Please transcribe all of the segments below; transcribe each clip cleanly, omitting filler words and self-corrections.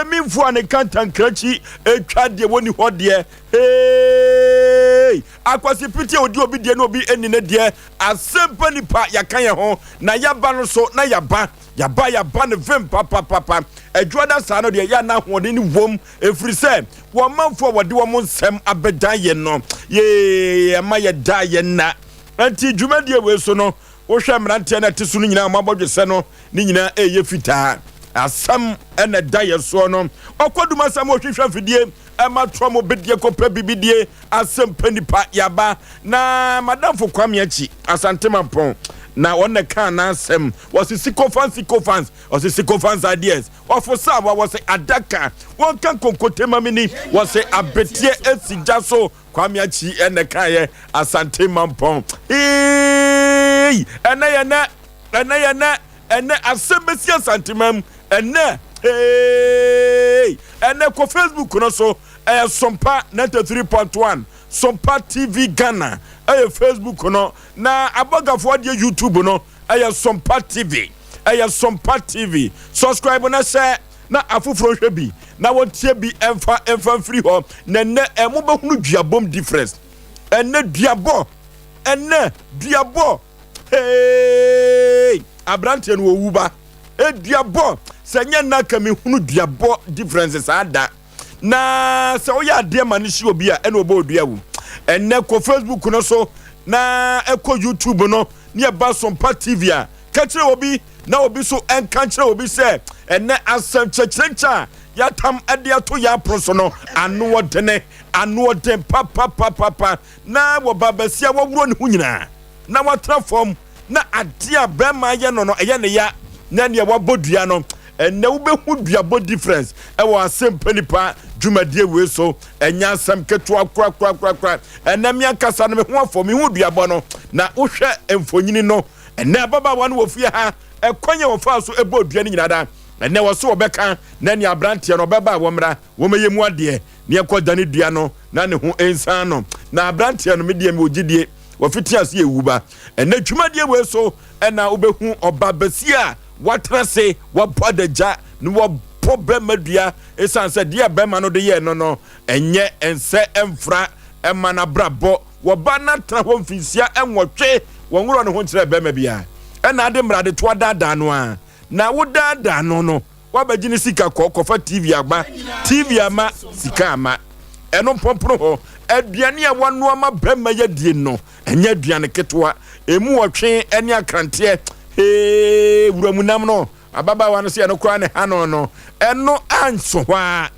emi mfu ane kantan krachi etwa de woni ho de hey akwasi piti odi obi de no obi enine de Asem Mpe Nipa yakan ye ho na yaba no so na yaba ne vim papa adwoda sa no de ya na hode ni wom efri se wo manfo wode wo nsem abedan ye no ye ma ye da ye na anti dwumadie we so no wo hwe mrante na tesu no nyina mabodwe se no ni nyina eye fitaa asam ene da ye so no okoduma sam wo hwehwe fidie ema tromo bedie kopa bibidie Asem Mpe Nipa yaba na madam fo kwame achi asante mampon na one kan na asem was sycophants was sycophants ideas of sawa was adaka one kan konkote mamini was abetie esija so kwame achi ene kan ye asante mampon ene asem besi asante mam ene ene ko Facebook no so Sompa 93.1 Sompa TV Ghana Facebook no na abogafo de YouTube no Sompa TV Sompa TV subscribe na share na afufro hwe bi na wotie bi emfa free ho na ne emobehunu duabom difference ene duabo hey abrante no wuba duabo senya na kame hunu duabo differences ada na se oya de manishi obi a ene obo odua wu ene ko Facebook no so na eko YouTube no ne ba Sompa TV a ka kire obi na obi so enka kire obi se ene asem chechrencha ya tam ade ato ya proso no anu odene papa na wo babasia wo wuro ne hu nyina na watra form na ade a bema ye no eye ne ya na ne wo bodua no ene wo be hu duabo difference e wo Asem Mpe Nipa dwumadie we so enya asem keto akra ene me akasa no me hu afo me hu duabo no na wo hwe emfonyini no ene baba wan wo fie ha ekonye wo fa so ebo dua ni nyina da ene wo so obeka na ni abrante no beba wo mra wo meyemu ade ne ekodane dua no na ne hu ensan no na abrante no me die me ogidie wo fiti ase ewuba ene dwumadie we so ena wo be hu obabasia watrase wabodaja no wabobema dua esanse dia bema no de ye no enye ense emfra emana brabo wabana tra ho mfisia enwotwe wonworo no ho kire bema bia ena ade mrade to dada no a na wo dada no wabagini sika kofa TV agba TV ama sika ama eno pompro ho aduane a wano ama bema ye die no enye aduane ketwa emu wotwe ene akrante wuramunam no ababa wano se no kra ne hano no eno anso hwa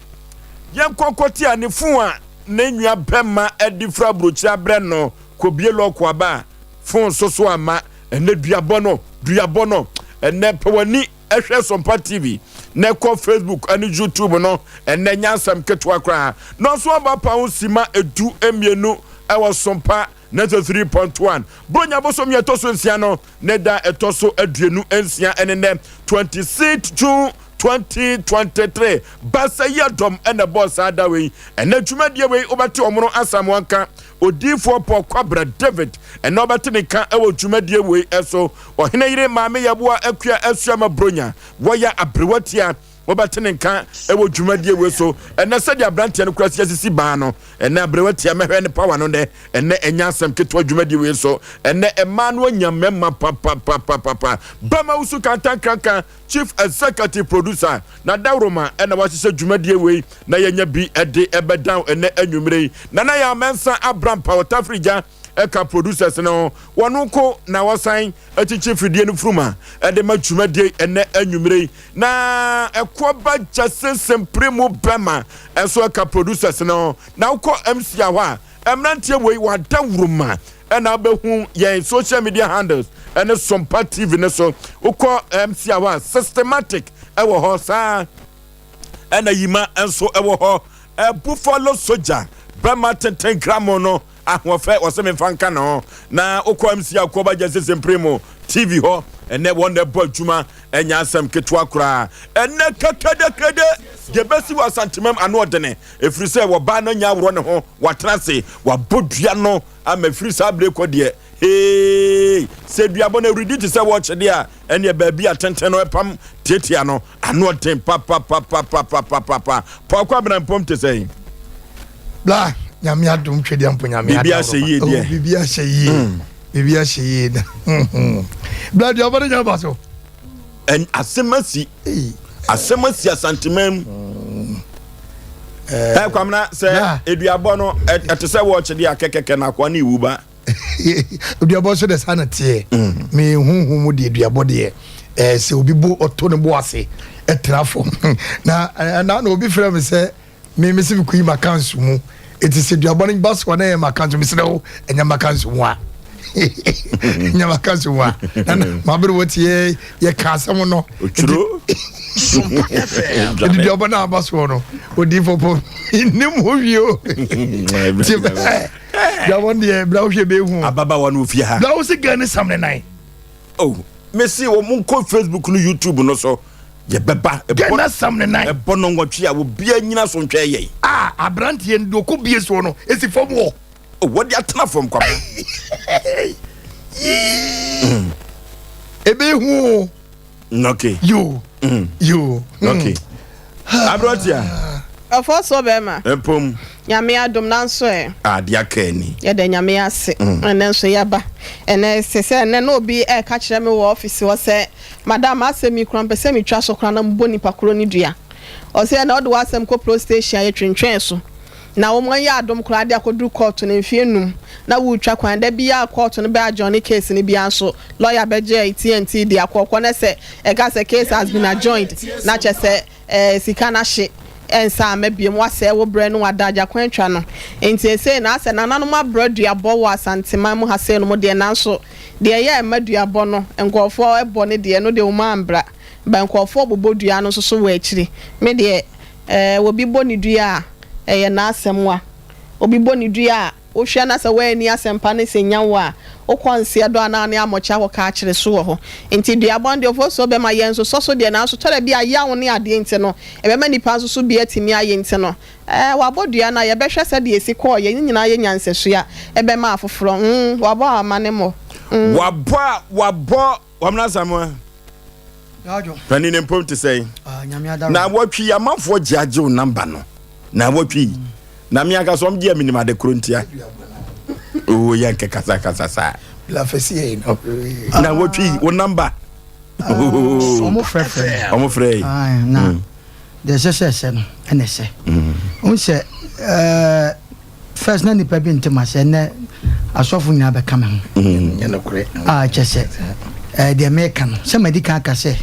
yenkokoti anifu a na nua bema edifra brochira bre no kobie lokwa ba fon soso ama ene duabo no ene pewani ehwe Sompa TV na ko Facebook ani YouTube no ene nyansam ketwa kra no so ba pa usima edu emienu ewo Sompa 93.1 Bronya bosom ye toso nsia no ne da etoso aduenu ensia enene 26 June 2023 Basaya dom ene boss adawe ene dwumadie we obate omono asam wanka odifo Kwabra David ene obate ne ka ewo dwumadie we eso ohene yire maame yaboa akua asuama bronya woya abrewatia wobatene nka ewo dwumadie we so ene sedi abrante no kwasi asisi ba no ene abrewati amehwe ne power no de ene enya asem ketwa dwumadie we so ene emmanuel nyamema papa bama usu kantankanka chief executive producer na dawroma ene wasise dwumadie we na yenya bi ede ebedan ene anwumre na ya mensa abram pawtafrija eka producers no wonuko na wasan achichi fidie no fruma ede ma dwumadie ene anwumre na ekoba jase sempremu bema enso eka producers no na uko MC awa emrantie we wadawroma ena abehu ye social media handles ene Sompa TV ne so uko MC awa systematic ewo ho sa ena yima enso ewo ho buffalo soldier bema 10 gram no ahwofe oseme fanka no na uko MC akoba jase sempremu TV ho ene wonde bodjuma enya asem ketwa kura ene kakadakade gebesi wa santimam ano odene efiri se wo ba na nya woro ne ho watrase wabodua no ama efiri sa bre ko de ye se duabo na ready to say watch there ene baabi atenten no pam tietia no ano ten pa kwa bra mpom te say bla nyame adom twede ampo nyame adom bibia hye ye bibia hye ye bla duabo na nyaba so en asemasi asantimam kwamna se eduabo no ete se watch there kekeke na kwa na iwuba duabo so de sanate me hunhum de duabo de se obi bo oto ne bo ase etrafo na obi frɛ me se me se ku ima kansu mu eti se duabo no baso na e makansu me se o enya makansu mu a enya makansu mu a na mabere woti ye ka asem no ochuro duabo na baso no odi popo nim ho wio duabo de bra wo hwe be hu ababa wa no ofia ha bra wo se gane samne nan oh Messi wo mun ko Facebook no YouTube no so ye beba gana samne nan e bono ngwatwe a wo bia nyina so ntwe ye abrantie ndo ko bie so no esi fom wo wo de atena fom kwa ebe hu okay you okay abrotia Oforisuo bema empom nyame adom nanso adia kani ye de nyame ase enenso yaba ene sese ene no obi ka kire me wo office wo se madam asemi kran pese mi twa so kran na mbo nipa kro ni dua o se na odo asem ko pro station ye twentwen so na wo man ya adom kra de akodu court ne mfienum na wo twa kwan da bia court ne ba join case ne bia so lawyer beje TNT de akokọ na se e ga se case has been adjourned na che se sika na hye ensa mabiem wase wo bre no wadaja kwantwa no enti ese na ase nana no mabro duabo wo asantema mu hase no mo de nanso de ye maduabo no enkofo ebo ne de no de wo mambra ba enkofo bobodua no so wo akiri me de wo bi boni dua ye na asemwa obi boni dua wo hwe na se we ni asempa ne senyawo a okonse do ana ne amocha ho ka akire so ho enti duabo de Oforisuo be ma yenso so de na so tore bia yawo ne ade enti no e be ma nipa so bia timi aye enti no wabodua na ye be hwe se de esi ko ye nyina ye nyanseso ya e be ma afoforo wabo amane mo wabo wamna samwa gajo pani ne mpom te say nyame adaro na wotwi amanfo giaje o number no na wotwi na mi aka som dia minima de krontia oh yanke kasa sa la fesi no na wotwi o number omo frɛ na de se no ene se on se first na nipa bi ntema se ne asofo nyina be kama nyana kure chese de meka no se medical ka se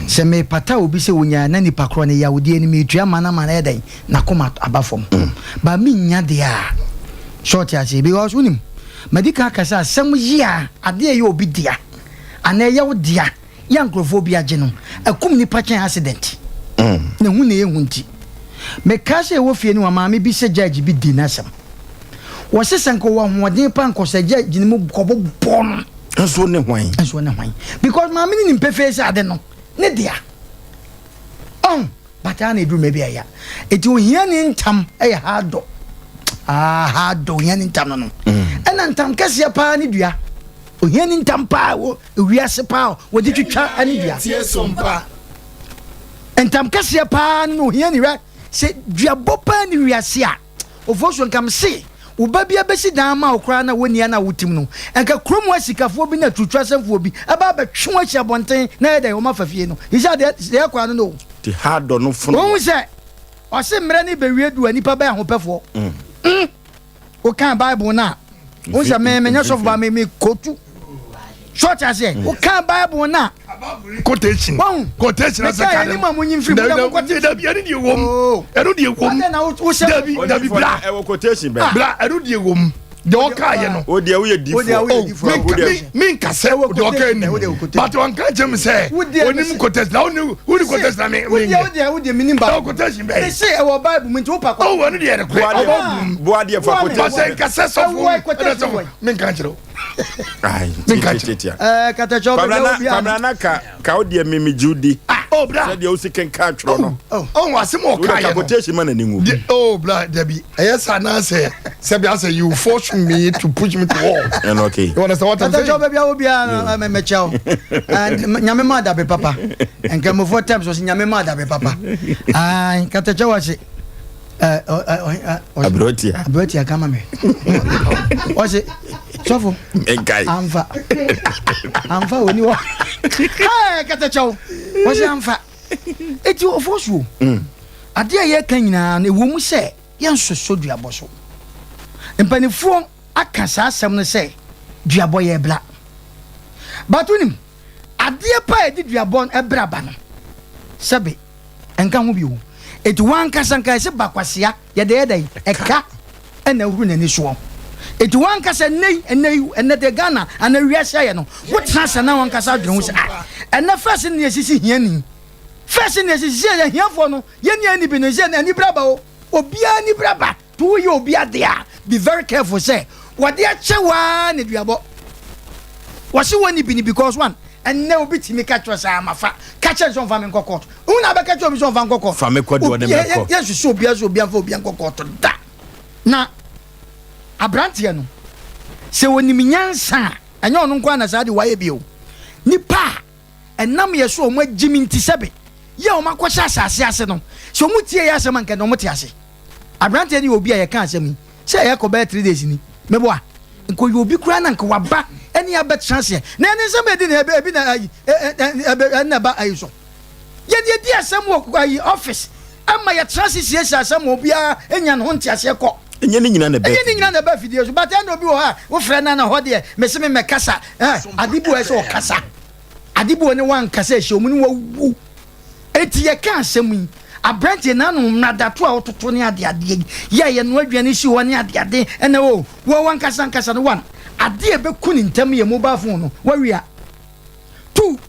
se me pata obi se wonya na nipa kro ne yawde ni metua mana edan na koma abafom ba mi nya de a short ya se because unim medical ka se asem yia ade ye obi dia ana yawdia ya nkrofobia gye no akum nipa chen accident na hu na ye hunti me ka se wo fie ni wa maame bi se judge bi di nasam wo se sanko wa hoden pa nko se judge ni mu kobobon enso ne hwan because maame ni mpefe se ade no ne dia bata na edu mebi aya eti ohia ni ntam e hado hado ohia ni ntam no ena ntam kase pa ni dua ohia ni ntam pa wo wiase pa wo di twitwa ani dua tie sompa entam kase pa no ohia ni ra se dua bopa ni wiase a Oforisuo nkam se uba bia besi dan ma okra na wonia na wotim no enka kromu asikafo bi na tutwa semfo bi aba ba twa chi abonten na yeda yo mafafie no isa de kwa no ti hado no funu won se o se mre ni be wiedu anipa ba ahopefo o kan bible na o se me nya sof ba me kotu short as o kan bible na quotation as a ni ma munyi mfiri mo da quotation da bia ni de wom ero de wom da bi bla e wo quotation be bla ero de wom de o ka ye no o de wo ye difo min ka se de o ka ni but on ka jem se onim quotation na oni quotation na me wo de minim ba quotation be they say e wo bible min ti wo pa o wo ni de bo ade fa quotation ka se so min ka chiro ai katacho kamana ka o de mimi judi Oh, bra. Said you can catch no. Oh, Asem Okaye. Quotation man ningu. Oh, bra, Debbie. Yes, I say. Sebi, you force me to push me to wall. And okay. You understand what I'm saying? Job baby, I will be a mechow. And Nyamema da be papa. And come 4 times was Nyamema da be papa. Ah, Katacha was it. Abrotia, come me. Was it? Sofo. Amfa when you are. Hey, Katacha. Was Amfa. It's your Oforisuo. A dear ye can now, a woman say, Yan so diaboso. And Pennyfong, I can say, some say, Diaboye black. But when him, a dear pie did you born a braban. Sabi, and come with you. It one Casanka is a bakwasia, ya day, a cat, and a run in this one. It one Casa nay, and not a Ghana, and a Riasiano. What has now one Casa Jones? And the first in the Sicilian. First in the Sicilian, here for no, Yenny Benezen and Brabo, or Biani Braba, to you be at there. Be very careful, say, what the Chawan if you about. Was you only been because one, and never beat me catch us, I'm a fat catchers on Famine Court. Una catch of Van Coco. Famicod, yes, you so be as will be for Bianco Court. That now a brantiano. So when you mean son, and you're no one as I do, why you Nipa, and Namia so much Jimmy Tisabe. Yo, my question assassin. So much yes, a man can no mutiasi. A brantian you will be a cancer me. Say I could bear 3 days in me. Meboa, and could you be crying and go back any other chance here? Then somebody didn't have been about I saw. Yet, dear, some work by office. And my chances, yes, some will be a Enyan Huntia Seko. And you're in the bed. Anything on the bed videos, but I know you are. What friend and a hodie, Messame Macassa, Adibu as all Cassa. Adibu and one Cassa, show me woo. 80 year can't send me. A branch in another 12 to 20 at the idea. Yea, and what you issue 1 year the day, and oh, one Cassan Cassan one. A dear but couldn't tell me a mobile phone. Where we are. 2.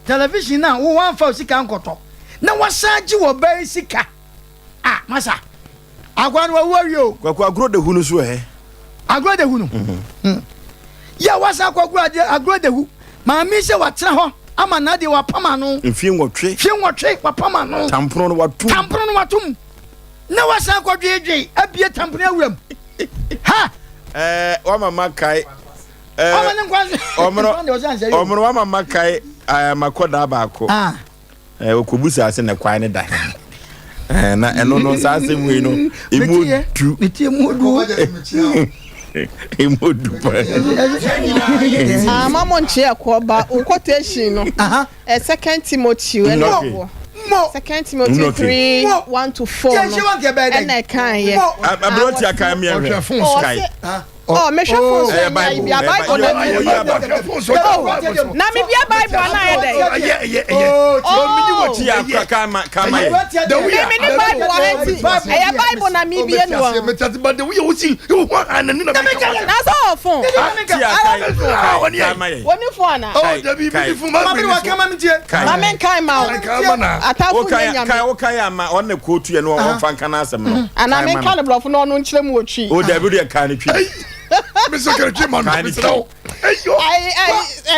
Television now, 1 for sick uncle. Now, what side you were very sick? Ah, Massa. I want to worry you. Quack grow the Hunusu, eh? I grow the Hunu. Yeah, what's I grow the who? My miss what's a I'm another wapamano. In film what trick? Film what trick, wapamano. Tampron what two? Tampron watum. No, what's I got JJ? A beer tampon room. Ha! Wama Makai. Wama Makai, I am a quadabako. Ah, Kubusa in a quiet die. And no sassing we know. Mamon chair quaba or quotation. A 2 Timothy and more. 2 Timothy 3, 1 to 4. And I can't. I brought your camera phone sky. Oh, me phone. Bible. Na me bia Bible na e dey. Oh, me Bible na me bia no. But the way you see, you want and na so phone. Woni phone na. Oh, the be from Mama come me tie. Mama kai ma. Atafu nyame. Okay ama on the quote you no on fan kana asem no. Ana me kan blofo no no nkyere mu otwi. O da bi de kan twi. Mr. Kerjiman, I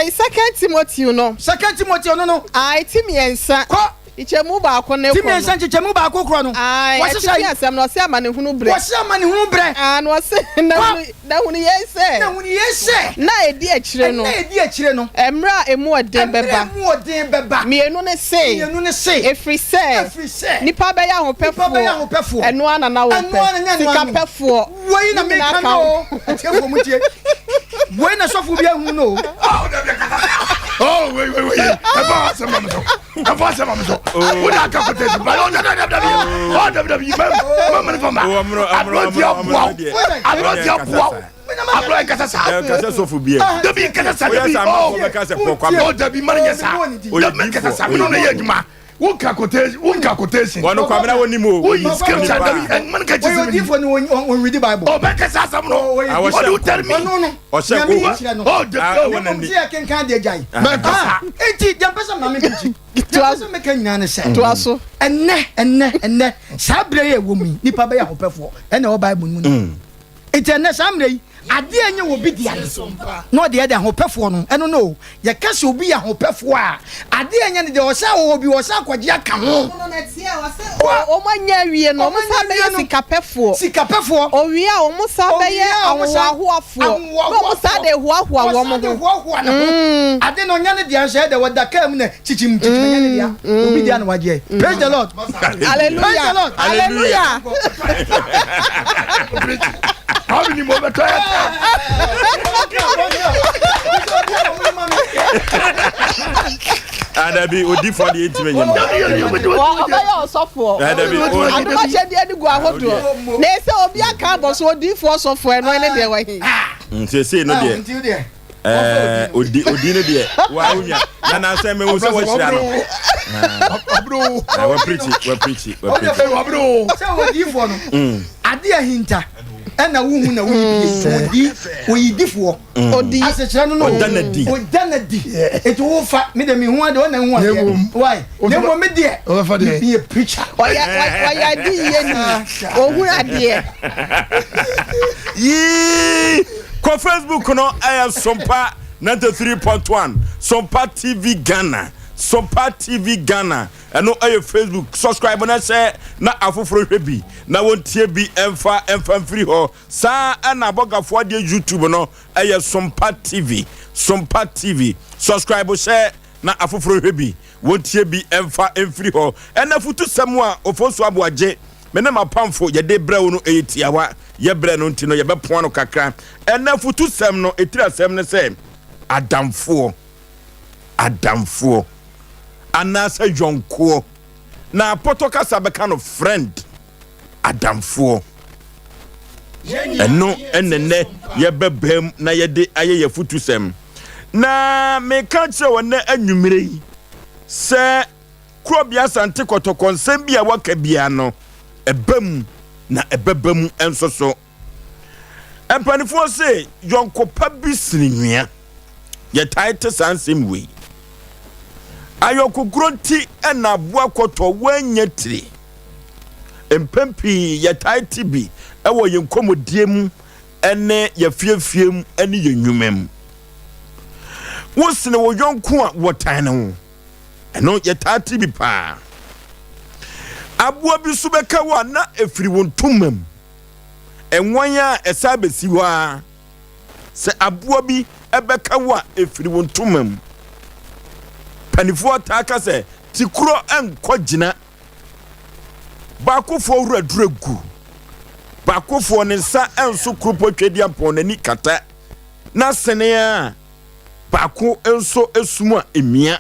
2 Timothy, you know. 2 Timothy, no. I Timmy and son. Ichemu ba ko ne ko. Timmy and son ichemu ba ko kro no. What's say asem no say amane hunu bre. What's amane hunu bre? And was na hunu ye say. Na hunu ye say. Na edi akire no. Na edi akire no. Emra emu odin beba. Emu odin beba. Me enu ne say. Me enu ne say. Every say. Nipa be ya hopefo. Enu ana na wo pe. Sika pefo. Wei na me kan no. Atiefo mu tie. Wei na sofo bia hu no. Oh, wait. About some mamma. Oh, what I can't put this. But on WWE, I'm not your wow. I'm like Casasophobia. The big Casasophobia. The big Casasophobia. One quotation. One anymore. Scripture and man catches when read the Bible. Oh, Becca, what do you tell me? No. Or say, oh, the can can't the guy. Ain't the person to us make a say to us. And ne, Sabre woman, Nipa Bea Hopper and our Bible. Etene samre ade enye wo bi dia no de ade ahopefo no eno no ye kase obi ahopefo a ade enye ne de o sha wo bi o sha kwaje aka ho no na tie o se o manya wie no mo sa be sikapefo o wie a o mo sa be ye ahoahoafo no mo sa de hoahoa wo mo ho ade no nya ne dia sha de wada kam na chichim nya ne dia obi dia no waje praise the lord hallelujah hallelujah how many more try Adabi odi for the 8 million. Wa osofo. Adabi odi ma che de gu ahodo. Na ese obi aka bo so odi for osofo e no ene de wa hi. Say no de. Odi no de. Wa unya. Na say me wo se wo hira no. Abro. We preach. Abro. Say odi for no. Ade ahinta. Ena wuhu na wuyi oyidifo odi asechira no odanadi eto wo fa me de me hu ade ona hu ade why nemo me de o fa de be a preacher oya di ye ni ohun ade yi ko Facebook no aya Sompa 93.1 Sompa TV Ghana Sompa TV Ghana eno aye Facebook subscribe na share na afoforo hwebi na wontie bi emfa free ho sa na abogafo de YouTube no aye Sompa TV subscribe share na afoforo hwebi wontie bi emfa free ho ena futu samu a Osei Aboagye me na mapamfo ye de brew no etiawa ye bre no ntino ye bepo no kakra ena futu sam no etira sam ne se adamfo anasa jonko na potoka sabe kind of friend adamfo eno enene ye bebem na ye de aye ye futusem na me ka che wona anwumire yi se krobia sante kotoko nsem bia waka bia no ebam na ebebam enso so empanifo se jonko pa bisinwia ye title sansem we ayokugronti ena boa koto wanyetire empempi ye title bi ewo ye nkomodiem ene ye fiefiem ene ye nwumem wosene wo yonko a wotan ne ho eno ye title bi pa aboa bi so beka wa na efiri wontumam enwan a esabesi wa se aboa bi ebeka wa efiri wontumam panifo taka se tikuro enko gina bakofo wura duregu bakofo ne nsa enso krupo twedi ampon nani kata na sene a bako enso esuma emia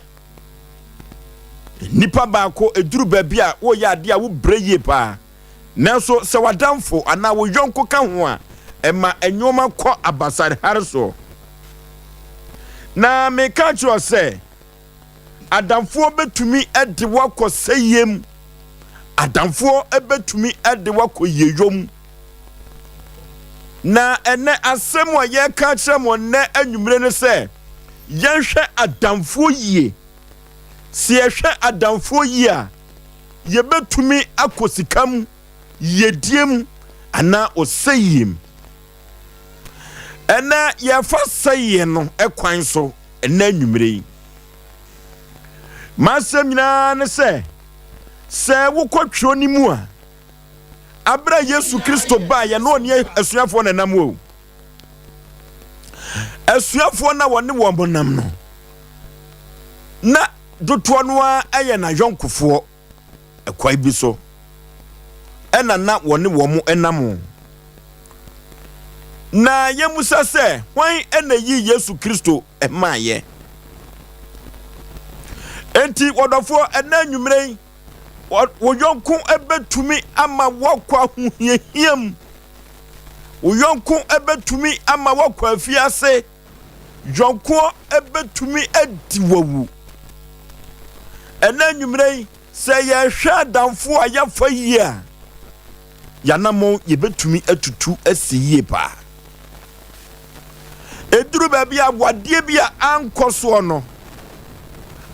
nipa bako eduru baabi a wo ya ade a wo breye pa nanso se wadamfo ana wo yonko ka ho a ema enyoma kɔ abasare harso na me ka cho se adamfo betumi ede wakɔ sayem adamfo ebetumi ede wakɔ yeyom na ene asɛm a ye ka kyerɛ ne anwumire ne sɛ yɛhwɛ adamfo yie si yɛhwɛ adamfo yie a yebetumi akosikam yediem ana osayem ene yɛfa saye no ekwan so ene anwumire yi masem nyina ne se wokɔtweo ni mu a abra Yesu Kristo ba ye no ne asuafo na nam o asuafo na wone wo bonam no na doto no a aye na yonkofo ekwai bi so ena na wone wo mo enam na yemusa se hwan ena yi Yesu Kristo emaye enti wodofo ena nwumire wo yonko ebetumi ama wokwa huhiam wo yonko ebetumi ama wokwa afiase yonko ebetumi adiwawu ena nwumire se ye hwa damfo ayafa yia yanamo yebetumi atutu asiye pa eduru baabi abwade bia ankoso no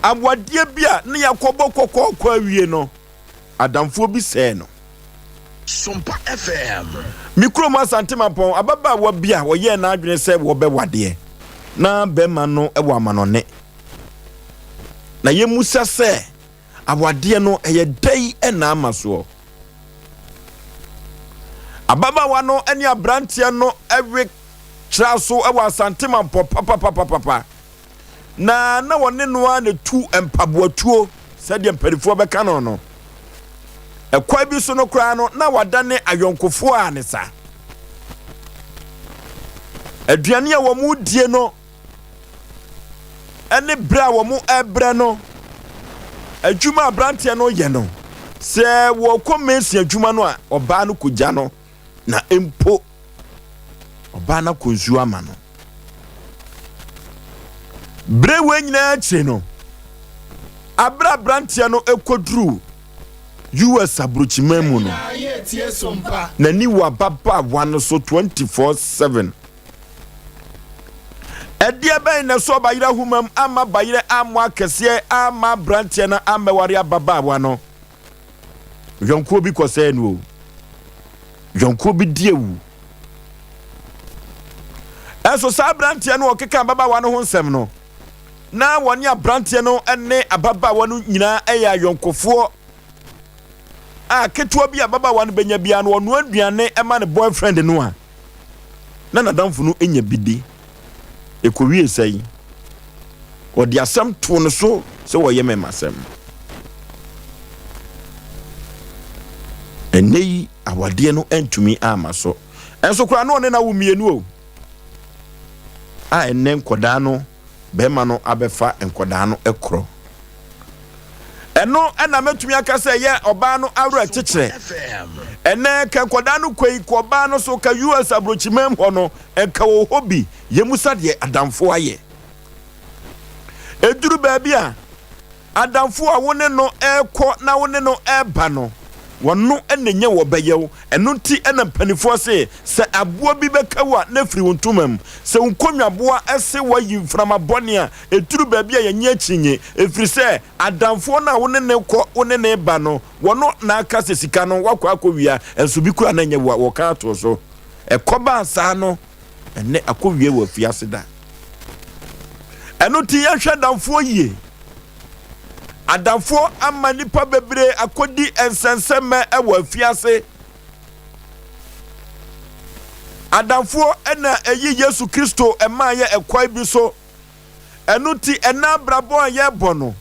abwade bia ne yakobo kokko awie no adamfo bi sɛ no Sompa FM. Mikro ma santima pon ababa wo bia wo ye na adwene se wo be wade na be ma no e wo amanone na ye musa se awade no eye dai e na amaso ababa wa no eni abrantie no ewe traso e wo santima pon papa na wone no a na tu empaboatuo se de mperifo be ka no ekwa bi so no kra no na wadane ayonkofo a ne sa aduane a wo mu die no ene bra wo mu ebre no adwuma abrantie no ye no se wo komensi adwuma no a oba no kugya no na empo oba na konzu ama no bre we nyina achi no abra abrantie no ekodru US abrochimemu no na ni wa baba one so 24/7 edie ben na so bayira humam ama bayire amwa kese ama branche na ameware baba wa no yonko bi kose no yonko bi diewu eso sa branche no okeka baba wa no ho nsem no na woni abranche no ene ababa wa no nyina eya yonkofo ketua bi ababa wan benya bia no ono aduane ema ne boyfriend no a na nadamfo no enya bidi ekowie sei odi asem to no so se wo yeme masem enei awade no entumi amaso enso kura no ne na wo mienu o enne nkoda no bema no abefa nkoda no ekro eno ena metumi akasa ye oba no awra chichire ene ka koda no kwei ko oba no so ka US abrochimem ho no enka wo hobi yemusa de adamfo aye eduru baabi a adamfo a wone no ekọ na wone no eba no wono enenye wo beyew eno nti ena mpanifo se aboa bi bekawa na firi wontumam se nkonwaboa ese wayi mframa bone a eduru baabi a yenye chinye efiri se adamfo na wone ne kọ wone ne ba no wono na aka sesika no wakọ akọwia enso bi kura na nye wo ka to so ekoba asa no ene akọwie wo fiase da eno ti ya hwe adamfo yie adamfo ama nipa bebre akodi ensenseme ewo afiase adamfo ena eyi Yesu Kristo emaye ekwai bi so enuti ena brabo ye bono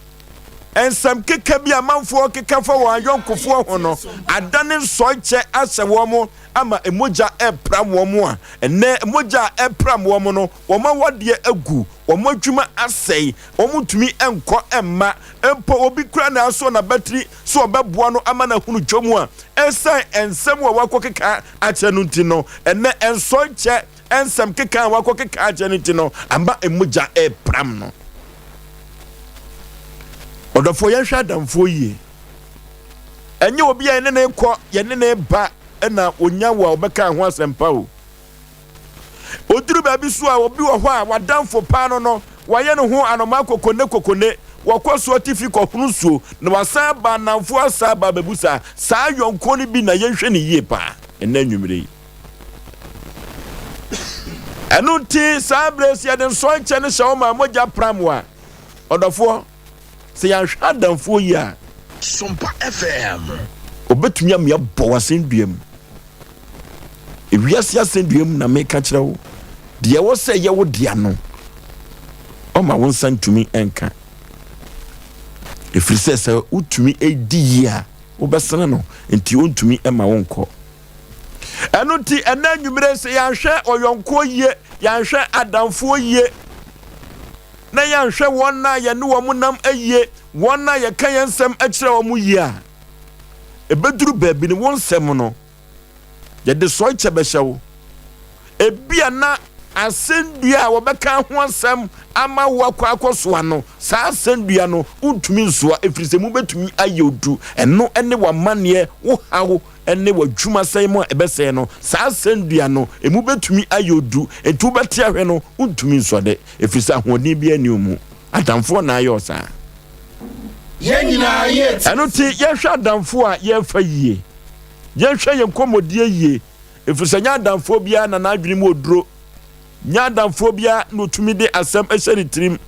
ensam keka bi amanfo keka fa wa yonkofo ho no adane soche ase wo mo ama emoja epram wo mo a ene emoja epram wo mo no wo ma wode agu wo mo adwuma asei wo mutumi enko emma empo obi kura na aso na battery so obeboa no ama na hunu dwomu a ensan ensem wo wakokeka ache no ntino ene ensoche ensam keka wakokeka ache no ntino amba emoja epram no odofo ye hwa damfo yie enye obi a ene ne kọ ye ne ba na onya wa obeka ho asempa o oduru baabi so a obi wo ho a wadamfo pa no waye no ho anoma kokone wakoso tifi kohunu so na wasan ba namfo asa ba babusa saa yonko ni bi na ye hwe ne yie pa ena nwumire enu ti saa blesi den so nche ne hye ma moja pramwa odofo se ya hwa damfo yi a Sompa FM obetumi am ya bo wasenduam ewiase asenduam na meka kire wo de wo se ye wo dia no o ma won santumi enka efiri se utumi edi yi a wo besene no enti ontumi ema wonko eno ti ena nwumire se ya hwe oyonko yie ya hwe adamfo yie na ya hwe won na ye ne wo munam ayie won na ye kan yensem akire wo mu yie a ebeduru baabi ne won sem no ye de so chebehyew ebia na asendua a wobeka ho asem ama wo akwakoso ano saa asendua no untumi nsoa efrise mu betumi ayodu eno ene wa mane wo hawo ene wa dwuma sai mo ebese no saa asendua no emu betumi ayodu etu beti ahwe no untumi nsode efrise ahoni bia ni omu adamfo na ayo saa ye nyina ye eno ti ye hwa adamfo a ye fa yie yɛhwɛ yɛn kɔmmɔdie yie efisɛ nya adamfo bia na n'adwene mu oduro nya adamfo bia no tumi de asɛm ɛhyɛ ne tirim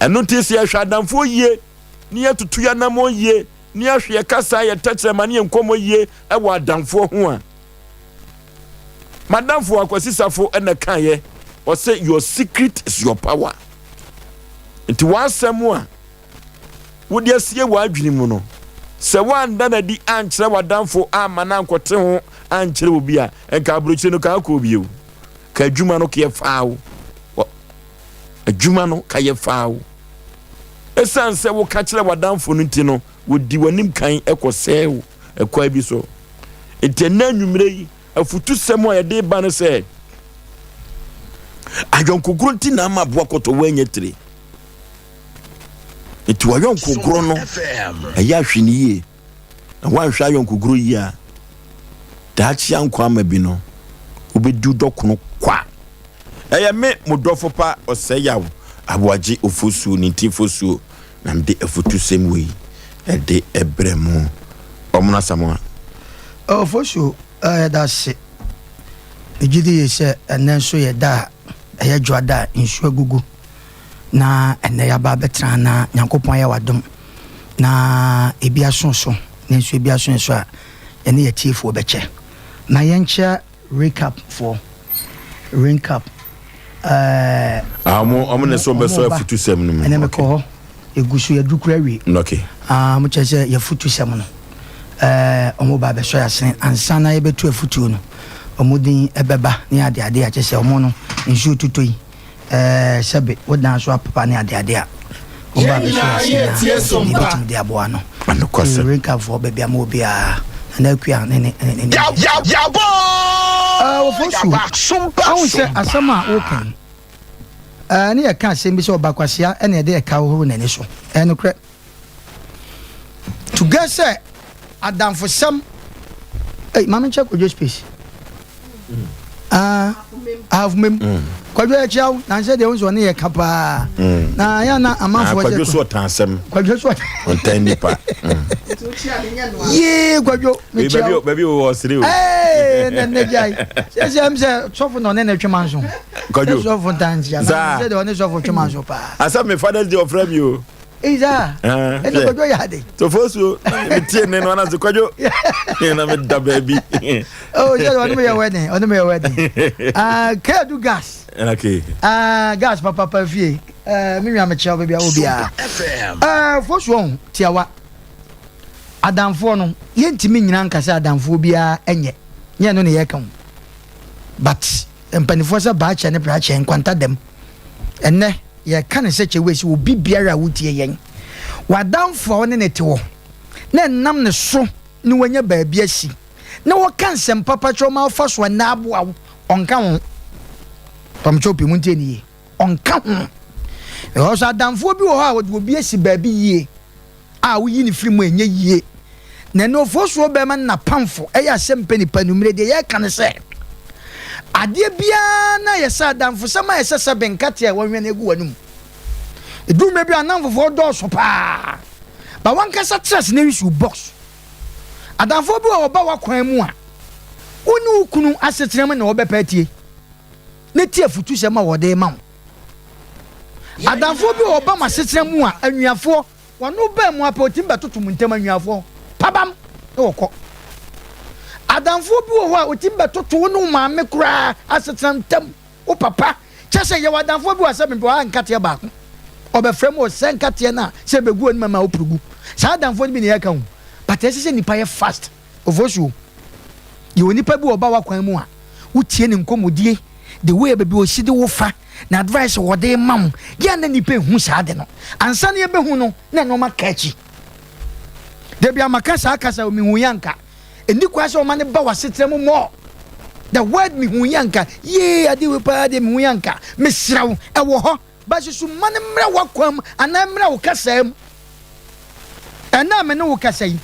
ɛno nti sɛ yɛhwɛ adamfo yie ne yɛtutu yɛ namɔ yie ne yɛhwɛ yɛ kasa yɛ tɛkyerɛma ne yɛ nkɔmmɔ yie ɛwɔ adamfo ho a madamfo akwasisafo ɛna kaeɛ ɔsɛ your secret is your power nti wasɛm a wode asie w'adwene mu no sɛ wanda na di ankyerɛ wadamfo ama na nkɔte ho ankyerɛ obi a ɛnka aburokyire no ka akɔ obi o ka adwuma no ka yɛ faawo adwuma no ka yɛ faawo ɛsiane sɛ woka kyerɛ wadamfo no nti no wodi w'anim kan ɛkɔ sɛe wo ɛkwa bi so nti ɛna anwummerɛ yi afutu sɛm a yɛde ba no sɛ adwonkogoro nti na ama aboa kɔtɔ woanyɛ tire nti wayɔnkogoro no ɛyɛ ahwene yie na woanhwɛ ayɔnkogoro yi a daakyea nkwa ama bi no wobɛdi dɔkono kwa ɛyɛ me modɔfo pa Osei Aboagye Oforisuo ne ntimfosuo na mde afutu sɛm wei ɛde ɛbrɛ mu ɔmona samoa Oforisuo that's ejidi yɛ ɛnɛ nso yɛ da ɛyɛ dwada nsuo agugu na ɛnɛ yaba bɛtra na Nyankopɔn ayɛ wadom na ebi asonso na nso ebi asonso a ɛne yɛ tiefo bɛkyɛ na yɛnkyɛ recap amo ne so bɛso afutu sɛm no mu ɛnɛ mekɔ hɔ egusu yɛ dukura wi okay mo kyɛ sɛ yɛ futu sɛm no ɔmo ba bɛso yɛsen ansa na yɛbɛtu afutuo no ɔmo din ɛbɛba ne ade a kyɛ sɛ ɔmo no nsuo tutɔ yi sɛbe wodan so apapa ne ade a ɔmo ba bɛso yɛsen ne bɛtum de aboa no recap for baabi ama obi a na akua ne Yabo Oforisuo awu sɛ asɛm a wokan ne yɛka asɛm bi sɛ ɔbakwasia ɛne yɛde ɛka wohoro n'ani so ɛno korɛ to get sɛ adamfosɛm mame nkyɛ kwadwo space ahomem kwadwo akyiaw nansɛ deɛ wo nso ɔne yɛka paa na yɛ na amanfoɔ kwadwo so ɔtansɛm kwadwo so ɔtan nipa yee kwadwo mekyia baby wo ɔsere o ne jai sɛ sɛ sɔfo na ɔne ne twema nso kwadwo sɔfo ntantia na sɛ deɛ ɔne sɔfo twema nso paa asa me Father's Day of frame you Iza ɛne kwadwo yɛ ade Oforisuo me tie ne no anase kwadwo na me da baby oh sɛ ɔne me yɛ wedding kedu gas okay gas papa fie me nwa me kyɛw baby a obi a Oforisuo tiawa adamfo no yɛntimi nyina nkasa adamfo bia enye nye no ne yɛka but mpanifo sɛ baakyɛ ne prakyɛ nkwanta dem enne yɛka ne sɛ kyɛwe si obi biara wotie yɛn wadamfo ne ne tewo na nam ne so ne wanya baabi asi na wɔka nsɛm papa twoma fa so na aboa ɔnka ho pamcho pi muntie nie ɔnka ho ɛwɔ so adamfo bi wɔ hɔ a wɔde obi asi baabi yie a woyi ne firi mu enye yie na no Oforisuo bɛma na pamfo ɛyɛ Asem Mpe Nipa numere de yɛka ne sɛ adeɛ bia na yɛsɛ adamfo sɛ ma yɛsɛ sɛ benkate a wɔnwɛ na egu wanum edume bi anamfo dɔɔso paa ba wankasa trust na wisu box adamfo bi wɔ ba wakwan mu a woni ukunu asetrem na wɔbɛpɛ tie na tie futu sɛ ma wɔde ma adamfo bi wɔ ba ma setrem mu a anwiafo wɔno ba mu apɛ otim bɛtoto mu ntem anwiafo pabam e wɔkɔ adamfo bi wɔ hɔ a otim bɛtoto no maame kura asetrem ntem o papa kyɛ sɛ yɛ adamfo bi wɔ sɛ mepɛ ha nkateɛ baako ɔbɛfrɛ mu sɛ nkateɛ na sɛ bɛgu ani mama opurugu saa adamfo bi ne yɛka ho but ɛsɛ sɛ nipa yɛ fast Oforisuo yɛ onipa bi wɔ ba wakwan mu a wotie ne nkɔmmɔdie the way baabi osi de wo fa na advice wɔde mam yɛ na nipa ehu saa de no ansa na yɛbɛhu no na nɔɔma ka akyi debi amaka saa kasa o mihu yanka eni kwa sɛ ɔma ne ba wasetrɛ mu mɔ the word mihu yanka yee ade we pa de mihu yanka mesraw ɛwɔ hɔ ba susu ma ne mmra wakwam ana mmra wo kasa mu ɛna me ne wo kasa yi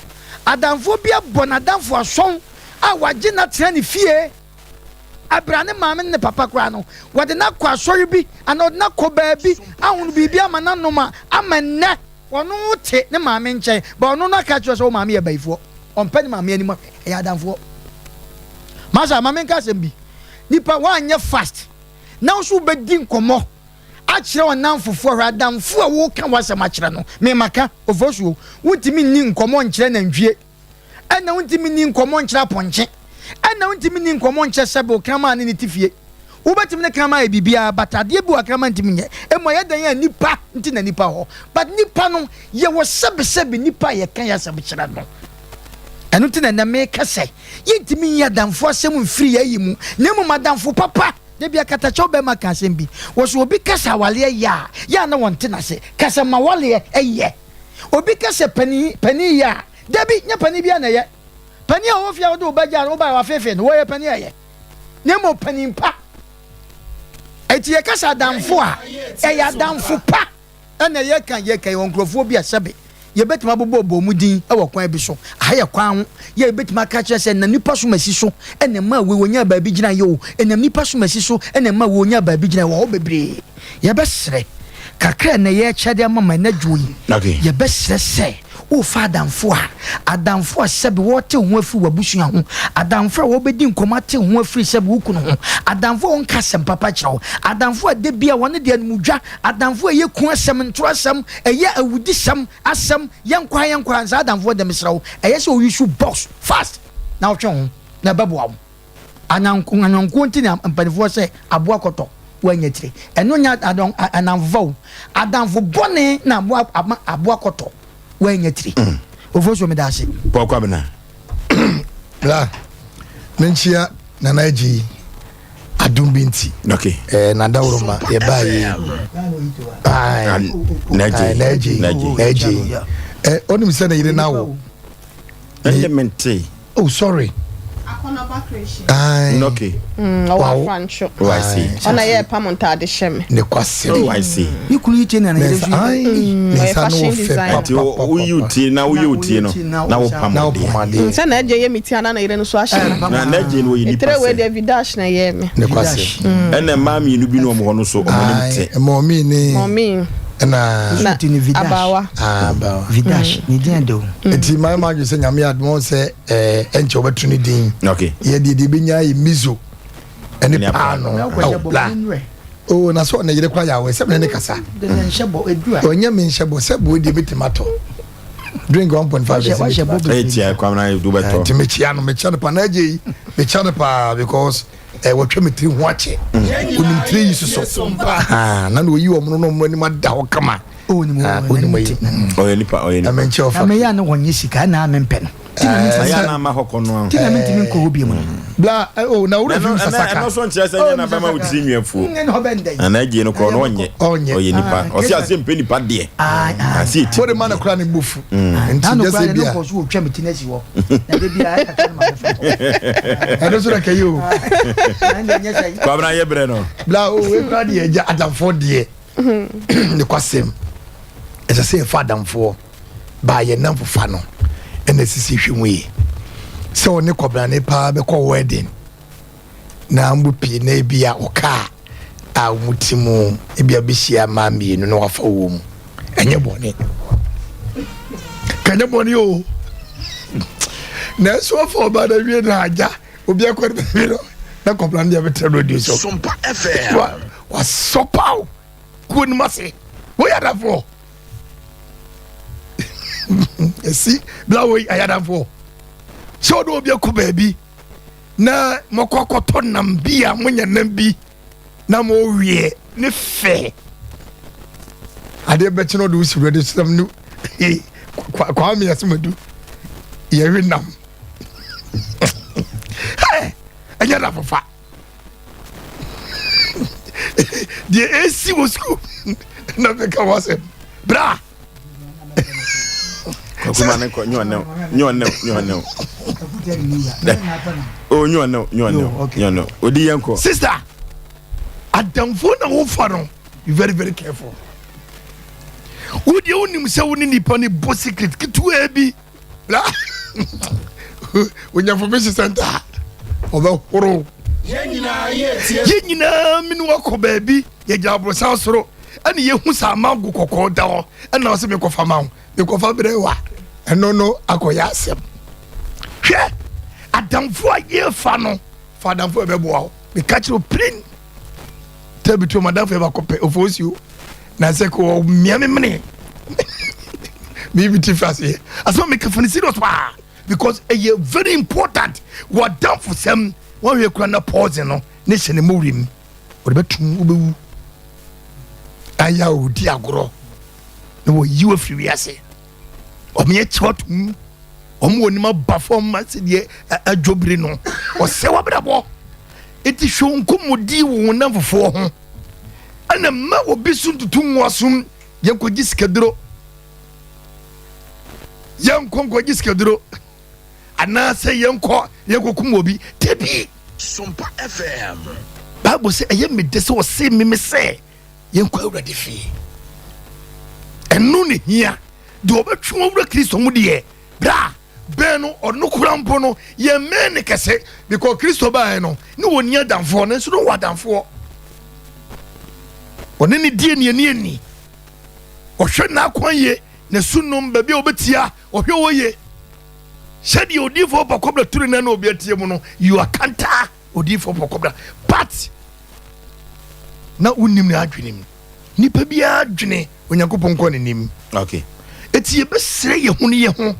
adamfo bi abɔ na adamfo asɔn a wagye na tena ne fie abrane maame ne papa kura no wɔde na kɔ asɔre bi ana ɔde na kɔ baabi ahono biribi ama nanom a ama nnɛ wɔno te ne maame nkyɛn ba ɔno no aka kyerɛ sɛ wo maame yɛ baifoɔ on pen ma me animo e ya adamfo masa ma men ka sem bi nipa wa anya fast na so be din komo a kire onam fofo adamfo a wo ka wasem a kire no me maka Oforisuo wuntimi ni nkomo nkire na ndwie ɛna wuntimi ni nkomo nkire aponche ɛna wuntimi ni nkomo nkire sebe krama ne tifie wobetimi ne krama e bibia batade bi wa krama ntimi nye emo ye dan ya nipa nti na nipa ho but nipa no ye wo sebe nipa ye kan ya sebe kire no ɛno nti na me kase yintimi ya damfo asem mfiri ya yi mu na mu madamfo papa de bia katacho be maka asem bi wo so obi kasa wale ya na wonte na se kasa ma wale eye obi kasa pani ya debi nya pani bia na ye pani a wo fia wo do ba ja wo ba wa fefe no wo ye pani ye na mo pani pa eti ye kasa damfo a ya damfo pa na ye kan won krofo bi asebe ye betima bobo mu din e wo kwan bi so aye kwan ye betima ka kire se na nipa so masi so ene ma we wonya ba bi gina yo ene nipa so masi so ene ma we wonya ba bi gina wo bebre ye besre kakra na ye kyade mama na dwoyi ye besre se o fa adamfo a sebe wo te ho afi wabusu ho adamfo a wo bedi nkoma te ho afi sebe wo kunu ho adamfo on kasem papa kyew adamfo a de bia wona de anmudwa adamfo ye ku asem ntro asem eye awudi sem asem yenkwa nsa adamfo de mesrawo eye se o yisu box fast na wo twe ho na babo am ananko nti na mpanifo se aboakoto wanya tire eno nya anamvo adamfo bone na aboakoto wanya tiri Oforisuo me daase pokwa bena la menchia na naji adum binti okay na dawroma ye baye naji onim se na yire na wo elemente oh sorry akonaba creation okay wow Francho I see ona ye pamonta de sheme ne kwase I see ni kunu yite na ne sa no fe papa uyuti na uyuti no na wo pamade nse na eje ye miti ana na yire no so ahye na eje no yi nipa etre we de vidash na ye me ne kwase ene mami no bi no mo no so omonimte mommy na tini vidash abawa vidash ni diando eti my maju se nyame admo se enche obetu ni din okay ye de binya yi mizo ene pa no oh na so na yire kwa ya we se ne kasa de nshebo edua onye me nshebo se bo de bitimato drink 1.5 etia kwa na do beto ti me chia no pa na je me chia no pa because watwa metri ho ache onim tri yiso so na no yi omo no mo ni ma da ho kama oni mo oye nipa amenche ofa ameya no wonye sika na amempe no ya na ma hokono tina mentimi ko obi mu bla na wuro fi sasaka no so nkyere se na ba ma utiri nwafu ngen ho bendai ana gie no ko no onye oye nipa o si Asem Mpe Nipa de asi ti for the man kra ne bufu nti just bia ko so otwa metina si ho na de bia aka tana ma fa eno so na kayo kwa bra ye bre no bla we kra de eja adamfo de ne kwasem esa se fa adamfo ba ye namfo fa no ene sisi hwemwe se one kobra ne pa be ko wedding na ambupi na bia oka a mutimu e bia bihia mami no wafa wo mu enye bone kanya bone o na so for ba da wie na aja obi akwa be no na kobra ne be tra radio so Sompa FM wa sopao kun mase wo ya da fo esi blawo ayada fo so do obi ko baabi na mokokoto nam bia munya nam bi na mo wie ne fe ade be chino do usi ready sam nu kwa me asmadu ye wi nam ayada fo fa die esi wo school na be ka wase bra kuma ne ko nyo oh nyo odi yanko sister adamfo na wo fa no be very very careful wodi onim se woni nipa ne bo secret kitu abi la wonya information center oba horo ye nyina minu akọ baabi ye jabro sa soro ani ye hu sa mango kokko da ho ana o se me kofa ma ho me kofa brewa eno no akoya asem hwɛ adamfo a yɛfa no fa adamfo a ɛbɛboa wo meka kyerɛ plin tell me to madam for Kope Oforisuo na say ko miame mene me be tifas here as well make fun serious pa because a very important what down for some one we kura na pause no nation mo rim o de betum obewu aya o di agoro no wo yi afiri wiase o me chotum o mo ni ma ba performance de adwobire no o se wa brabo eti hwo nkomodi wo na fofo ho ana ma obi sun tutum wasum yankogi sikaduro yankonkogi sikaduro ana se yankokum obi tebi Sompa FM Bible say eye me de se o se me se yanko awurade fi enu ne hia de obetwe awura Kristo mu de bra ben no ono kurampo no ye me ne kese because Kristo ba no ne woni adamfo no so no wadamfo one ne die ni ohwe na akwanye na sunum ba bia obetia ohwe woye shedi odifo pokobla turu na obi atie mu no you are kanta odifo pokobla but na unim na adwenem nipa bia adwene onyankopon ko ne nim okay eti ye besre ye hu ne ye ho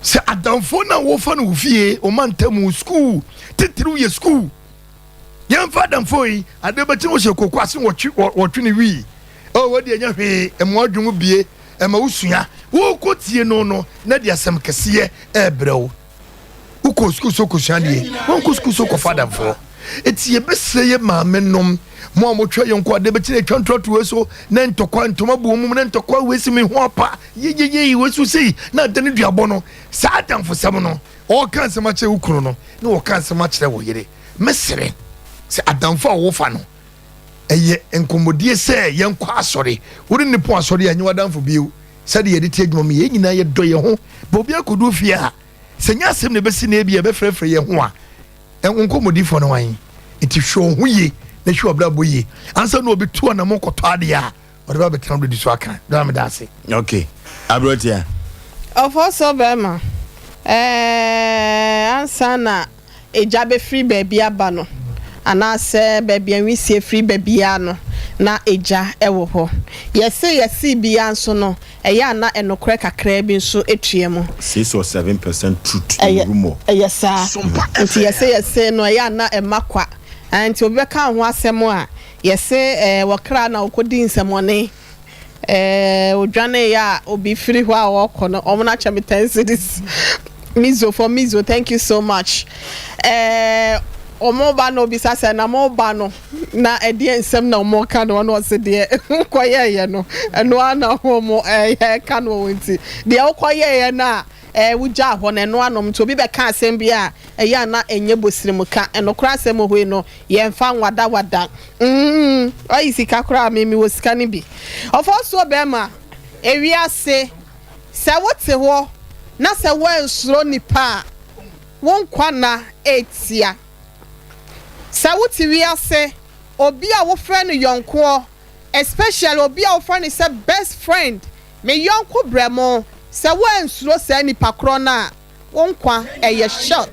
se adamfo na wo fa no fie o mantamu school titru ye school yan fa adamfo yi adebati wo se kokwase wo twene wi o wodi anya hwe emo adwumu bie ema usua wo kotie no na dia asem kese ebrew uko school so kusua die won ko school so ko fa adamfo eti ye besre ye maame nom mo amotwa yenko adebati na twantroto we so na ntokwa ntoma bu mum na ntokwa wesi me ho apa ye wesu sei na dane duabo no sa adamfo sam no o kan se ma che ukuru no na o kan se ma kire wo yire mesere se adamfo a wo fa no eye enkomodie se yenko asori wori ne po asori anyi wadamfo biu se de ye de tie dwuma me ye nyina ye do ye ho bo bia kodu fie a se nya asem ne besi na e bia be frefre ye ho a enkomodifo no wan iti hwo ho ye na hwo abra boye ansa no obi to na mokoto ade a o de ba betam do so aka do am da ase okay abrotia Ofoso bema ansa na eja be free baby aba no ana se baby anwisie free baby ano na eja ewo ho yesi bia nso no eya na enokre kakra bi nso etuemu 6 or 7% truth in rumor yesa nti yesi no eya na emakwa anti obi ka ho asem a yesi wokra na okodi nsemone odwane ya obi free ho a wokono omna chame 10 cities mizo thank you so much omoba no bisa se na moba no na edie nsem na omoka no no se de koyeye no eno ana homo ka no wonti de okoyeye na wuja ho na eno anom to obi be ka asem bia ya na enye bosirimuka eno kra asem ho no ye mfa wada oyi sika kra me wosika ni bi ofoso be ma ewiase se wote ho na se wansuro nipa won kwana etia Sawuti wiase obi a wo friend yonko especially obi a wo friend say best friend me yonko bremo se wo ensuro se ni pakro na wonkwa eye shot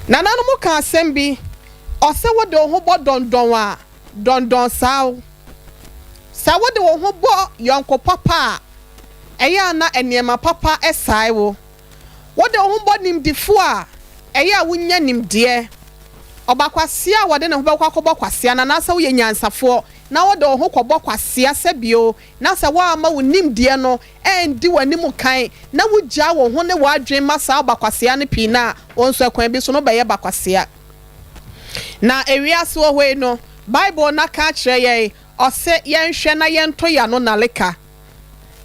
na nanu mu ka asembi o se wo de ho bo dondon saw sa wo de ho bo yonko papa eya na eniema papa esai wo de ho bo nimdifo a eya wunya nimde obakwasia wode ne ho bakwa kwasia na nasa wo yenyansafo na wode ho kobọ kwasia sebio na sa wa ma wo nimde no endi wanimu kan na wugya wo ho ne wadwen masa obakwasia ne pina onso akwan bi so no beye bakwasia na ewiase wo hwe no bible na ka kire ye ose yenhwe na yento ya no naleka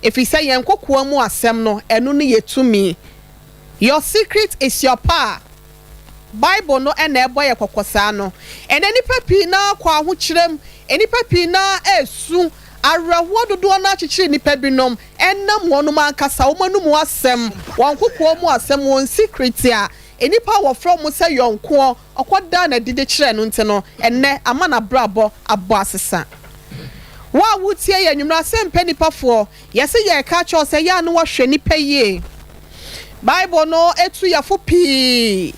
efise yenkokua mu asem no enu ne yetumi your secret is your power Bible no ena eboye kokosa no ena nipa pi na kwa ho kirem enipa pi na esu arawo dodo na akikire nipa binom enam wonum ankasa womanum asem wonkokoa mu asem won secret a enipa wo from say yonko okoda na dide kire no nte no enne ama na brabo abo asesa wa wutie ya nwumra Asem Mpe Nipa fo yese ye ka cho say ya no wo hwe nipa yie Bible no etu ya fu pii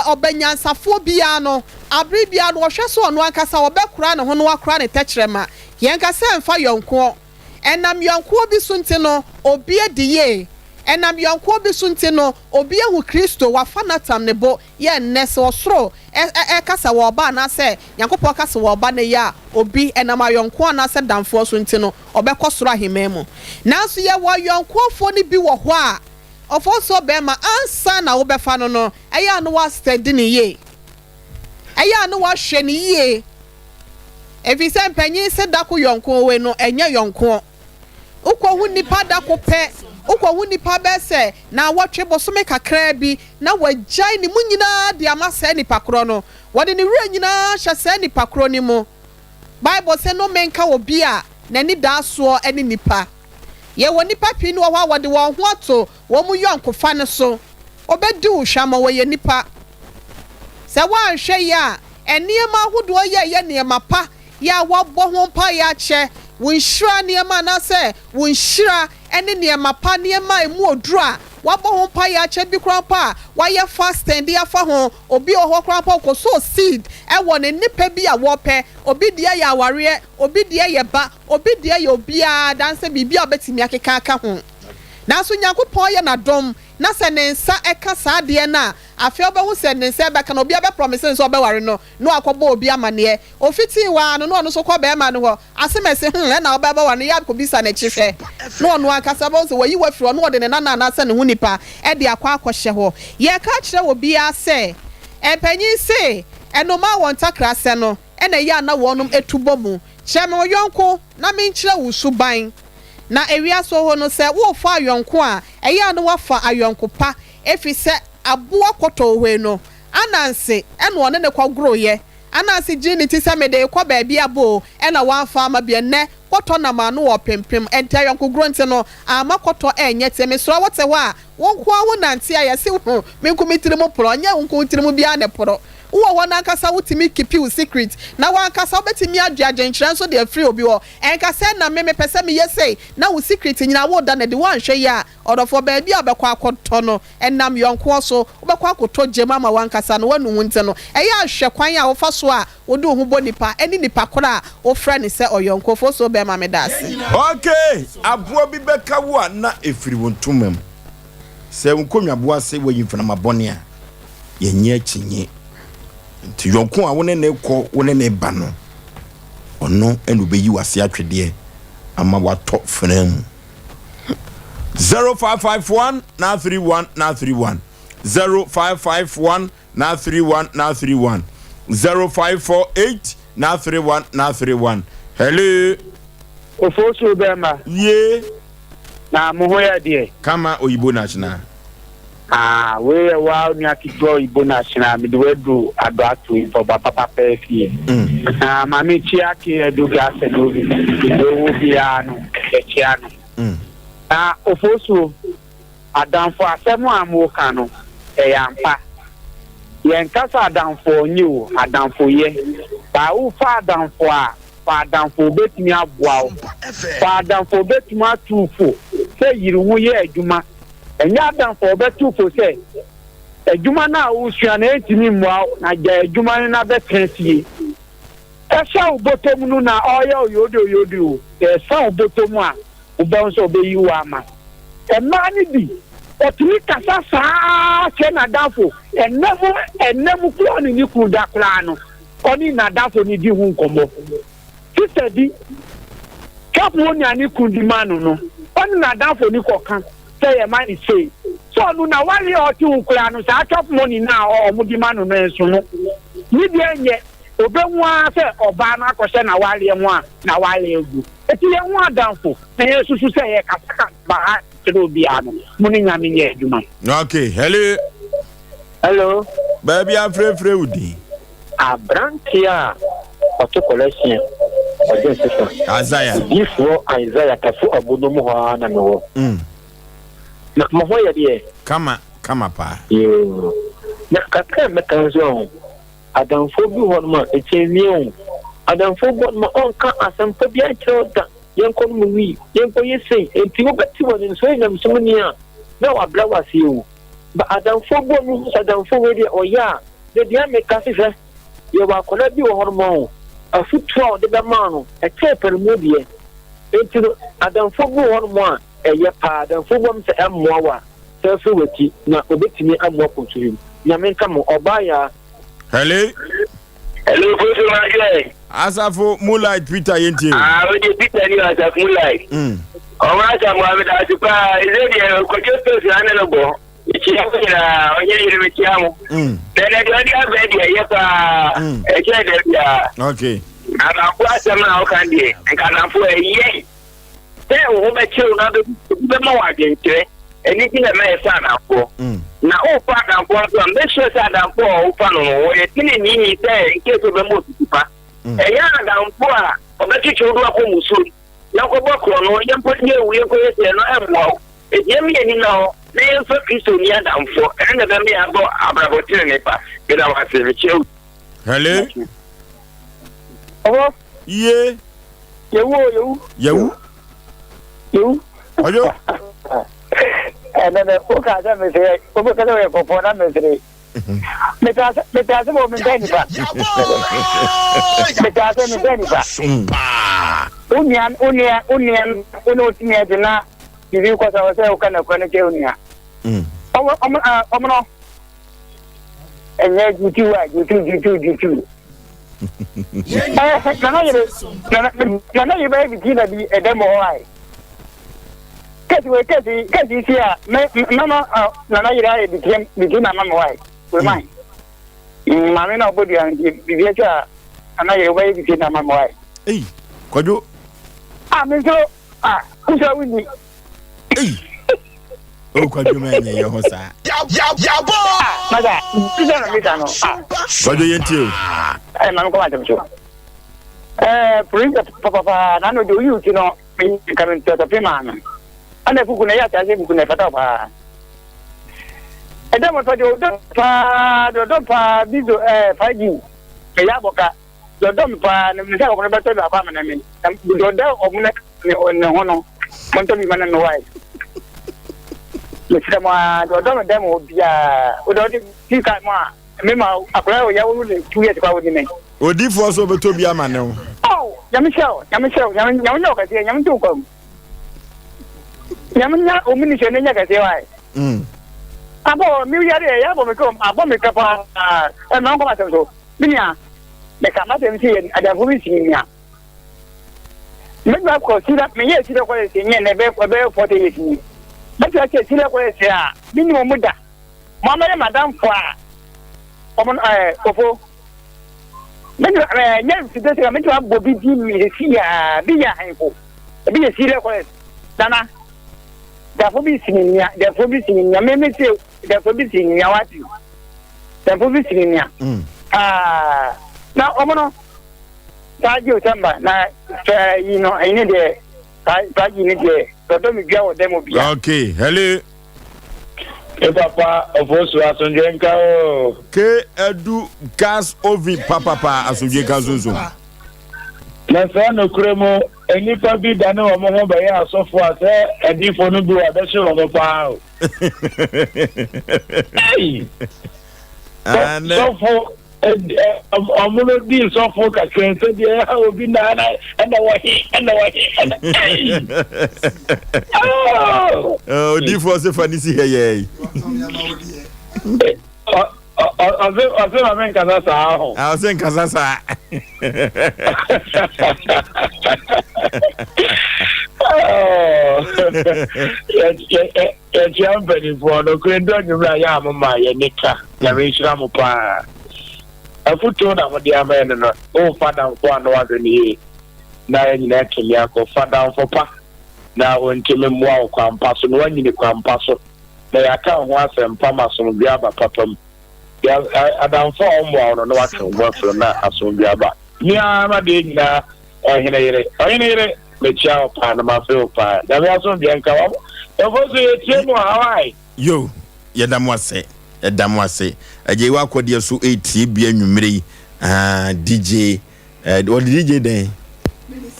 obe nyansafo bia no abri bia no hwe so no ankasa obekura ne ho no akura ne tekrema yenkasa mfa yonko enam yonko bi sunti no obi ediye enam yonko bi sunti no obi ehu Kristo wafa natam ne bo ye nese osoro kasa wo ba na se Yankopɔ kasa wo ba ne ya obi enam yonko na se damfo sunti no obekosoro ahememu nanso ye wo yonko fo ni bi wo ho a Ofoso bema ansa na wobefa no no eya no wa steady ni ye eya no wa hwe ni ye efi se mpanyin se dako yonko we no enye yonko ukwo hu nipa dako pe ukwo hu nipa be se na wotwe bosome kakra bi na wagyan ni munyina de amasa nipa kro no wode ni wura nyina hye se nipa kro ni mu Bible se no menka obi a nani da so eni nipa ye woni papi ni wo wa de wo ho ato wo mu yonko fa ne so obedi wo hwama wo ye nipa se wa hwe ya eniema hodo ye niema pa ya wo bo ho pa ya che wo nhira niema na se wo nhira ene niema pa niema emu oduru a wo bo ho pa ya che bi kran pa wa ye fast and dia fa ho obi oho kran pa ko so seed e wo ne nipa bi a wo pe obi dia ya aware obi dia ye ba obi dia ye obi a danse bibia obetimi akeka aka ho nanso Nyankopɔn ye na dom na se ne nsa eka saa de na afi obehu se ne nsa beka na obi abe promise so obeware no no akobo obi amane ofiti wa no so ko be ma no ho asemese na obeba wa no ya ko bisa na chihwe no akasa bo so wayi wafiro no de ne na se ne hu nipa e de akwa akohye ho ye ka kire obi a se empanyin se enoma won takra se no e na ya na wonum etubomu cheme oyonko na menkire wo suban na ewia so ho no se wo fa ayonko a eya no wafa ayonko pa efi se aboa koto we no ananse eno one ne kwagroye ananse gini ti se me de kwa ba bia bo ena wanfa ma bia ne koto na ma no wo pempem enta ayonko gronte no ama koto enye te me so wote ho a wonko a wo nante a yesi ho me nkomitiri mo pro nya wonko tiri mo bia ne pro wo wana nkasa wutimi keep you secret na wan nkasa obetimi adwaje nkyran so de free obi wo enkasa na me pese me yesei na wo secret nyina wo da na de wan hwe ya odofo ba bia obekwa akoto no enam yonko so obekwa akoto jema ma wan nkasa no wanu hunte no eya hwe kwan a wo fa so a wo de ho bo nipa eni nipa kora wo fra ne se oyonko fo so be ma me dase okay abo bi beka wo na efiri wontumam se wonkonwa bo ase wo yimfana mabone a yenye achinye nti yonko a wone ne ko wone ne ba no ono enu be yi wase atwede ama wato frem 0551 na 31 na 31 0551 na 31 na 31 0548 na 31 na 31 hello Ofosu bema ye na muhoya die kama oyibo national we wa ni akito ibo national mi do edu ado atu for papa pefi ma mi chi aki edu ga se do wo bia no echi ano Ofosu adamfo asemu amu kanu yampa yen kasa adamfo nyu adamfo ye ba u fa adamfo a fa adamfo betimi aboa o fa adamfo betimi atufo se yiri hu ye adwuma enya adamfo betufo se adwuma na usua na etimi mwa na ja adwuma na betensie esa ubotom nu na oya oyodo esa ubotom a ubonso obeyi ama emani bi otumi kasa saa che na dafo enemu klo ni ku da kla no oni na dafo ni di hu nkomo sister di kapo ni ani ku di manu no oni na dafo ni kokan say e mani say so nu na wali oti hu kla no sa chop money na o di manu no enso no ni bi enye obenwa se oba na akose na wali enwo a na wali egu eti enwo adamfo na yesusu se ye kasaka ba Biano, Muninga Minya Juma. Okay, hello. Baby, I'm free. A branchia of collection or just Isaiah. Before Isaiah Tafu Abudumoha and no. Mahoya, dear. Come, pa. You. Nakaka Mekanzo. I don't forget what my it's a new. I don't forget my own car as some Pabia Chota. Young Conwy, young boy say, and people bet you in Sweden, Sonia, na wa bra wa si o ba adam fo bo mu adam fo we de oya de dia me ka se ye wa kola bi wo hormon afutu a de be ma no e ke per mu die enti adam fo bo hormon ye pa adam fo bo se emmoa wa se fe wati na obetimi ammoa konturi na men ka mo oba ya hello Fosu Maje. Asafo Moonlight Peter yenti. We dey Peter ni Asafo Moonlight. O ma ta Muhammad Atipa izedi ko josto si anelo ichi na onye yiri mi chiamu. Tele di abe di yepa e che de ya. Okay. Ana ku asema o kan di. Nka na fu eye. Te o be chiru na be ma wa gente. Eni ti na me sa na ko. Na o pa na ko so make sure say na ko o pa no o ye tini ni say in case o be mo tupa. E ya na mpo a o be chichu do ko musu. Ya ko bo ko no ye mpo ni ewu ye ko ye se no e mo. E je mi ni no na ye so Kristo ni ada mfo. E na be mi abo abrabotire ne pa. Be da wa se mi chew. Hello. Oh. Ye. Yewu. Ojo. Then o ka da me se o be ka da we ko na me se me ta mo me beni ba me ta me beni ba Sompa. unia tinia de na bibi ko sa se o kana ko na ke unia o no enye jutu na yebe bi na bi edemo ai kasi sia mama na yira e bi na mama wai we mai mama na obodu an bi cha ana yira e bi na mama wai Kwajo me so kusa wini o kwajo me nye ho sa Yaw bo. maga kusa na mita no kwajo yenti o mama ko ma temcho prince papa na no do you know me kamen to pe mama ana fuku na ya ta je fuku na fata pa edemo to do pa bizo faji e ya boka do pa na mi sa ko na beto da pa na mi do da o mu na ne hono monto mi mana no wai le sira ma do demo bia o do ti ka ma me ma akora o ya wo le 2 years kwa wo ni me odi fo so beto bia ma ne o nyame no ka se nyame to ko nyamnya o mini se nenya ka se wai abo mi yare ya bo me ko abo me ka pa na ko ma so binia me ka ma dem si ada fu mi sinia me ba ko sira me ye sira ko se nye ne be 40 years ni me ta ke sira ko se a bini mo muda mama ya madam fo a omo kofo me nye si de se me to abo bi di mi si ya bi ya hanko bi ye sira ko dana da fo bi sinia me se da fo bi sinia wati da fo bi sinia na omono taji utamba na you know I need the taji need the do mi bia o demo bia okay hello papa ofosu asonje nka o ke edu gas oven papa asonje gazozo na fa no kremo enipa bi da na omo ho ba ya asofo ase edifo no bi wa be se ro pa o and sofo omulo di sofo ka kente di obi na odi fo se fanisi heye ose ma men kaza sa ho ose kaza sa ya champion for no kwendo nyumra ya mama ya nika ya rishira mo pa afuto na mo dia men no o fada for no adoni na ya nyina kelia ko fada for pa na ontime mo a kwampa so no anyine kwampa so na ya ka ho asem pa maso bia ba papam ya adam for mo no wa ka mo for na aso bia ba ni ama de nyina ohine yire me chao pa na ma fe pa da me aso bia nka wa efoso ye tie mo hawai yo yedam ase aje wa akode so 8 bia nwumre DJ what DJ then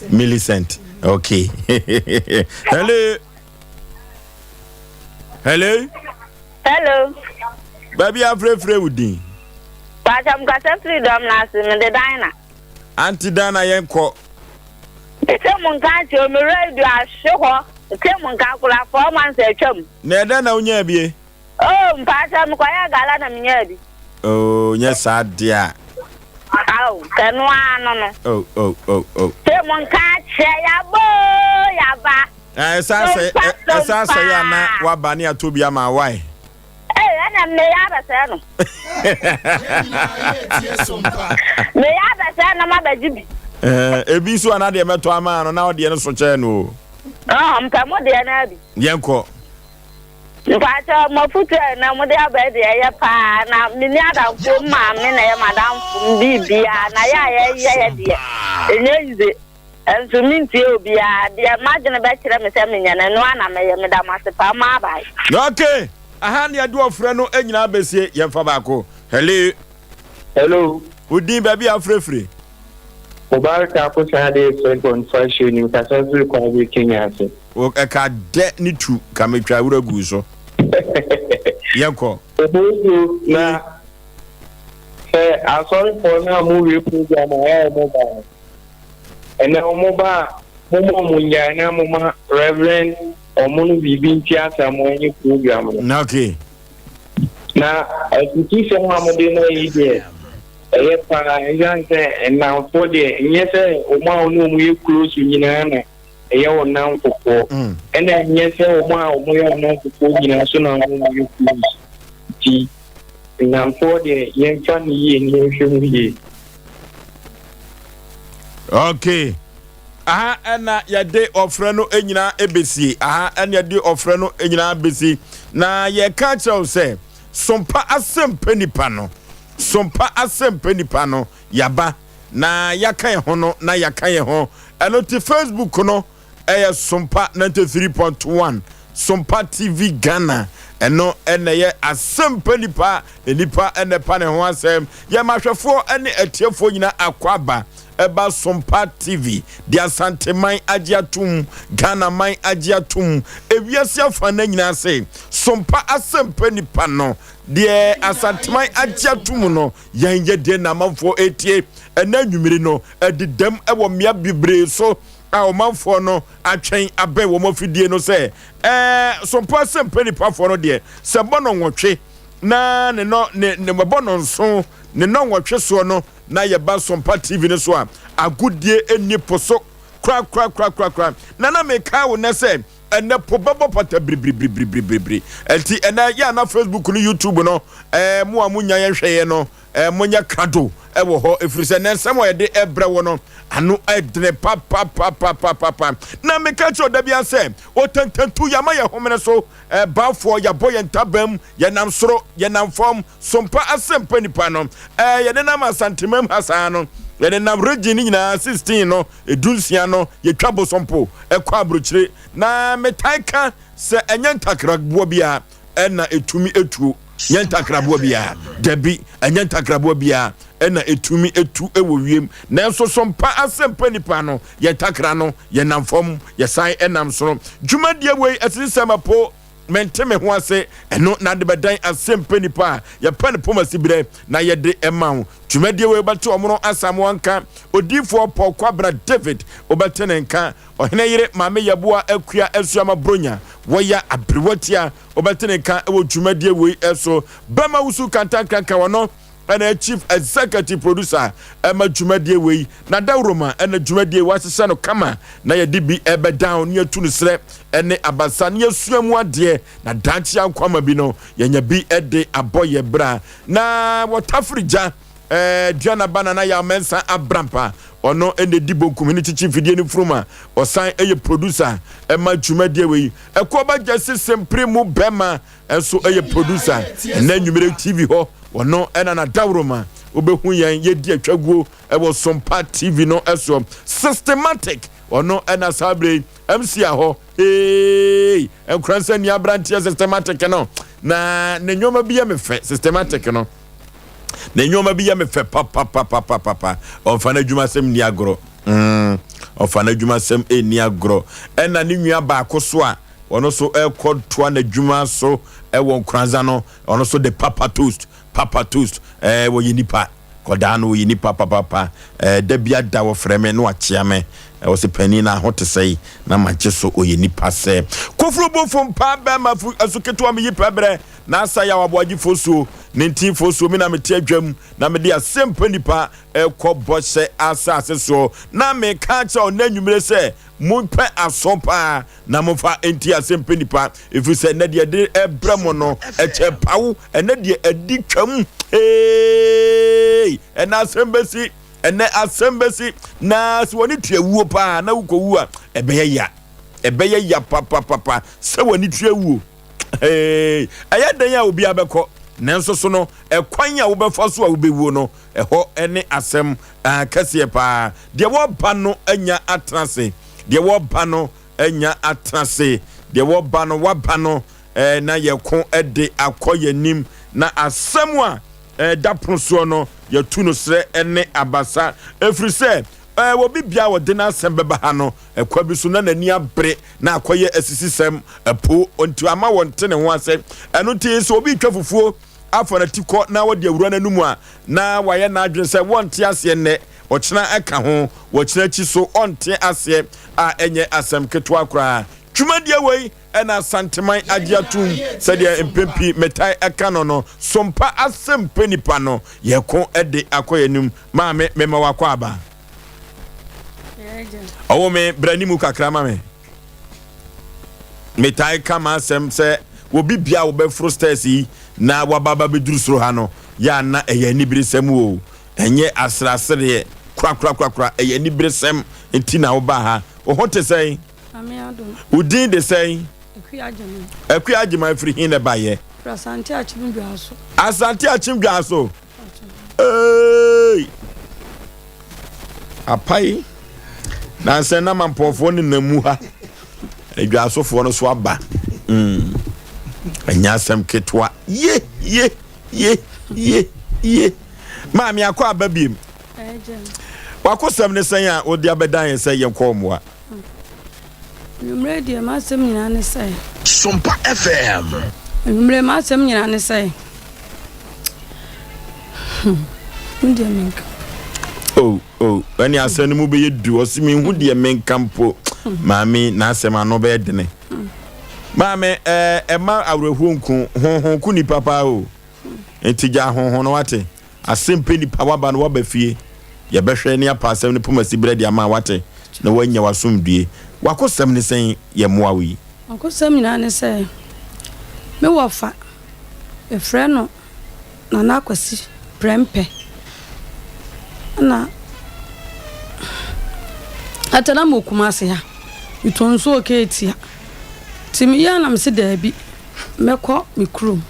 Millicent okay hello Hello. Hello. Baby afre wudi. Pacham kasa freedom na se me de dina. Auntie Dana yenko. Ese mun kan ti o mi radio ahwe ho. Ese mun kan kula 4 months atwam. Na eda na unya bie. Oh, pacham ko ya gala na minya bi. Oh, nya sadia. Aw, kanu ano no. Oh. Ese mun kan che ya bo ya ba. Esa ya na wa bani atobi ama why? Ana me ya ba se no. Me ya ba se na ma ba jibi. Ebi so ana de meto ama no na o de no so che no. Mpa mo de na bi. Yenko. Pacha mo futu na mo de aba de ya pa na me ni ada ko ma me na ya madam bibia na ya de. Enye ize. Enso minti obia de imagine be kire me se me nya na no ana me me da ma se pa ma ba. Okay. Aha ne adu ofre no enyina besie yemfa baako. Hello. Udin baby afrefre. Mubaraka ko sade 7.5 ni kasanzu kwa we Kenya se. O ka de ni tu ka metwa wura gu so. Yenko. Obo na asori for na movie program ya mo ba. Ena mo ba mo munya na mo ma Reverend Omunu bibi ntiasa mo enye program na okay na ekiti se mo amode na ide eye para ejanse na for de nyese o ma onu mu close nyina na eye wona nkoko ena nyese o ma o mo ya na nkoko nyina so na mu close ti na for de yen fan yi ni hwemu yi. Okay. Aha ena yade ofre no enyina ebesi aha ena yade ofre no enyina ebesi na ye ka chaw se sompa Asem Mpe Nipa no sompa Asem Mpe Nipa no yaba na yaka ye ho no na yaka ye ho eno ti Facebook no sompa 93.1 sompa TV Ghana eno ena ye Asem Mpe Nipa nipa ene pa ne ho asem ye mahwefo ene etiefo nyina akwaba eba Sompa TV dia santeman agiatum Ghana man agiatum ewiase afana nyina se Sompa Asem Mpe Nipa no de asanteman agiatum no yanye de na manfo etie ena nwumiri no edidam ewo mia bibre so a omanfo no atwen abe wo mafidie no se Sompa Asem Mpe Nipa fo no de se bono nwotwe na ne bono nso ne no nwotwe so no na ye ba Sompa TV ne so a agudie eni poso kra na me ka wo na se ene pobabo pata bribri enti ena ya na Facebook no YouTube no mo amunya ye hweye no monya krado wo ho efrise na nsem ye de ebre wo no anu edre pa na me ka cho da bia se o tantantu ya ma ye homene so bafo ya boye ntabam ye nam soro ye nam fom Sompa Asem Mpe Nipa no ye ne nam asantemam hasan no ye nam regini nyina 16 no edunsia no ye twabo sompo ekwa abrochire na metaika se enyantakrabo bia ena etumi etuo nyantakrabo bia debi enyantakrabo bia ena etumi etu ewo wiem nanso Sompa Asem Mpe Nipa no ye takra no ye nam fom ye sai enam soro dwumadie wei asisemapo menteme ho ase eno na de bedan Asem Mpe Nipa ye pane pomasibire na ye de emawo dwumadie wei bato omro asamo anka odifo Pokwa David obetene nka ohene yire mame yabua akua asuama bronya woya abrewatia obetene nka ewo dwumadie wei eso bama wusu kantankanka wono ena chief executive producer ema dwumadie wei na dawroma ena dwumadie wasese no kama na ye dibi ebe down ye tunu sre ene abasa ne asuamu ade na danchi ankwama bi no yenya bi ede aboye bra na wotafrija Diana Banana ya mensa abrampa ono ene dibo community chief fidie ni fruma osan eye producer ema dwumadie wei ekoba jesse sempremu bema enso eye producer na nwumere TV ho ono ena na dawroma obehu yan yedi atwaguo ewo Sompa TV no eso systematic ono ena sabre MC aho enkranse ni abrantia systematic no na ne nyoma bi ya mefe systematic no ne nyoma bi ya mefe papa ofana dwumasem ni agro ofana dwumasem eni agro ena ni nwa ba akoso a ono so ekɔ toa na dwuma so ɛwɔ nkranza no ono so the papa toast wo yinipa koda no yinipa papa da bia da wo freme no akyea me wo se pani na ho te sei na magye so oyinipa se kofuro bofom pa ba ma asuketo am yipa bre na asa Yaw Aboagye Oforisuo 19 Oforisuo mi na meti adwam na me de Asem Mpe Nipa ekɔ bɔhyɛ asase so na me ka cha onanwumre se monpe Sompa na mofa enti Asem Mpe Nipa if you say na de ebramo no eche pawo ene de adi twam ena asembesi na so woni tuawuo pa na wukowu a ebeye ya papa se woni tuawuo aya dan ya obi abekọ nanso so no ekwan ya wo befa so a wo bewuo no eho ene asem kase pa de wo ba no anya atrase de wo ba no waba no na yeko ede akoyanim na asem a da proso no yatu no sre ene abasa efri se wo bibia wo de na asem beba ha no ekwa bi so na nani abre na akoye asisisem epo ontu ama wonte ne ho ase eno tie so obi twa fufuo afana tikọ na wo de awura nanumu a na waye na adwen se wonte ase ne ochena eka ho wo chena chi so onte ase a enye asem keto akra twumadia wei ena santeman agiatum sadia empempi metai eka no sompa Asem Mpe Nipa no yeko ede akoyanum maame mema wakọ aba owo me branimu kakra mame metai kama asem se wo bibia wo be frosters yi na wababa beduru soro ha no ya na eye nibresem wo enye asrasere kra eye nibresem enti na wo ba ha wo hote sei amiado udin de sei akuagema free hin na baye asante achimdwaso apai na nse na mampofo ni namu ha adwasofo no so aba anya asem ketwa ye maami akọ ababiem wakosem ne sen a odi abedan ye sen ye kọmoa numre die ma asem nyina ne sai Sompa FM numre ma asem nyina ne sai ndi menka ani asem mu be yedu osimi hu de menka mpo maami na asem ano be dene maame ema awrehu nku honhon ku ni papa o entija honhon no wate Asem Mpe Nipa waba no waba fie ye behwe ne apasem ne pomasi bredi ama wate na wanya wasomdue wakosem ne sen ye moawi wakosem nyina ne sai me wofa e frɛ no na akwasi prempe na atana mokumase ha itonso oketia timi ya na mse daabi mekɔ mikrum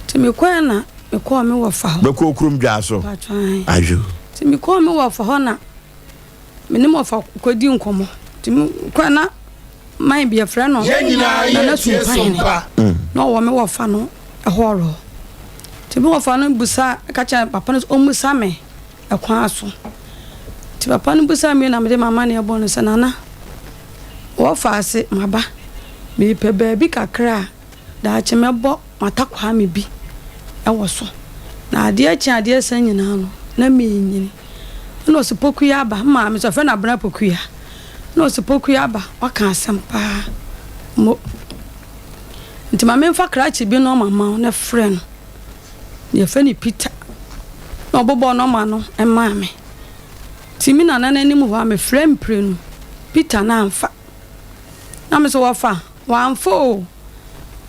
timi kɔ na mekɔ me wofa ho mekɔ krum dwaso ajo timi kɔ me wofa ho na mene wofa kɔdi nkomo timi kɔ na man bia frɛ no na Sompa na wo me wofa no ehoro timi wofa no busa kacha papa no omusa me ekwa aso ti papa no busa me na me de mama ne ebo no sanana wofa ase maba me pe baabi kakra da chemebo matakwa me bi ewo so na ade ade san nyina no na me nyini no sipoku ya ba ma me so fe na bra poku ya no sipoku ya ba waka asempa mo ntima me fa krachi bi no mama na friend ye fe ni Peter no bobo no ma no e ma me timi na nani mu wa me friend prenu Peter na amfa na me so wafa wanfo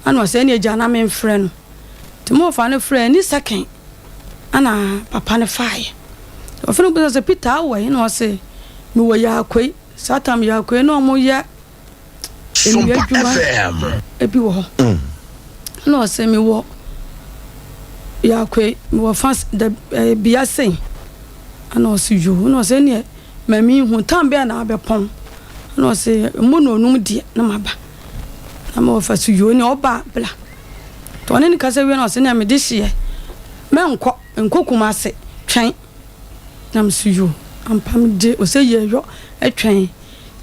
anu se ni eja na me friend timo fa ne friend ni second ana papa ne fae ofenu bu se Peter awe no se mi wo ya akwai satam ya akwai no mo ya Sompa FM ebi wo no se mi wo ya akwai mi wo fans de bia sen ana se yo no se ne mami hu tambe na abepon no se mo no num die na maba na mo fa su yo ne oba bla to ne ka se we no se ne me de hie me nkokuma se twen na msu yo ampam de o se ye yo etwen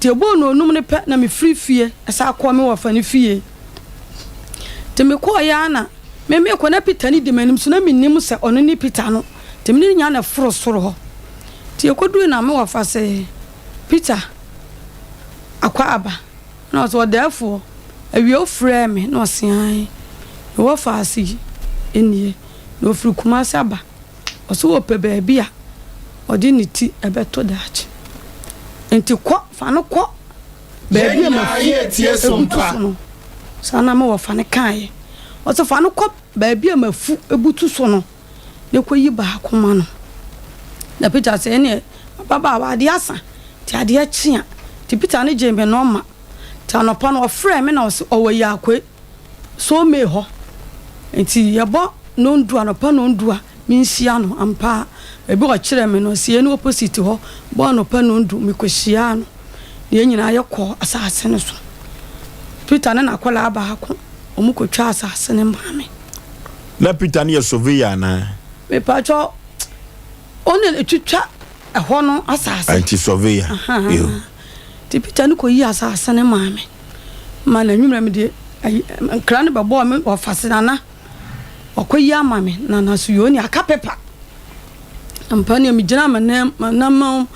ti ebo no onum ne pe na me free fie esa akọ me wo fa ne fie ti me ko ya na me ko na Peter ni di manim so na me nim se ono ni Peter no ti me nya na foro soro ho ti ekodu na me wo fa se Peter akwa aba na so therefore awie ofre me na osian wo fa asi enie no fru kuma saba oso wo pe ba bia odi ni ti ebeto daachi enti ko fa no ko ba bia ma ye tie Sompa sana me wo fa ne kan oso fa no ko ba bia ma fu ebutu so no ne ko yi ba akoma no na Peter se ne baba wa ade asa ti ade achia ti Peter ne jembe no ma ta no pa no ofre me na o wa ya akwe so me ho enti yebo no ndu anopa no ndu a minsia no ampa ebi o kire me no sie no opposite ho bo anopa no ndu me kohia no ye nyina ye ko asase ne so Peter na akola aba hako omukotwa asase ne maame na Peter ne surveyor na me pacho one etwitwa eho no asase anti surveyor yo ti Peter ne ko yi asase ne maame ma na nwumra me de nkra ne babo me ofasena na okoyi amame na naso yoni aka pepa ampani mi gina manam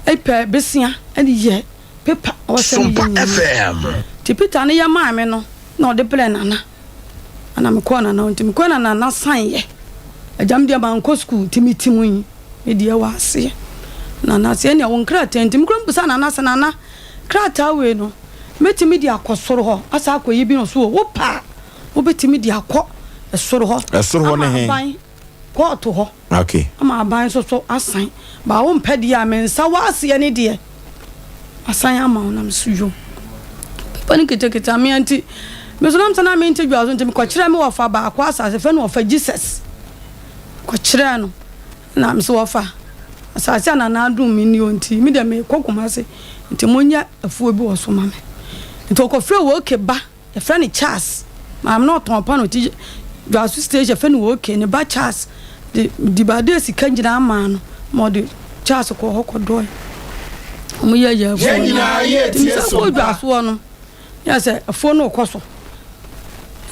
epe besia eni ye pepa Sompa FM ti Peter ne ya maame no na ode plan ana me ko na nti me ko na san ye ajam dia ban ko school timitimu yi me dia wa ase na se ne won krata ntim krom busa na sana na krata we no metimi dia akosoro ho asa akoyi bi no so wo pa wo betimi dia akọ esoro ho ne he ko to ho okay ama aban so asan ba wo mpede a mensa wa ase ne de asan ama na msuyo pani kete mi anti me so nam sana me interview azo ntimi ko kire me wo fa ba akwa asase fe no wo fa Jesus ko kire no na mso wo fa asase na na adum mi ni onti mi de me kokoma se nti monya afuo bi wo so mame nti ko frɛ wo ke ba e frɛ ni Charles ma am not on pano ti Dwasu stage fe no okay ne ba Charles di ba de sika ngina ama no mo de Charles ko hokodo omo ye ya fo nyina ye tie so Dwasu no ya se fo no koso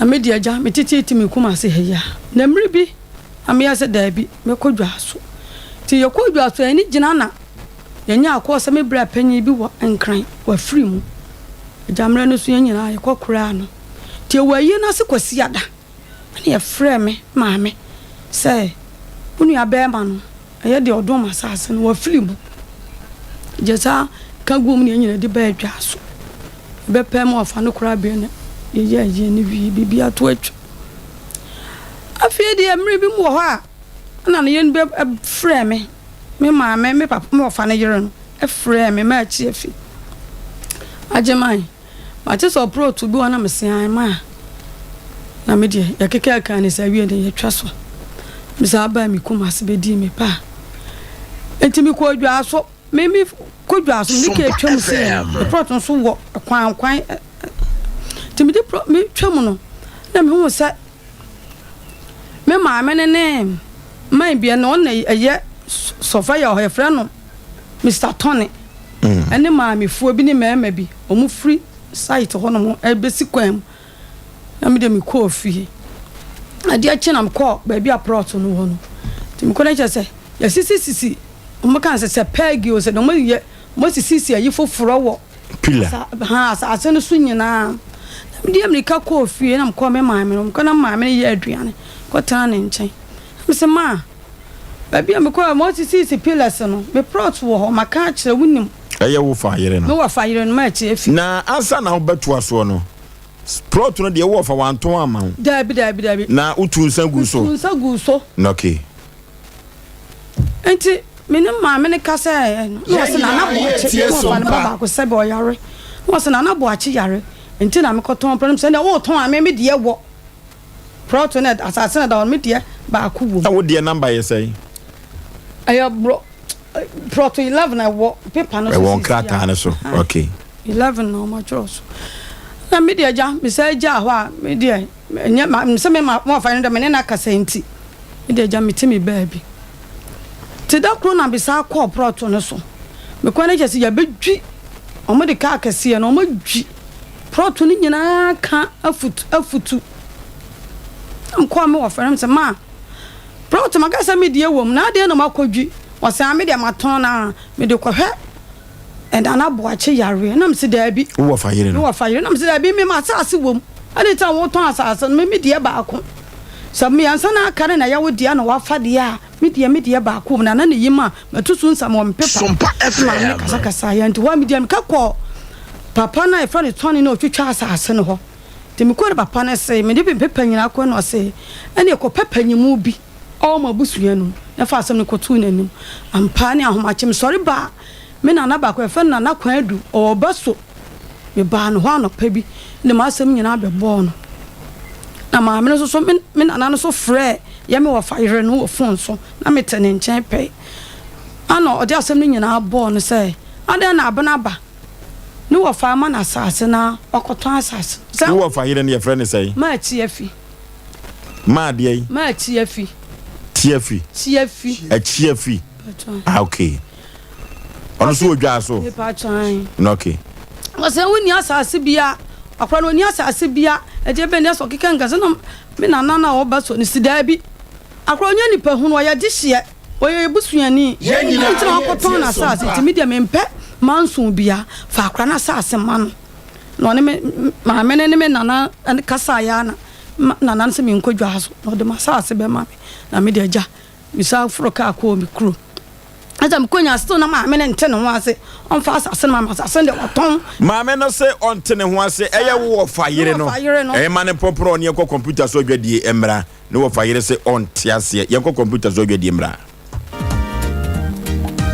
amedi aja metiti timi kuma se heya na mri bi am ya se da bi me ko Dwasu ti ye ko Dwasu ani gina na ye nya akọ se me bra panyi bi wo enkran wa free mu jamre no so ye nyina ye kokura no ti wayi na se kwasi ada ani e frɛ me maame sɛ unu ya bɛma no ɛyɛ de ɔdom asase no wa film jesa ka gum ne nyina de ba adwa so be pɛ ma ɔfa no kora be ne ye ne bi ato atwa afie de emre bi mu hɔ a na ne yen be frɛ me maame me papa me ɔfa no yere no e frɛ me ma achi afi ajeman ma che so pro to bi wana me sian ma na me de ya keke kan ne sa wie de ya twa so me sa ba mi kuma se be di me pa enti mi ko adwa so me ko adwa so mi ke twam se e proton so wo kwan ti mi de mi twam no na me hu se me ma me ne mai bia no na eye sofa ya ho efra no Mr. Tony ene ma me fuo bi ne mema bi omu free site ho no e besi kwam na me de mi ko fie ade a chenam ko ba bi aprot no ho no ti mi ko na chese ya sisi omu kan se pegi o se no mo sisi ayi foforo wo pillar ha sa asene su nyina na me de America ko fie na ko me ma me no ko na ma me ye aduane ko tan ne nchen me se ma ba bi me ko mo sisi pillars no me prot wo ho maka kire wunim eye wo fa yere no no wa fa yere no ma chi efi na ansa na obeto aso no plot no de wo fa wanton ama ho dabi na utu nsa gu so okay enti menim ma me ne kasa no se na na bo chi ko fa na baba ko se bo yare no se na na bo achi yare enti na me ko ton problem se na wo ton ame me de wo plot no asase na da me de ba ko wo wo de number ye say ayo bro Proto 11 I walk paper no. I won't crack na so. Okay. 11 no ma choso. Na media ja, me say ja ho a media. Nya me say me ma fa no me na kasa enti. Media ja me timi baabi. Ti da kro na be sa call proto no so. Me kwa na je se ya bedwi omo de ka kese no omo dwi proto ni nyina ka afutu amko me wo frem se ma proto magasa me die wom na de no makodwi wo se ame de maton na me de kwohwe and anaboache yare na mse da bi wo fa yire no wo fa yire na mse da bi me ma asase wom ani ta wo ton asase no me de ba ako so me ansa na akare na yawo dia na wafa dia me de ba ako na na ne yima matusu nsam wo mpepa Sompa FM kasa ya nti wa me dia me kakọ papa na e fa ne toni na otwitwa asase no ho te me kore papa na se me de pepa nyina akọ no se ene ko pepa nyimu bi o ma busua no na fa asem ne kotu nanim ampa ne ahomachem sori ba me na ba ko e fa na kwan adu o baso me ba no ho anopa bi ne ma asem nyina abebo no na ma me so me na no so frɛ ya me wo fa yere no wo phone so na me tene nkyɛn pɛ ana ɔde asem ne nyina abɔ no sɛ ade na abana ba ne wo fa ma na asase na ɔkɔtɔn asase sɛ wo fa yere ne yɛ frɛ ne sɛ ma ti afi ma de yi ma ti afi okay ono so odwa so no okay wase woni asase bia akwa no ni asase bia eje be ne so keka ngase no me na wo ba so ni sida bi akwa onya nipa hu no ya gihye oye busuani ye nyina nti na akoton na asase ti media me mpe manso bia fa akwa na asase ma no ne me ma me ne me nana kasa ya na nana se me nkodwa so no de ma asase be ma me na media ja misa froka akwa mi kro Adam konya sto na ma me nte ne ho ase on fa asase na ma asase de oton ma me no se on te ne ho ase eye wo fa yire no e ma ne popro ne ko computer so dwadie emra ne wo fa yire se on te ase ye ko computer so dwadie emra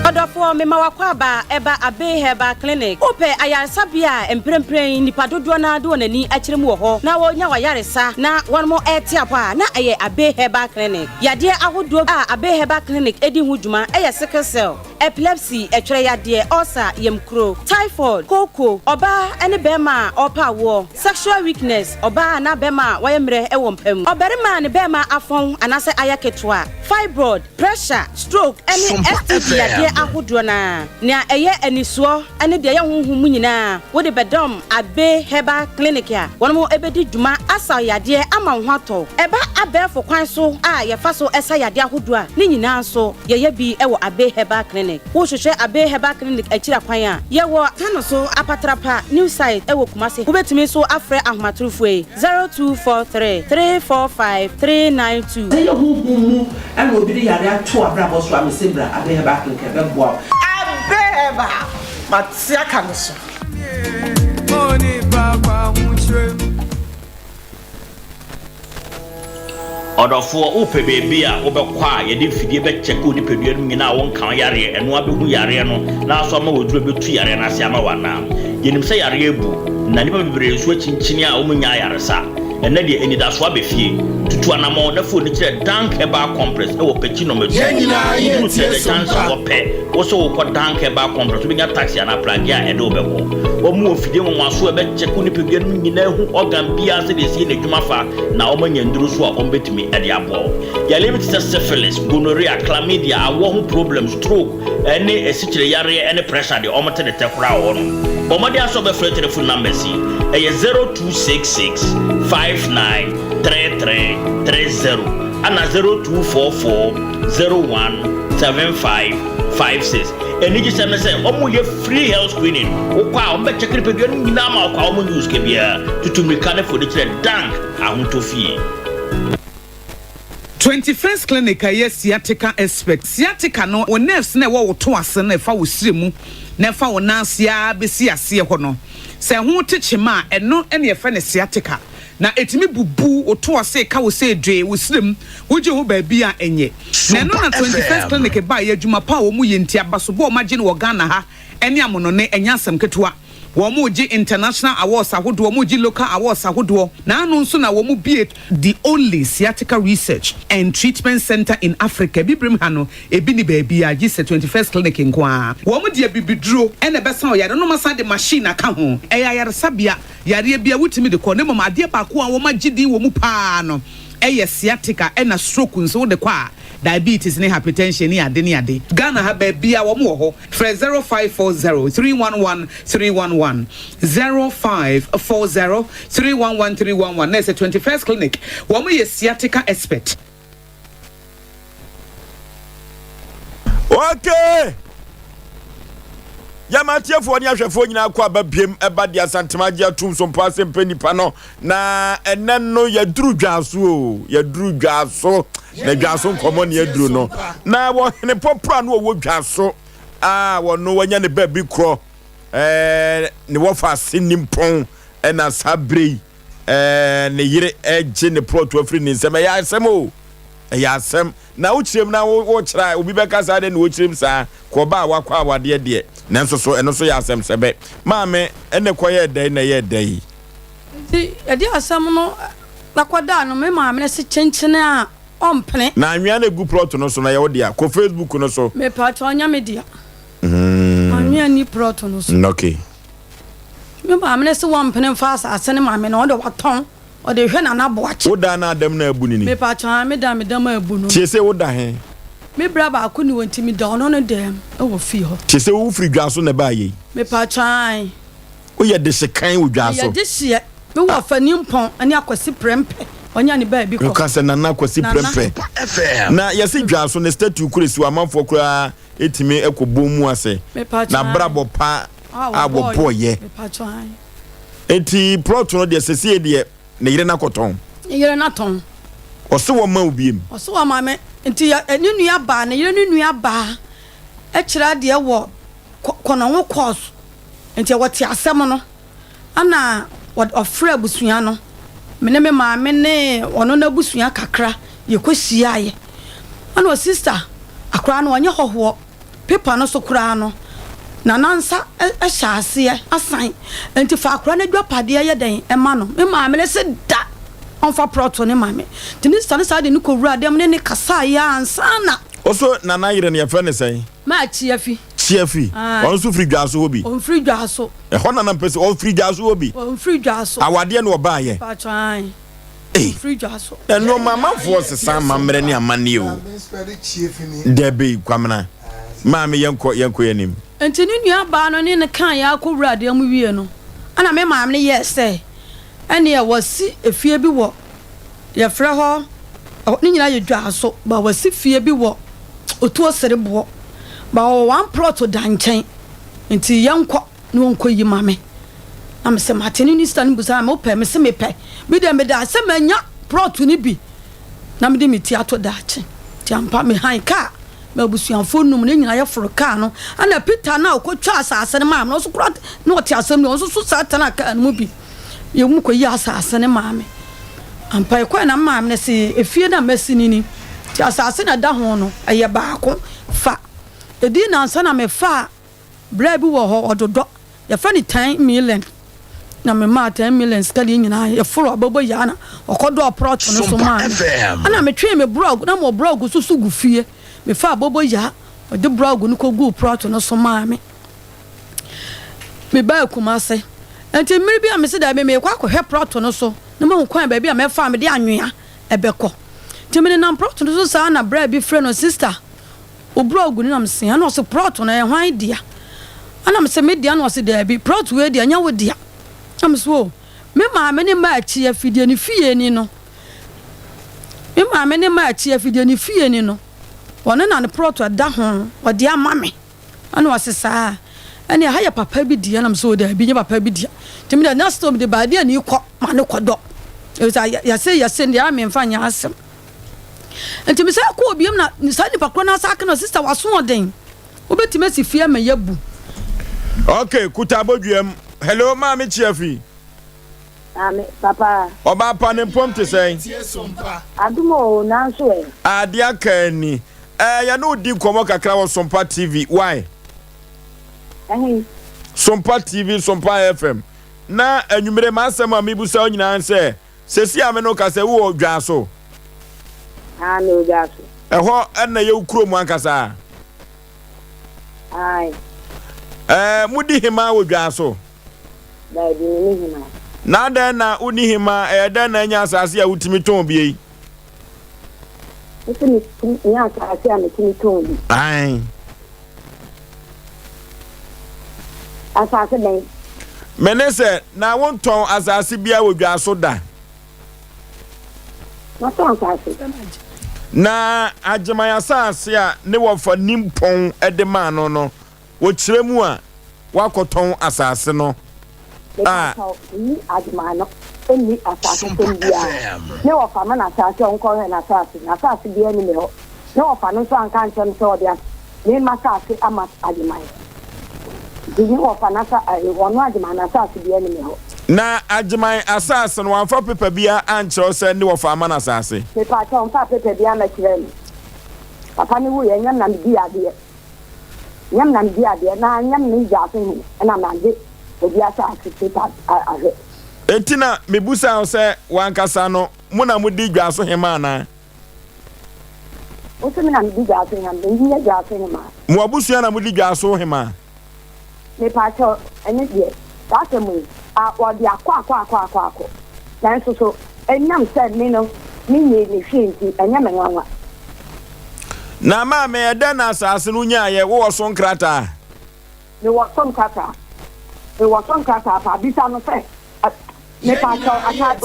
Odofo me ma wakwa ba eba Abe Herbal Clinic ope ayaresabia emprempren nipa dodo na do nani akire mu ho na wonya wayaresa na won mo etiapa na eye Abe Herbal Clinic yade ahodo a Abe Herbal Clinic edi hu djuma eye sickle cell epilepsy etwere yade ulcer yemkro typhoid koko oba ene bema opa wo sexual weakness oba na bema wayemre ewo mpam oberima ne bema afon anase ayaketwa fibroid pressure stroke ene STD yade ahodo na eye anisuo ene de ye honhum nyina wo de bedom Abe Herbal Clinic ya won mo ebedi djuma asa yade ama hwato eba abefo kwan so a ye fa so esa yade ahodo a ni nyina so ye bi ewo Abe Herbal Clinic wo hwehwe Abe Herbal Clinic akira kwan a ye wo tano so apatrapa new site ewo Kumase wo betimi so afre ahomatrofo 0243 345 392 say hu and obi de yare ato abrabo so amesebra Abe Herbal Clinic be boa Abe Herbal matia kan so oni baba hunche Odofo ope bebi a obekwa ye de fidie be check odi pedua no nyina won kan yare eno abehu yare no na so ma woduro betu yare na se ama wana yenim se yare ebu na nipa bibere so chinchini a omunya yare sa ena de enida so abefie tutu anamo na fo ni kire dank eba complex e wo pechi no medu ye se chance wo pe wo so wo dank eba complex wo binya taxi na plagi a edo beko wo mu ofidie won aso e be check ni pedua no nyina hu organ bia se de sie na dwuma fa na wo manya nduru so a ombetimi ede abo ya limit syphilis gonorrhea chlamydia awo hu problem stroke ene esichire yare ene pressure de omote de tekura wo no bomode aso be free telephone number si eye 0266 593330 ana 0244 017556 eniji seme se omo ye free health screening okwa o be check pedua no nyina ma okwa omo news ke bia tutumika ne fo de kire dank ahontofie 21st clinic aye sciatica expert sciatica no wo nerves na wo to ase na fa wo siremu na fa wo nansia be si ase ho no se ho techema eno ene ye fa ne sciatica na etimi bubu oto ase ka wo se dwe wo sirem wo je ho ba bi a enye na no na 21st clinic ba ye adwuma pa wo mu ye ntia baso bo ma je no Ghana ha ene amono ne enya asem ketewa Womuji international awards ahodo womuji local awards ahodo na anu nso na womu be the only sciatica research and treatment center in Africa bibrim hano ebi ni baby a gise 21st clinic nkwa womu de bibidro ene besa o yare no masa de machine aka ho eya yare sabia yare bia wutimi de ko ne mama ade ba ko a woma gidi womu pa no sciatica ena stroke nso de kwa diabetes ne hypertension ne ade Ghana ha ba bia wo mo ho for 0540 311 311 0540 311 311 na 21st clinic wo mo sciatica expert. Okay. Yamatiafo ni ahwefo nyina akwa babiem eba dia santemaje atum Sompa Asem Mpe Nipa no na enen no yaduru dwaso o yaduru dwaso na dwaso nkomo ne yaduru no na wo ne popra no wo dwaso wo no wanya ne ba bi kro ne wo fa sinimpon na sabrei ne yire eje ne plot afri ne nsem ya asem o ya asem na wo kirem na wo kira obi be kasa de ne wo kirem sa ko ba wakwa awade de nanso so eno so ya asem sebe maame ene koye dai na ye dai edi asem no nakoda no me maame ne se chenchene a ompene na anwia na gu plot no so na ye wo dia ko Facebook no so me pa to nya me dia anwia ni plot no so okay me maame ne se ompene fa asase ne maame no de waton o de hwe na na boache wo da na adam na abu ni me pa to me da abu no tie se wo da he me bra ba ko ni wontimi da ono no dem e wo fi ho tie se wo firi dwaso na ba yi me pa twan o ye de sekan wo dwaso ye de hie me wo fa ni mpon ani akwasi prempe onya ni ba bi ko ka se na na akwasi prempe na ye se dwaso na statue kuresi wa manfo kura etimi ekobom mu ase na brabo pa abo boye me pa twan enti plot no de sese de na yire na koton yire na ton o se wo ma obiem o se wo ma me enti eni nua ba na yire ni nua ba e kira de wo kono wo course enti wo ti asem no ana ofre abusua no me ma me ne ono na abusua kakra ye kwisia ye ana o sister akra no onye hoho paper no so kra no na nansa e shaase asan enti fa akra na dwapade ye den e ma no me ma me se da onfa proto ne ma me tini stane sa de ni ko wura dem ne kasa ya ansana oso na na yire ne ye fa ne sai ma chiafi on so free dwaso hobi on free dwaso e ho na na pese on free dwaso hobi on free dwaso awade no ba ye pa twan free dwaso no mama force sa mamre ne amane o debe kwamna ma me yenko yenim enti ni nua ba no ne kan ya ko wura de am wie no ana me ma me ye say ene ya wasi efie bi wo ye frɛ ho ni nyina ye dwaso ba wasi fie bi wo otu oserebo ba o one plot da nkyɛn enti yenkɔ ne wonko yi mame na me se mateni ni stand busa me opɛ me se me pɛ bi de me da se manya plot ni bi na me de me ti ato da akye ti ampa me han ka me abusuanfo num ne nyina ye foro ka no ana Peter na okotwa asase ne maame no so kura na oti asem ne so satana ka no bi ye mu ko yi asase ne maame ampa ko na maame ne se efie na masini ni ti asase na da ho no eye baako fa edi na ansa na me fa bra bi wo ho ododo ye fa ni 10 million na me ma 10 million skali nyina ye foro abobo ya na okodo approach no so ma ana me twe me blog na mo blog susu gu fie me fa abobo ya de blog no ko gu approach no so ma me ba kuma se enti mmiri bi a me se da me kwa ko hwe approach no so na mo kwan ba bi a me fa me de anwea ebeko timini na approach no so sa na bra bi friend no sister o blog ni na me se ana so approach no e hwan dia ana me se me dia no so da bi approach we dia nya wo dia am so me ma me ne ma chi afidie ni fie ni no me ma me ne ma chi afidie ni fie ni no wona na ne proto da ho o dia ama me ana wasesa ani ha ya papa bi dia na so da bi nya papa bi dia timi da na stop de ba dia ni ko ma ne kodo ya se dia me mfa nya asem ntimi sa ko obiem na ni sa ni pakro na sa ka no sister waso oden obetime si fie ma yabu okay kutabodwem. Hello, Mami Chiafi. Papa. Oba panempom te say. Adumo nanso e. Adia kani. Ya no di komo kakra wo Sompa TV. Why? Sompa TV, Sompa FM. Na enwumere ma asem a mebusa onyina nse. Sesi ame no ka se wo dwaso. No dwaso. Eho na ye ukuro mu ankasa. Ai. Mudi hima wo dwaso. Da di ni hima. Na da na uni hima da na nya asase a utimi ton bie. Listen, yeah, I say I'm a teeny tone. Aye. As I said, Menese, na won ton asase bia wodwa so da. not on Saturday. Na agyeman asase a ne wofa nimpon edema no wo kiremu a wakoton asase no. Ah, ni admano, any assassin. No of a man assassin, call an assassin, be any no. No of an answer and can't tell them. Name Massassi, I must admire. Do you of an answer? I want man assassin be any no. na agyeman asase no wanfa pepa bia ankyerɛ sɛ ne wofa man asase. Pepa ton papa be a material. Papa ni we nyam na bi ade. Nyam na bi ade na nyam ni jaafin and I'm not get. Obi asase pepa ahe. Etina mebusa sɛ wankasa no mo na mo di dwa so hema na. O se me na bi jaafin am, ndi jaafin ma. Mo abusua na mo di dwa so hema. Me pa cho ene die. That's me. What the aqua. Then so, and yam said, Mino, me shinty, and yaman. Na ma me edana asase no nya ye wo so nkrata. You want some crata. You want some crata, Bisa no say. Me pa cho, I had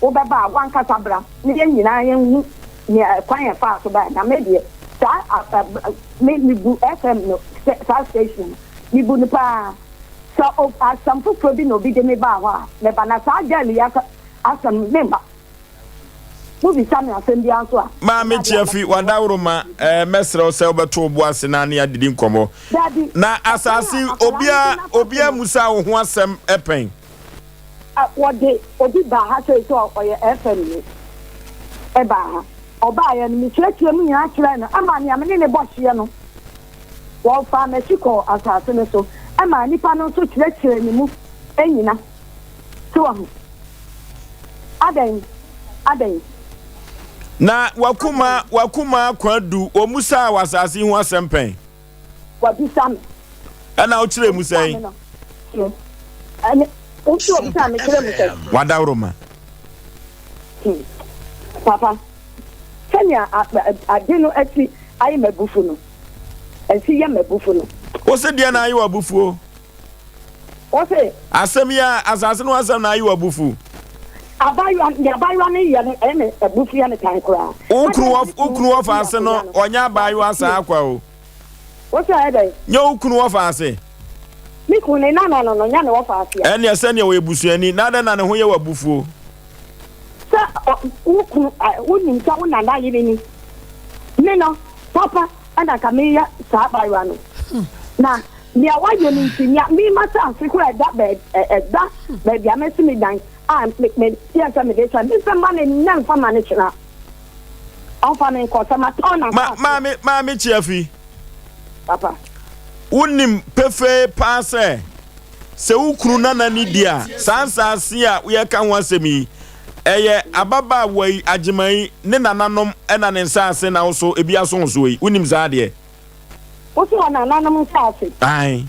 Ubaba, one catabra, Nian, near quiet far so bad. Now maybe that made me do FM South Station. Me bunupa. So some people be no be de me ba le bana sa jali asem member mo bi sami asem bi anso a ma me chiafi wadawroma mesre o se obeto bo ase na ne adidi nkomo na asasi obia musa wo ho asem epen wode obi ba ha so oye FM ni e ba ha oba ya ni chirechire mu nya chire no ama ni amene ne bohye no wo fa Mexico asase ne so ama nipa no so chirechire ni mu enyina so ho adan na wakuma kwadu o musa wasasi ho asempen wabisa me ana o chire musa yi ani o so bisa me chire musa wadawroma papa senya adeno ati ayi mabufu no enti ya mabufu no o se dia na ayi wabufu o se asem ya asase no asem na ayi wabufu abayo ne ya ne abufu ya ne tankura ukru of ase no onya abayo asa akwa o se ede nya ukru of ase mi ku ne na no nya ne of ase ene ese ne we busuani na da na ne ho ye wabufu sa ukru unim sa una na yi ni no papa ana kamiya sa abayo no na ni awaye ni ntinya mi masa afikura da be bia mesi mi dan me yes me dey say this man na fa manage na on fa me ko sama tona ma me chiafi papa unim pefe passe se ukru na ni dia sansa a we ka ho asemi eye ababa wai agyemai ne nananom ena ne nsase na wo so ebia so nso yi unim za de oso wana nananom nsase ai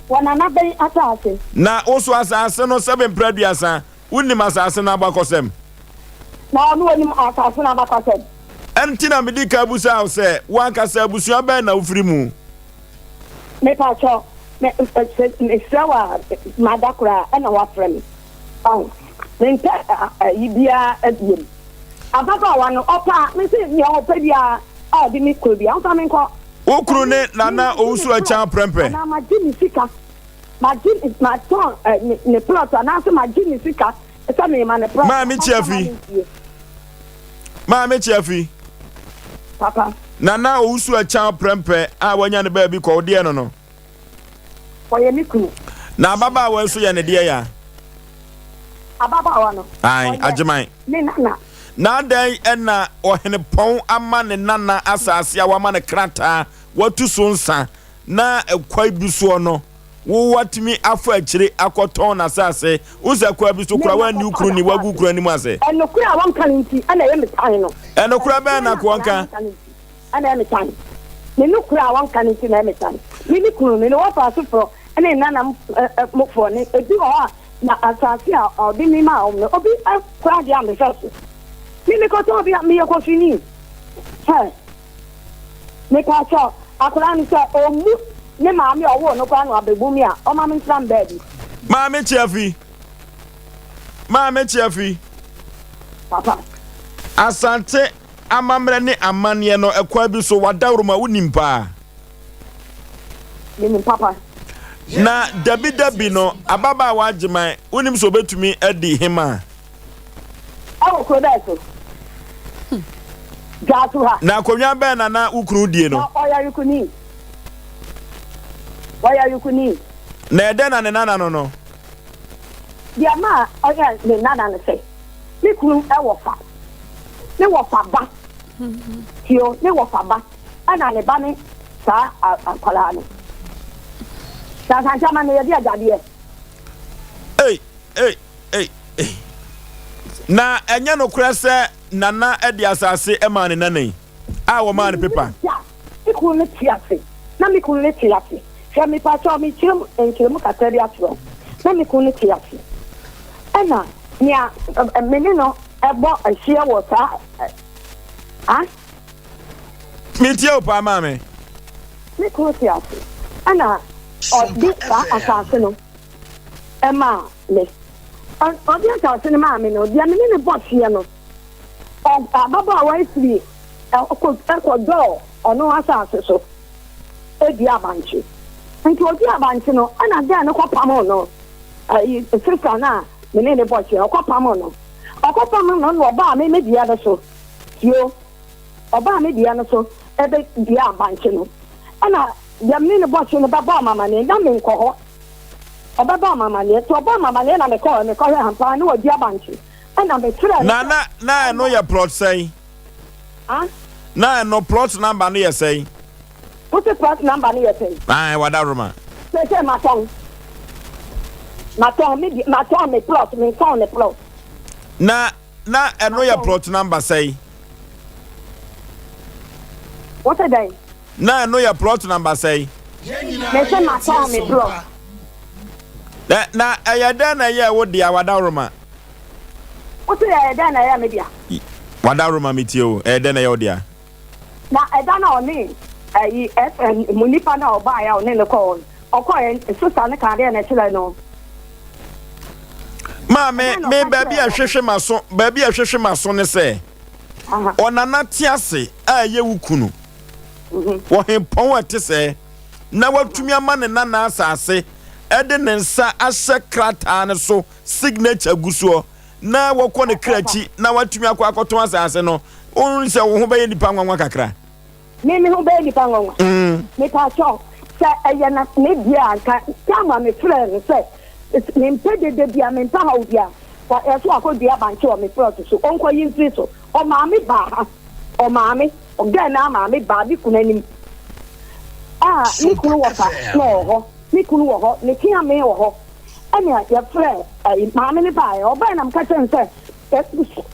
wana na be atase na oso asase no 7 praduasa unim asase na abakosem na onu onim asase na abakosem entina medika busa o se wankasa abusua ba na ufrimu me pacho me sewa madakura ena wa frame nta ibia adiem ababa wano opa me se ye opa bia di mi ko bia onfa me nko okru ne nana ousu acha prempe na magini sika magini ma ton ne plot na so magini sika esa me ma ne plot ma me chiafi papa nana ousu acha prempe a wanya ne ba bi ko de no oye mikunu na ababa wa so ye ne de ya ababa wano ai agyemai ne nana na dan ena ohene pon ama ne nana asase a wama ne krata watu so nsa na ekwai biso no wo watimi afọ akire akoton na asase uza kwa biso kura wa ni ukru ni wagu kura ni mu ase enokura wan kanti ana ye metan no enokura be na ko nka ana ye metan ne nokura wan kanti na ye metan ni kuru ne wo fa sofro ene nana mo fo ne ebi ho na asase a odi mi ma o obi akura dia me faso mi ko to bi mi ko fini Hey. Nika cho akura ni say omu ne maami owo no kwa no abegumi a o maami ntram baby. Maami Chiafi. Papa. Asante amamre ne amane no ekwa bi so wadawroma unimpa. Ni papa. Na dabi no ababa wajiman unim so betumi adi hima. Awo ko da so. Gatu ha. Na konwa be na ukuru die no. Oya yukuni. Na ede na ne nana no. Dia ma oya ne nana ne say. Ni kunu e wo fa. Ne wo fa ba. Tio ne wo fa ba. Ana ne ba ne sa akwala no. Sa chama ne dia jadie. Hey. Na enye no kura se nana edi asase e ma ne nane. A wo ma ne pepa. Ikunu ne tiafe. Na mi kunu ne tiafe. Se mi pa cho mi chim enchemu kateri atro. Na mi kunu ne tiafe. Ana nia menino ebo ahia wo sa. Mi tie o pa ma me. Mi kunu tiafe. Ana di ka asase no. Ema le. Odi asase no ma me no. Dia me ne boss here no. Baba wa isiri ko do ono asase so. Edi abanchi. Nti odi abanchi no ana dia no kwapam no. Sister na me ne boss here kwapam no. Kwapam no no ba me dia do so. Yo. Oba me dia no so ebe dia abanchi no. Ana ya me ne boss no baba mama ne da me nko ho. Obaba mama ne to oba mama ne na me ko hampa no odi abanchi. Ana me tire na no ya plot say. Na no plot number no ya say. What's the plot number no ya say? Wadaroma. Say my tongue me plot me phone the plot. Na no ya plot number say. What a day? Na no ya plot number say. Me say my tongue me plot. Na ayada na ya wo dia wadaroma. What is that? I am media. Wadaroma mitio, na ya wo dia. Na edana oni Asem Mpe Nipa na oba ya oni le call. Okoye sister ne kan dey na chile no. Ma me baby ahwehwe maso ne se. Onana tiase a ye wukunu. Wo hempon ate se na watumi ama ne nana asase ede ne nsa ahye krata ne so signature gusuo na wokɔ ne krachi na watumi akɔ akɔto asase no on se wo ho bɛyɛ nipa nwanwa kakra me ho bɛyɛ nipa nwanwa me ka cho se ɛyɛ na ne bia ka kama me frɛ ne se me mpede de bia me nta ha bia fa ɛso akɔdua banche o me frɛ so onkɔ yinfri so o maame ba ha o maame o ga na maame ba bi kunanim ni kunu wɔ fa no ho ni kunu wɔ hɔ ne tia me wɔ hɔ ɛna ya frɛ maame ne ba ya ɔba na mka kyɛn sɛ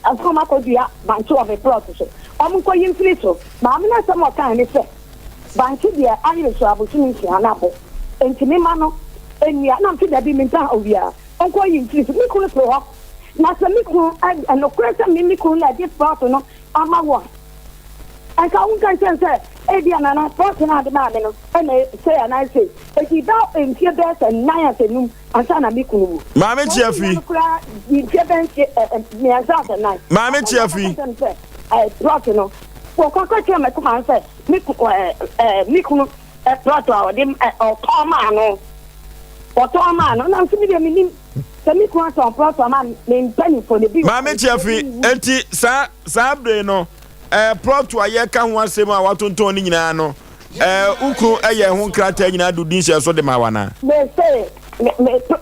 asoma kɔdua banche wɔ me plot so ɔmo kɔ yimfiri so maame na sɛ mo kan ne sɛ banche deɛ ayɛ so abotumi nsia na bɔ ntimi ma no enua na mfi da bi me nta owia ɔnkɔ yimfiri so me kunu so hɔ na sɛ me kunu ɛnokora sɛ me kunu na de plot no ama wɔ anka unka kyɛn sɛ ebi anana plot na ade ma me no ɛna sɛ ya na sɛ eki da mfie bɛ sɛ nan asenum ansa na me kunu mu maame chiafi mfie bɛ me ansa sɛ nan maame chiafi plot no wo kɔkɔ kyerɛ me kuma sɛ me kunu plot a ɔde ɔtɔn ma no na nso bi de menim sɛ me kunu atɔn plot ma me mpani for the big maame chiafi enti saa bre no plot wa ye ka ho asem a watonton ni nyina no ukru eye ho krata nyina do din hye so de ma wana me say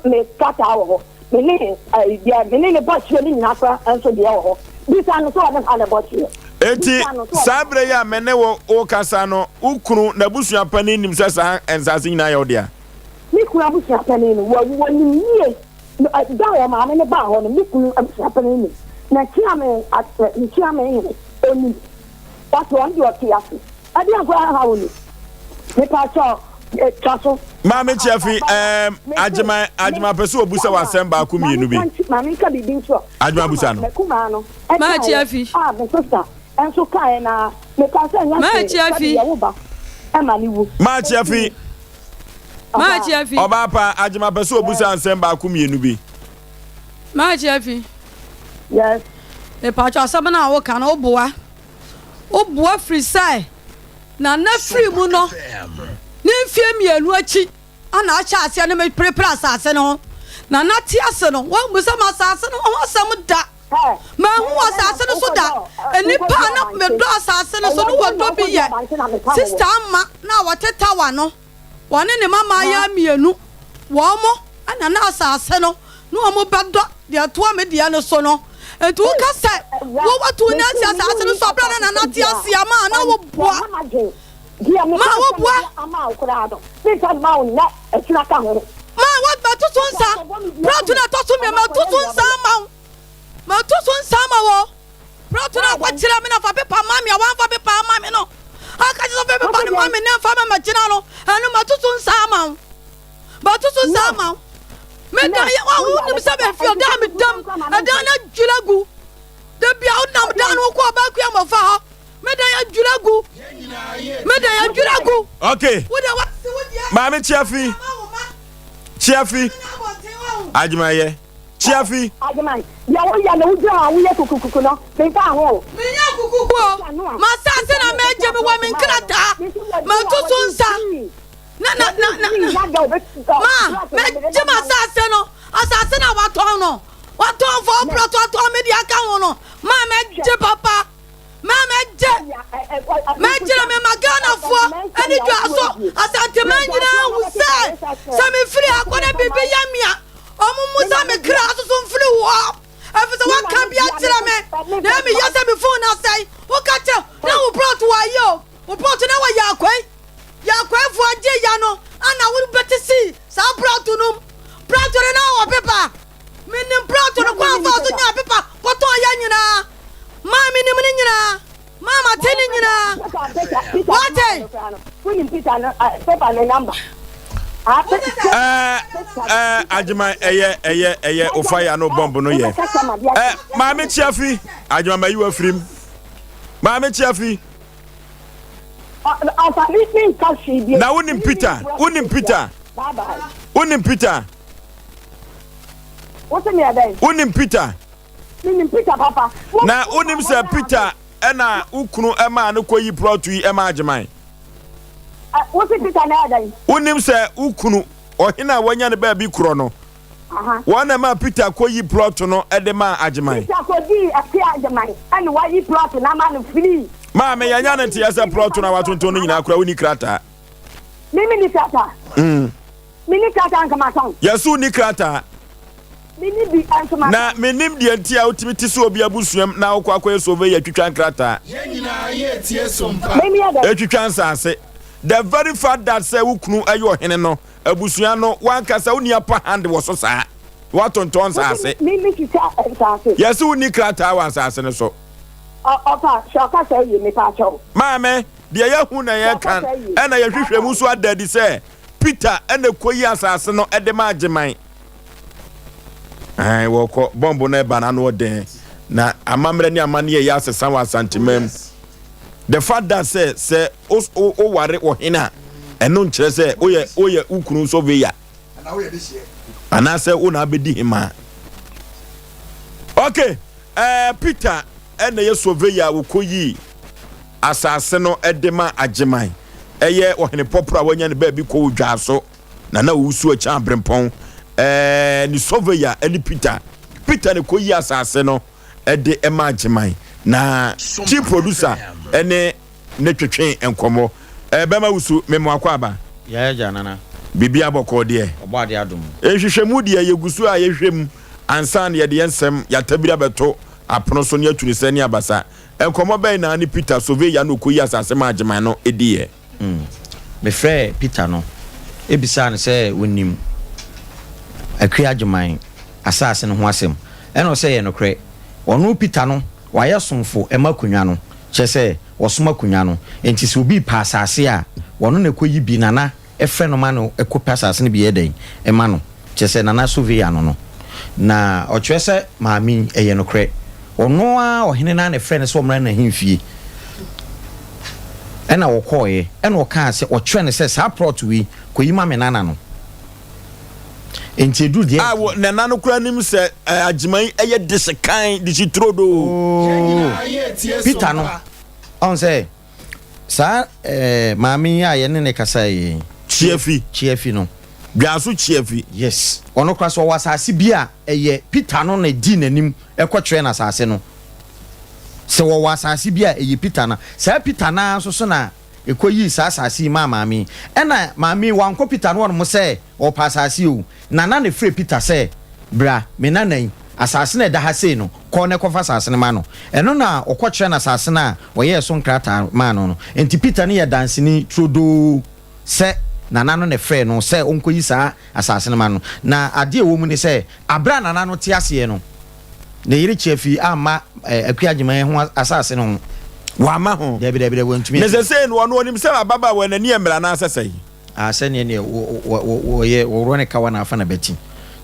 me kata wo me ni dia me ni boss ni nyina fa enso dia wo bisa no so na ala boss enti sabre ya mene wo kasa no ukru na busua pani nim sɛ saa ensase nyina ya odia mi kunu abusua pani no wo ni nie da wo ma me ne ba ho no mi kunu abusua pani ni na chia me oni that's one you are careful I didn't go how ni me pa cho chaso maame chiafi ajima peso obusa wa semba akumienu bi maame ka bibi nso ajima busa no kuma no ma chiafi me sister enso kan na me ka se nya se ya wo ba e ma ni wu ma chiafi oba pa ajima pese obusa ansem ba kumienu bi ma chiafi yes e pa cha sabana wo kan oboa free sai na free mu no ni mfie mienu achi ana acha ase na me prepare asase no na ti ase no wo musa ma asase no ho asam da ma hu asase no so da enipa na me do asase no so no wo do bi ye sister amma na wateta wa no wone ne mama ya mienu wo mo ana na asase no no mo bedo de to me de no so no etu ka se wo watu ni asase no so bra na ti ase ama na wo boa ma wo boa ama okura do sister ma o na etuna ka ho ma what ba tutu nsa bro na to me ma tutu nsa ma tutu nsa ma wo bro na kwa kira me na fa pepa mami awan fa pepa mami no aka ji so fe pepa ni mami na fa ma kira no anu ma tutu nsa ma ba tutu nsa ma me da ya wa ni se be feel da me dam ada na julagu de bia o nam da no ko ba ku am fa ha me da ya julagu okay mami chiafi Ajimaye Chiafi ya wo ya na uja wo ye kukuku no me ka ho me ya kukuku ma sa se na me je me wa me nkrata ma tutu nsa na ma me je ma sa se no asase na wa ton fo proto to me di aka ho no ma me je papa ma me je me magana fo ani jo aso asante manjina hu se me free akona bibi yamia omu musa me kra aso so mfiri wo afisa wa kan bia tira me na me yasa me phone na sai o ka che na wo proto wa yo wo proto na wa yakwai fo aje ya no ana wo betisi sa proto no proto na wo pepa minim proto no kwa fa so nya pepa poto ya nyina mami ni muni nyina mama teni nyina wate kuni mpita na pepa na number Ajima eye ofaya no bomb no ye mami chiafi ajima ma you afrim mami chiafi na unim Peter what's me adai unim Peter papa na unim se Peter ena ukunu ema no koyi proto yi ema ajima what's Peter na adai unim se ukunu ohina wanya ne ba bi kuro no wana ma Peter koyi proto no edema ajima Peter ko di atia ajima ani wa yi proto na ma no free ma me yanya ne tie se proto na watonto no nyina akura uni krata mimi ni krata mini krata anka ma son yesu ni krata mini bi anka ma na menim die ntia utimiti so obi abusuam na akwa akwa so ve yatwitwa krata yenyina ye tie sompa mimi ada yatwitwa nsase the very fact that say ukunu ayo hene no abusua no wankasa uni apa hand wo so saa watonto nsase mimi kita nsase yesu uni krata wa nsase ne so opa shoka say ye me pa cho maame de ya hu na ye kan ena ye hwehwe mu so adadi say Peter ena koyi asase no ede ma ageman ai woko bombo na eba na no den na amamre ni amane ye asesa wa santimam the fact that say o ware o hina eno nkire say oye ukunu so veya na wo ye dihie ana say o na abedi hima okay Peter ena ye so veya wo koyi asase no edema ageman eye ohene popra wanya ne ba bi ko dwa so na wusu acha brempon ni soveya eni Peter ne koyi asase no ede ema ageman na chief producer ene ne twetwen enkomo bema wusu memo akwa aba ya janana bibia boko de obade adum ehwehwemu de yegusu a yehwem ansan ye de ensem ya tabira beto apono so ne atuni sani abasa enkomo ben na ni Peter soveya no koyi asase ma ageman no ediye me frɛ Peter no ebisa ne sɛ wonim akri ageman asase no ho asɛm ɛna ɔsɛ yɛ no korɛ ɔno Peter no wayɛ somfo ɛma kunwa no kyɛ sɛ wɔsoma kunwa no enti sɛ obi pa asase a wɔno na koyi bi nana ɛfrɛ no ma no ɛkɔpa asase no bi yɛ den ɛma no kyɛ sɛ nana soveya no na ɔkyerɛ sɛ maami ɛyɛ no korɛ ono a ohene na ne frɛ ne so omra na hemfie ɛna wɔkɔɔyɛ ɛna ɔkaa sɛ ɔtwɛ ne sɛ saa plot wi kɔyi ma me nana no enti edu deɛ a nana no kura nim sɛ agyeman ɛyɛ desekan de chitrodo Peter no on sɛ saa maame a yɛne ne kasa yi Chiefi no Biaso Chiefi yes ono kra so wasase bi a ɛyɛ Peter no na di nanim ɛkɔtwɛ na asase no sɛ wɔ wasase bi a ɛyɛ Peter na saa Peter na so na ekoyi saa asase ma maame ɛna maame wankɔ Peter no mo sɛ ɔpa asase o nana ne frɛ Peter sɛ bra me nanan asase na ɛda ha sei no kɔ ne kɔfa asase no ma no ɛno na ɔkɔtwɛ na asase na wɔyɛ so nkrata ma no enti Peter ne yɛ danseni trodo sɛ nana no ne frɛ no sɛ onkoyi saa asase no ma no na ade ɛwɔ mu ne sɛ abra nana no te aseɛ no ne yiri Chiefi ama akuagyeman ho asase no wa ma ho debide wantumi ne sɛ sɛ no ɔno onim sɛ ababa wɔ n'ani emra na asɛsɛ sɛ ne wɔyɛ wɔrɔ ne kawa na afa na bɛti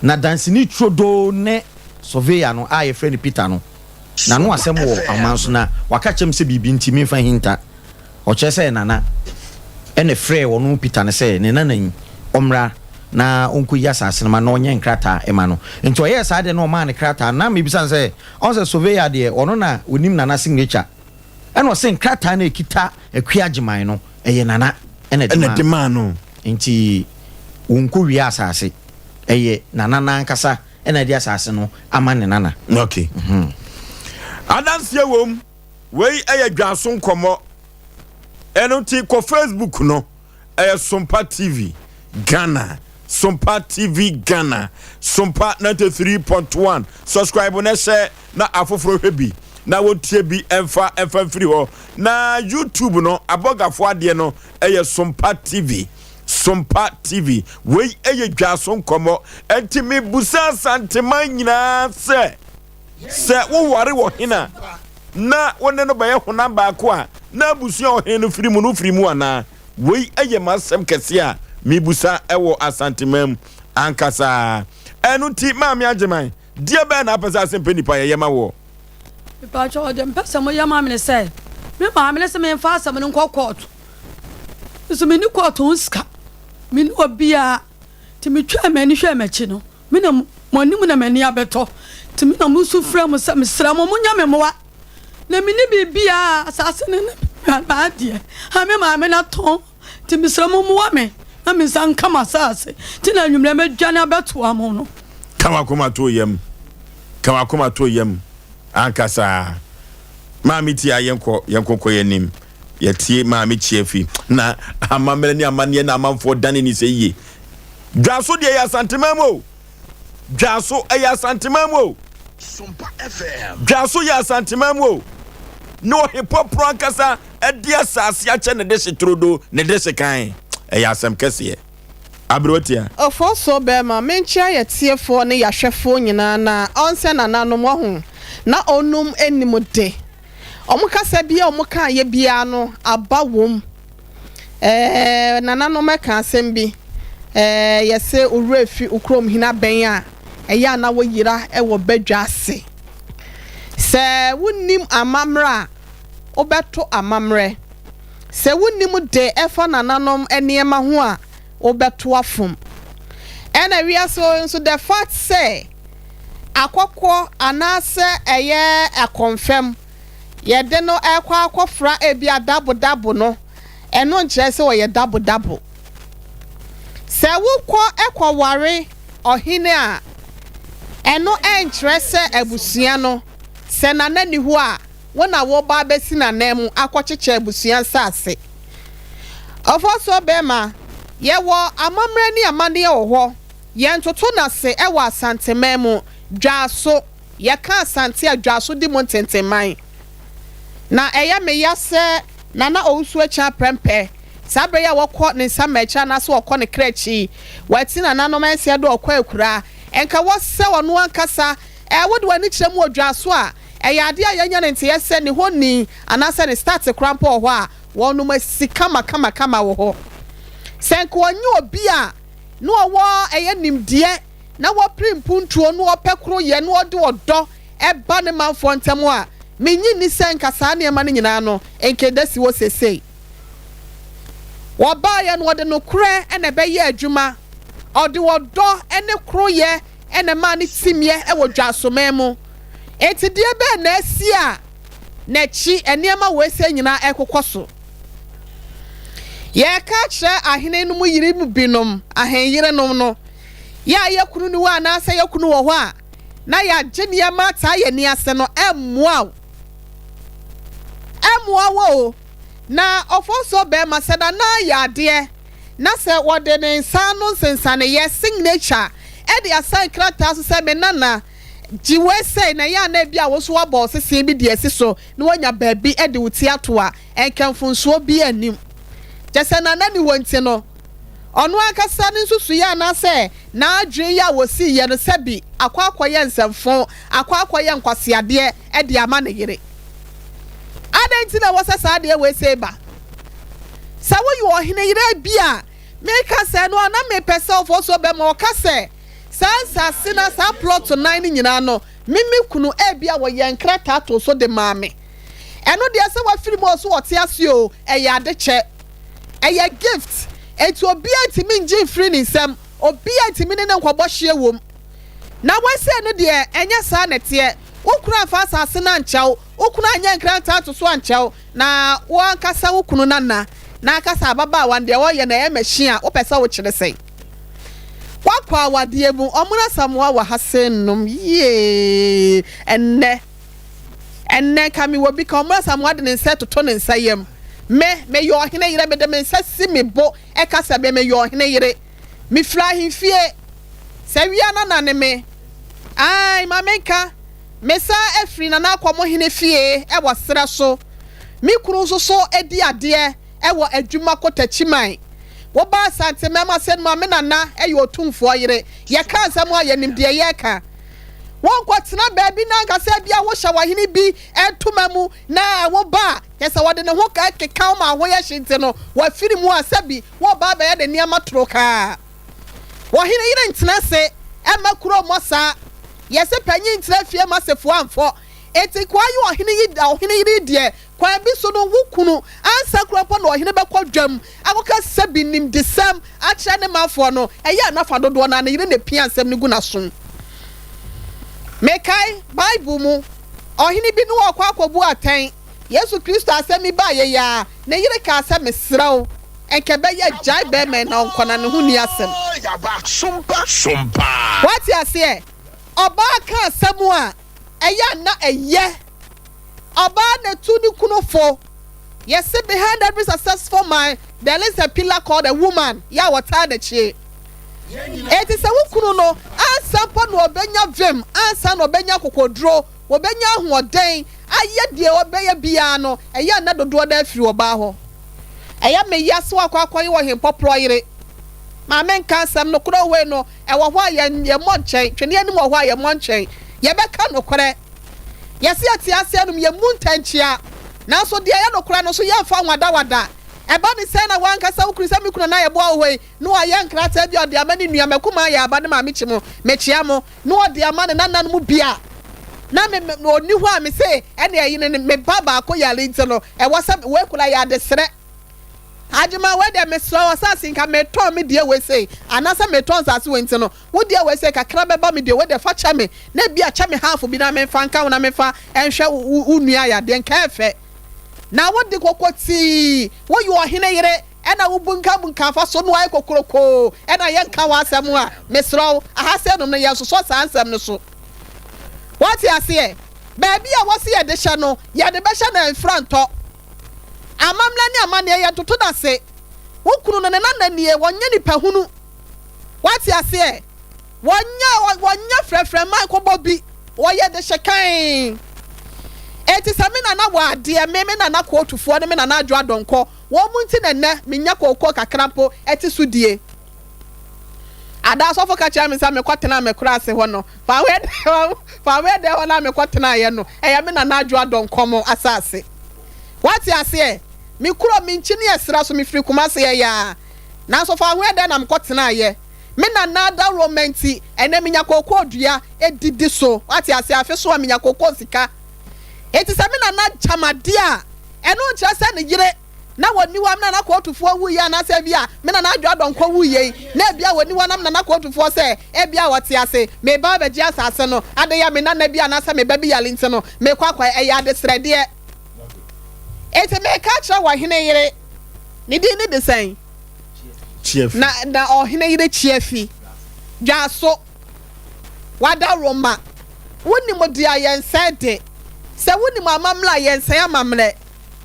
na danseni trodo ne surveyor no a yɛfrɛ ne Peter no na no asɛm wɔ amanso na waka kyɛm sɛ biribi ntimi mfa hinta ɔkyerɛ sɛ nana ɛne frɛ wɔno Peter ne sɛ ne nana yi ɔmra na onkoyi asase no ma na ɔnyɛ nkrata ɛma no nti ɔyɛ saa de no ɔma ne krata na mebisa sɛ ɔn sɛ surveyor deɛ ɔno na onim nana signature ɛna ɔsɛ nkrata na ekita akuagyeman no ɛyɛ nana ɛna de ma no nti wonko wie asase ɛyɛ nana nankasa ɛna de asase no ama ne nana okay adansie wom wei ɛyɛ dwaso nkɔmɔ ɛno ti kɔ Facebook no ɛyɛ Sompa TV Ghana Sompa TV Ghana Sompa 93.1 subscribe na share na afoforo hwebi na wotie bi emfa free ho na YouTube no abogafo ade no ɛyɛ Sompa TV wei ɛyɛ dwaso nkɔmɔ enti me busa santeman nyina sɛ wo ware wo hina na wone no bɛyɛ honam baako a na busua ɔhen no firi mu ana wei ɛyɛ masɛm kɛse a mibusa ɛwɔ asantemam ankasa ɛno ti maame agyeman deɛ bɛɛ na apɛ sɛ Asem Mpe Nipa yɛyɛ ma wɔ Nipa kyɛ ɔde mpɛ sɛ moyɛ maame ne sɛ me maame ne sɛ memfa asɛm no nkɔ kɔɔto nso meni kɔɔto ho sika meni obia nti metwa m'ani hwɛ m'akyi no mena mɔnim na m'ani abɛtɔ nti mena musu frɛ mo sɛ mesrɛ mo monya me mmoa na meni biribia asase ne baadeɛ ha me maame na tɔn nti mesrɛ mo mmoa me na mensa nka masase nti na anwummerɛ mɛdwane abɛtoa mo no kama koma to yam ankasa maame ti a yɛnkɔ yɛnim yɛtie maame Chiefi na amammerɛ ne amanneɛ na amanfoɔ dane ni sɛ yie dwaso deɛ yɛ asantemam o dwaso ɛyɛ asantemam o Sompa FM dwaso yɛ asantemam o no hipopro ankasa ɛde asase akyɛ ne de hyetrodo ne de hyekan ɛyɛ asɛm kɛseɛ abrotia Ofoso bema menchia yetiefo ne yahwefo nyina na onse nananom ho na onum animude omukasa bia omuka ye bia no abawom nananom ka asɛm bi yese urefi ukrom hina ben a eya na woyira ewo badwa ase se wonnim amamra obeto amamre se wonnim de efa nananom eniema ho a obeto afom ena wia so the fact say akokɔ anase eye a confirm ye de no ekwa akofra ebi adabo no eno nkyerɛ sɛ wɔyɛ dabo sɛ wokɔ ekɔ ware ɔhene a eno enkyerɛ sɛ abusua no sɛ nanani ho a wona wo ba besi nanam akɔkyekyɛ abusua sase ofoso bema yewo amamre ni amane ye wo yentoto na se ewo asantemam dwaso ye ka asante adwaso di mo tenteman na eye me yase nana owusu acha prempe sabre ya wokɔ ne samacha na so wokɔ ne krachi wati nana no mense do okɔ akura enka wo se wono ankasa wode wani kyerɛ mu odwaso a eye ade a yenya ne nte yese ne honi anase ne start krampo ho a wono masika kama wo ho senko onye obi a no wo eye nimdie na wo primpuntuo no opekro ye no ode odo eba ne manfo ntemo a menyi ni se nkasa ne ma ne nyina no enkedasi wo sesei woba ye no wode no kure ene be ye adwuma ode wodo ene kroye ene ma ne timye e wo dwasoma mu etidie be na asi a na chi eniema wo ese nyina ekokoso ye ka kire ahene no mu yiri mu binom ahen yire no ya yakunu ni wa na asa yakunu wo ho a na ya genia ma ta ye ni ase no emmoa wo na ofoso be ma se na ya de na se wode ne nsa no nsensane ye signature e de asan krata so se me nana jiwe say na ya na bia wo so wabo sese bi de asiso na wanya baabi e de wuti ato a enkamfunso bi anim jese na nani wonti no ono akasa ne nsusu ya na se na adwe ya wosi ye no sebi akwakoye nsemfo akwakoye nkwasiade e de ama ne yire adenti na wasa saade we say ba sawo yo ohene yire bia make say no na me person for so be mo ka say sansa sina sa plot 9 nyina no mimi kunu e bia wo ye nkrata to so de maame eno de se wa firi mo so wote ase o e ya de che e ya gift etu obi antimi nji free ni nsem obi antimi ne nkwobo hye wom na wase no de enya sa nete wokura fa asase na nchaw wokuna anya nkrata to so anchaw na wo ankasa wokunu nana na akasa baba wande wo ye na ye machine a wo pesa wo kire sei kwakwa wadie mu omuna samwa wa hasenum ye enne kami wo bi ka omuna samwa de nse toto ne nsayem me yo hene yire me de me nsa simebo e kasa be me yo hene yire mi fra himfie se wia na ne me ai mamenka mesa efri na akomo hene fie e wasra so mi kunu so edi ade e wo adwuma kotachiman wo ba sante mema sen ma me nana e yo tumfo yire ye ka nsam a ye nimde ye ka won kwatena baabi na nkasa bia wo hya wahene bi entomamu na wo ba yesa wode ne ho ka keka ma ho ye hyinte no wa firi mu asabi wo ba ba ye de niam troka wahene yire ntena se e makuro mosa yese panyi ntena fie masefo amfo eti kwa yo wahene yire die kwa bi so no wukunu ansa kropo no ohene bekọ dwam akoka sabi nim desam acha ne mafo no eya na fa dodo na yire ne pia nsem ne gu na so mekai bible mu ohene bi no akwa akobu atan Yesu Kristo asemi ba ye ya ne yire ka asemi sraw enke be ye jai be me na onkona ne hu ni asem Sompa what you say oba ka asemu a eya na eye oba na tu ni kuno fo yes behind every successful man there is a pillar called a woman ya wata the chi it is a wukunu no ansa po no obenya vem ansa no obenya kokodro obenya ahoden aye de obenya bia no eya na dodo da afiri oba ho eya me yaso akwakoye wo hempo proyire ma men kansam no kuro we no e wo ho aye monchen twene ani wo ho aye monchen ye beka no kore yesi ati ase anum ye muntanchia na so de ya no kora no so ya fa wada eba ni se na wan kasa ukuri se mi kuna na ye bo ahwe no aye nkrata bi ode amani nua makuma ya aba ne ma mechimo mechia mo no ode amane nanan mu bia na me oni ho a me se ene ayi ne me baba akoyale ntino e wasa we kula ya de sere ajima we de me so wasasi nka me to me de we se anasa me to nsase we ntino wo de we se kakra beba me de we de fa cha me na bia cha me half bi na me fa nka na me fa enhwe unua ya de nka efe na wo de kokoti wo yo hene yire ena wo bunka fa so no ay kokoroko ena ye nka wa asem a me sro ahase no no ye so so ansem no so what you say baby a wasi ye de hye no ye de be hye na enfranto amamla ni amane ye toto da se wo kunu no ne nananie wonye nipa hunu what you say wonya frefre man ko bobi wo ye de hye kan eti samina na wa de me na na ko tufo ne me na adwo adonko wo munti ne ne menya kokko kakrampo eti sudie ada so fo ka cha me sa me kwatena me kura ase ho no fa we de ho na me kwatena ye no eya me na adwo adonko mo asase what you say me kuro me nchi ne esra so me firi kuma se ye ya na so fa we de na me kwatena ye me na nada romanti ene minya kokoo dua edidi so ati ase afi so minya kokoo sika eti se me na chamade a eno nkyerɛ sɛ ne yere na woni wa na kotufo wu ya na se bia me na adwa donkɔ wu ye na bia woni wa na kotufo se e bia wote ase me ba ba gia asase no ade ya me na bia na se me ba bi yale nti no me kwakwa e ya de srede eti me ka kyerɛ wa hene yere ne di ne de sɛn Chiefi na ohene yire chiefi dwaso wada roma woni modi ayense de se woni mamamla ayense amamle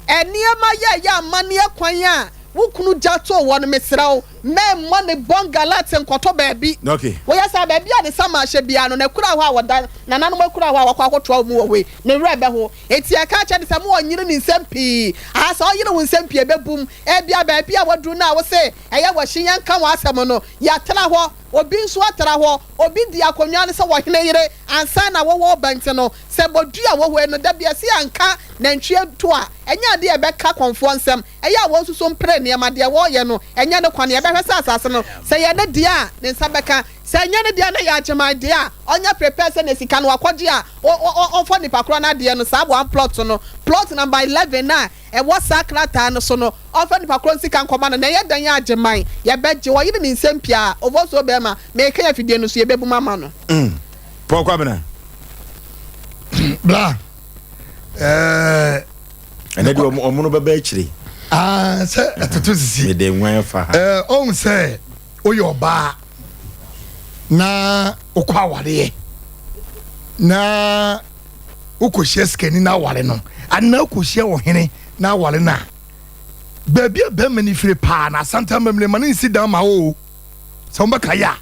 eniema ya amane akwan a wukunu jato won mesrawo me mo ne bongalate nkoto baabi okay wo yasa baabi a de sama hye bia no na kura ho a woda na nanom akura ho a wakwa akotwa mu we ne rebe ho eti aka cha de se mo onyire ni nsɛmpi asa oyire wo nsɛmpi ebebum e bia baabi a wodru na wo se eye wo hyen kan wo asɛm no ya tena ho obi nso atara ho obi di akonwa ne se wo hene yire ansa na wo wo bante no se bodu a wo ho no da bia se anka na ntwe to a enya de ebeka konfo nsɛm eye a wo nso so mpre ne ma de wo ye no enya ne kwane ebehwe sa asase no se ye ne dia ne nsa beka se enya ne dia na ya agema dia onya prepare se ne sika no akɔgye a ofo nipa kro na dia no sa one plot no plot number 11 na e wo sakrata no so no ofo nipa kro sika nkoma no na ye dan ya ageman ye begye wo yire ne nsɛmpia ovo so be ma me ka ya fidie no so ye bebu mama no pokwa bena bla ene de omuno baba akire se atoto sisi me de nwan fa on se oyoba na okwa aware na ukohye skani na aware no ana ukohye wo hene na aware na baabi ba mani fire pa na santa memle man nsi dan ma o so mbaka ya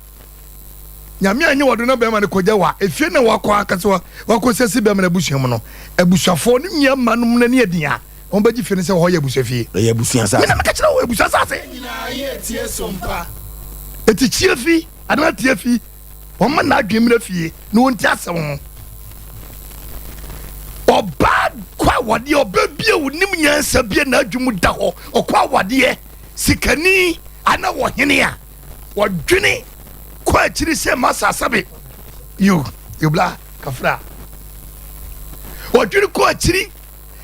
nyame anye wodo na ba ma ne koja wa efie na wakọ akaso wakọ sesi ba ma na busuam no abusuafo ne nyia manum na ne adia on ba gi fie ne se ho ya busuafie ya busua sa na maka kira wo busuasa se nyina ye tie Sompa eti chiefi adana tiefi on ma na adwemra fie no won ti asem ho oba kwa wade oba bia wonim nyansa bia na adwum da ho okwa wade sikani ana wo hene a wodwene kwa chiri se masa sabe you bla kafra wodwene kwa chiri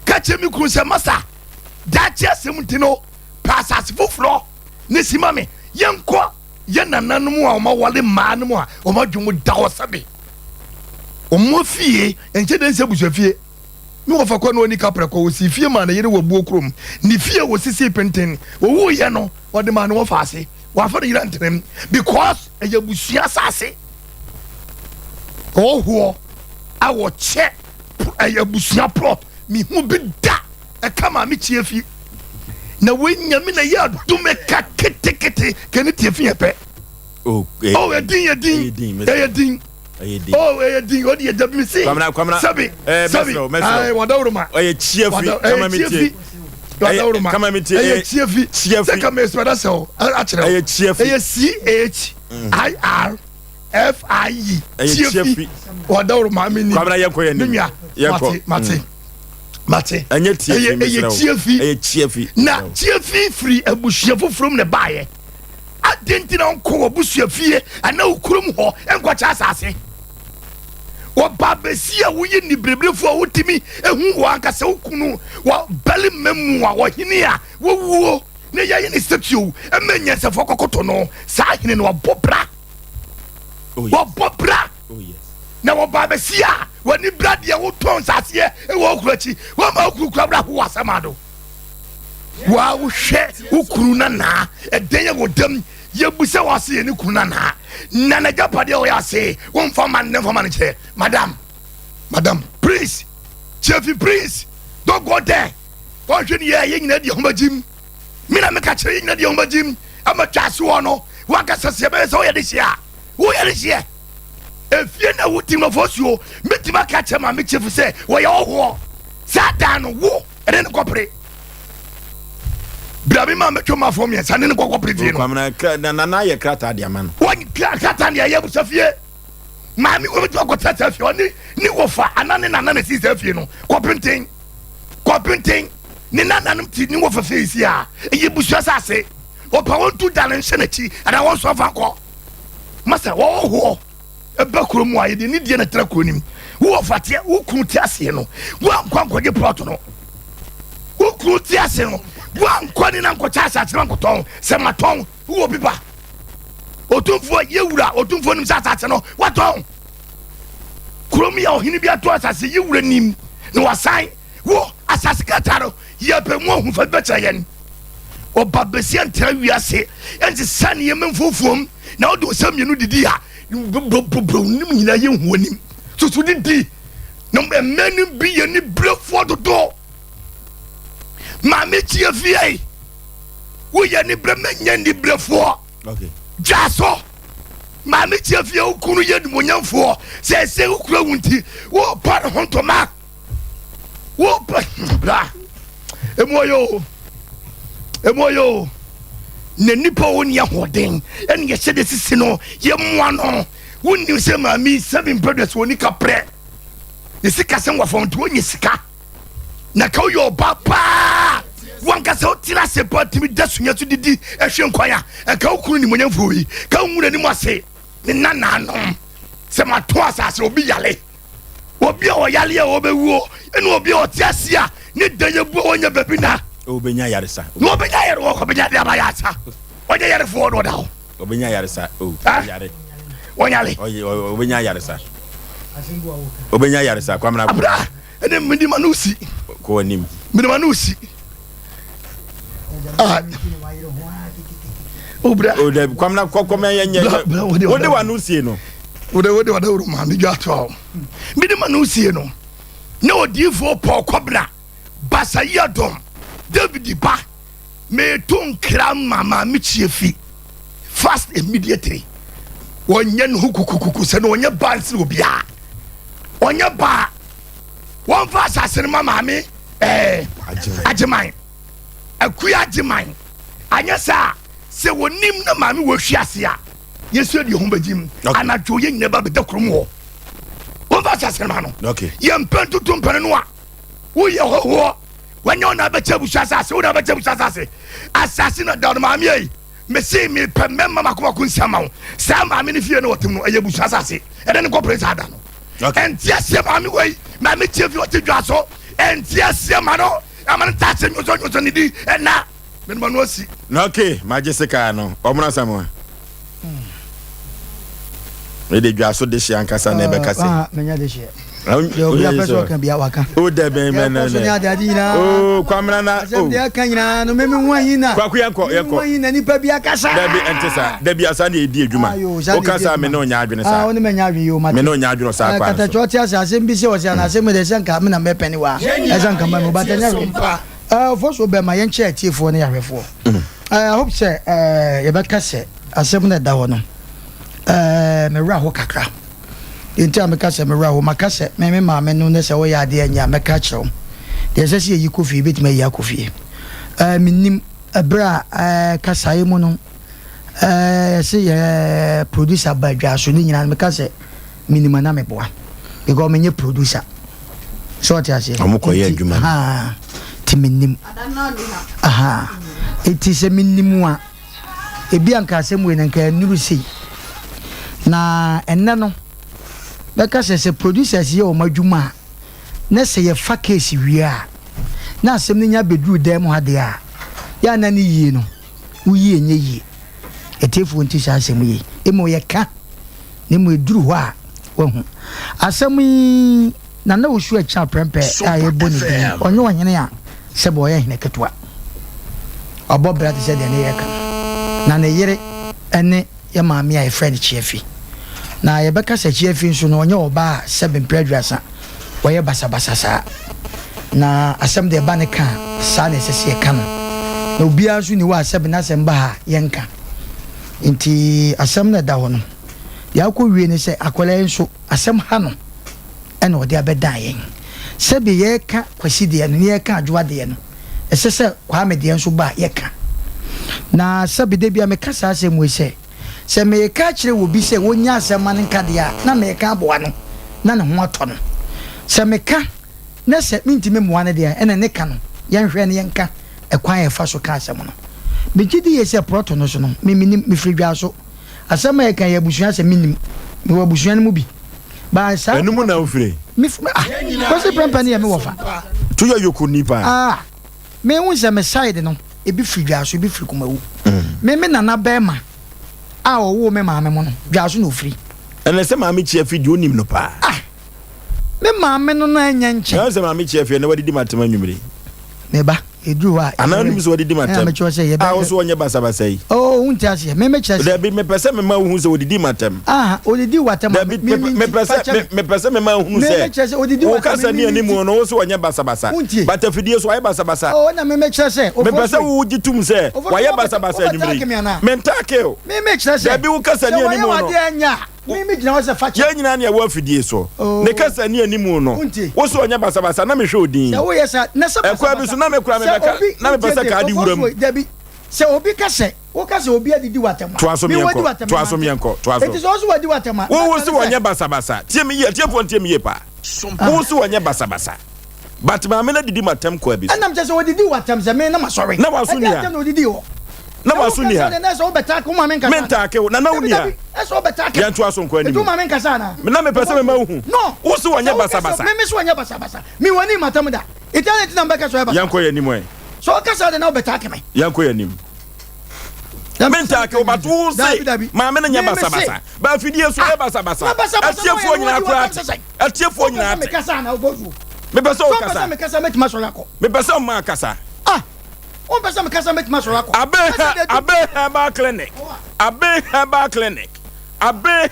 ka chemi kru se masa da che asem ntino pasas fufro ne simame yenko yenananum a o ma wale manum a o ma dwum da ho sabe o mo fie enche den se busafie mi wo fa kwa no ni kapre ko si fie ma na yere wo buo krom ni fie wo sisi penten wo wo ye no wo de ma no wo fa ase wa fa yira ntenem because e ya busua sase o ho a wo che e ya busua plot mi hu bi da e kama mi chie fi na we nyame na ya dume ka ketekete kene tie fi epe oh edin oh edin odi edabisi kwamna sabi ai wadawruma oye chiefi kama miti kama miti chiefi se kama espera so a kire oye chiefi CHIRFIE chiefi wadawruma mini kwamna yenko nimia mate anye chiefi eye chiefi na chiefi free abushia fofrom ne baaye adenti na nko obusua fie ana ukurum ho enkwacha asase wo babesia wo yi ni brebrefu a wotimi ehu wo ankasa ukunu wo bali memu a wo hini a wo wuo ne yayi ni statue emenya se fokokoto no saa hini no bobra wo bobra na wo babesia wo ni brade wo ton sase e wo okurachi wo ma okurukura bra ho asamado wa wo hwe ukuru na edenya wo dam yebusa wase ni kuna na japade o yase won faman ne faman che madam please chef please don't go there go hwe ni ye nyina di homagim mina me ka kire nyina di homagim ama twase wo no wa ka sase be so ye de hia wo ye de hia efie na wuti no fosuo metima ka che ma me chef se wo ye oho satan wo ene ne kopre Brabi ma me twoma fo me sane ne kokko preview no kwamna na ye krata dia man won krata dia ye busafie ma mi wo me twoko tata fie oni ni wo fa anane na si safie no kopenten ni nananum ti ni wo fa face a ye busua sase o pa won tu dalen hye na chi ana won so fa ko masa wo eba kurom a yede ni die na tra kuronim wo fatia wo kunu ti ase no wo ankwankwaje plot no wo kunu ti ase no wo ankwani na nkwacha asa tira nkoton se maton wo biba otumfo yewura otumfo nim sa asa no waton kurom ya ohini bi ato asase yewura nim na wasan wo asase kataro ye pe mo hu fa becha yen oba besia ntra wiase enti sane ye memfofuom na odo samienu didi ha bro nim nyina ye huonim so didi no menu bi ye ni brefo dodo ma me tie fie wo ye ni bre menya ni brefo okay jaso ma me tie fie okunu ye ni monyamfo se okura wunti wo pa hontoma wo pa bra emoyo ne nipa woni ahoden ene ye hyede sisi no ye moa no woni se ma mi 7 brothers woni kapre ye sika se ngwa to woni sika na ka yo papa wanka se otira se patimi dasunya so didi ehwe nkwaya e ka okunu ni monyamfo yi ka nwura ni mo ase ne nana no se ma to asase obi yale obi o yale o bewuo ene obi o tiasia ne danye bu onya babina obenya yaresa no benya yare wo ko benya de abayasa onya yare fo do dawo obenya yaresa yare onyale obenya yaresa obenya yaresa kwamna abra ene mindi manusi ko nim mindi manusi obra ode kwamna kokoma yenye ode wanusi no ode uru ma mi jato mindi manusi no ne odifo po kobra basayadom David ba me ton kram mama mi chiefi fast immediately wonye no kukukuku se no wonye bansi obia wonye ba won fa asase mama mi ajeman akuya ajeman anya sa se wonim na mama wo hwiase a yesu edi ho bagim anajo ye nyina ba beda krom ho won fa asase mama no okay ye mpentu to mpene no a wo ye ho when you na becha busasa wo na becha busasa asase na down maami yi me say me pe memma makoma kunsama sa maami ni fie no wotem no eye busasa se ede ne corporate ada no entia se maami wei maami tie fi wote dwaso entia se ma no amana ta se nyoso ni di na me no no si no okay majesika no omuna samwa me de dwaso de hia nkasa na ebe kase menya de hia yo bia peso kan bia waka o de ben men na o kwamra na o de kan nyina no meme hu ahina kwaku yanko hu ahina nipa bia kasa da bi entesa da bi asa na edi adwuma o kasa me no nya adwene sa o ne menya adwene yo ma me no nya adwene sa kwa kata choti asem bi se o se na asem de senka me na me peni wa esanka ma me batanya for so be ma yen che atiefo ne yahwefo I hope say ye ba kase asem na da ho no me ra ho kakra inti ameka se mera ho makase me maame no ne se wo ya de anya meka kyerɛw de se se yi kofi betima yi akofi minim abra kasaye mu no se ye producer badwa so ni nyina meka se minima na meboa because menye producer so ati ase amukɔ ye adwuma ha ti minim aha eti se minim a ebi anka asem we nka nuru sei na enne no beka se producers ye o madwuma na se ye fa case wia na asem nya bedru dem ha de a ya na ni yie no uyi enye yie etefu nti sha asem yie emo ye ka ne mo edru ho a wahu asem yi na na osu a cha prempe a ye boni bi onye ohene a se bo ye hene ketwa abo bra te se de ne ye ka na ne yere ene ye maami a ye friend chiefi na ye beka se chiefi nso no onye oba 7 predrasa woye basa sa na asem de ba ne ka sa na sese ka no na obia nso ni wa 7 na asem ba ha yenka nti asem na da ho no ya ko wie ne se akwala nso asem ha no ene ode abedan yen se be ye ka kwasi de no ye ka adwa de no esese kwa me de nso ba ye ka na se be de bia me ka sa asem we se me ka kire wo bi se wonya asema ne nka de a na me ka aboa no na ne ho ato no se me ka na se mintime moa ne de a ene ne ka no yenhwe ne yenka ekwan ye fa so ka asem no be gidi ye se proto no so no me free dwa so asɛm a yɛka yɛ abusua sɛ menim mewɔ abusua no mu bi ba saa ɛno mu na wofire kɔsi prɛmpa ne yɛ me wɔfa to yɛ yoko nipa mehu sɛ me side no ebi firi dwaso ebi firi kumawu me nana bɛɛma a ɔwo me maame mo no dwaso na ofiri ɛnɛ sɛ maame kyia fi di onim no paa me maame no na anya nkyɛn ɛnɛ sɛ maame kyia fi na wadidi matem anwumere me ba eduru ha ana nim sɛ wadidi matem me kyerɛ sɛ yɛ a wo so wɔnyɛ basabasa yi wonti ase me kyerɛ sɛ dabi me pɛ sɛ me ma wo hu sɛ wadidi matem odidi watem dabi me pɛ sɛ me ma wo hu sɛ wo kasa ni animu no wo so wɔnyɛ basabasa bata fidie so wɔyɛ basabasa na me kyerɛ sɛ me pɛ sɛ wo gitum sɛ wɔyɛ basabasa anwumere me ntake o me kyerɛ sɛ dabi wo kasa ni animu no me gyina hɔ sɛ fa kyɛ nyina ne ɛwɔ afidie so ne kasa ni animu no wo so wɔnyɛ basabasa na mehwɛ odin sɛ woyɛ sa na sɛ ɛkwa bi so na mekura me bɛka na me pɛ sɛ ka adi wuram dabi sɛ obi ka sɛ wo ka sɛ obi adidi watama to aso miɛnkɔ to aso eti sɛ ɔso wadi watama wo so wɔnyɛ basabasa tie me yie tie fo tie me yie pa wo so wɔnyɛ basabasa but maame na didi matam kɔ abi ɛnam kyɛ sɛ odidi watam sɛ me na masɔre na waso nia na odidi hɔ na waso nia na sɛ wobɛta ko ma me nkasa mentake wo na na wonia ɛsɛ wobɛta ke yɛnto aso nkɔ anim etu ma me nkasa na me na me pɛ sɛ me ma wo hu no wo so wɔnyɛ basabasa me so wɔnyɛ basabasa me wani matam da italian tina mbɛka so ɛba yɛnkɔ yɛ anim ɛ so kasa de na wobɛta ke me yɛnkɔ yɛ anim mentake wo bato wo se maame no nyɛ basabasa ba afidie so yɛ basabasa atiefoɔ nyinaa koraa te atiefoɔ nyinaa te mepɛ sɛ wo kasa mepɛ sɛ ɔma akasa on pesa me kasa met masoro akọ abe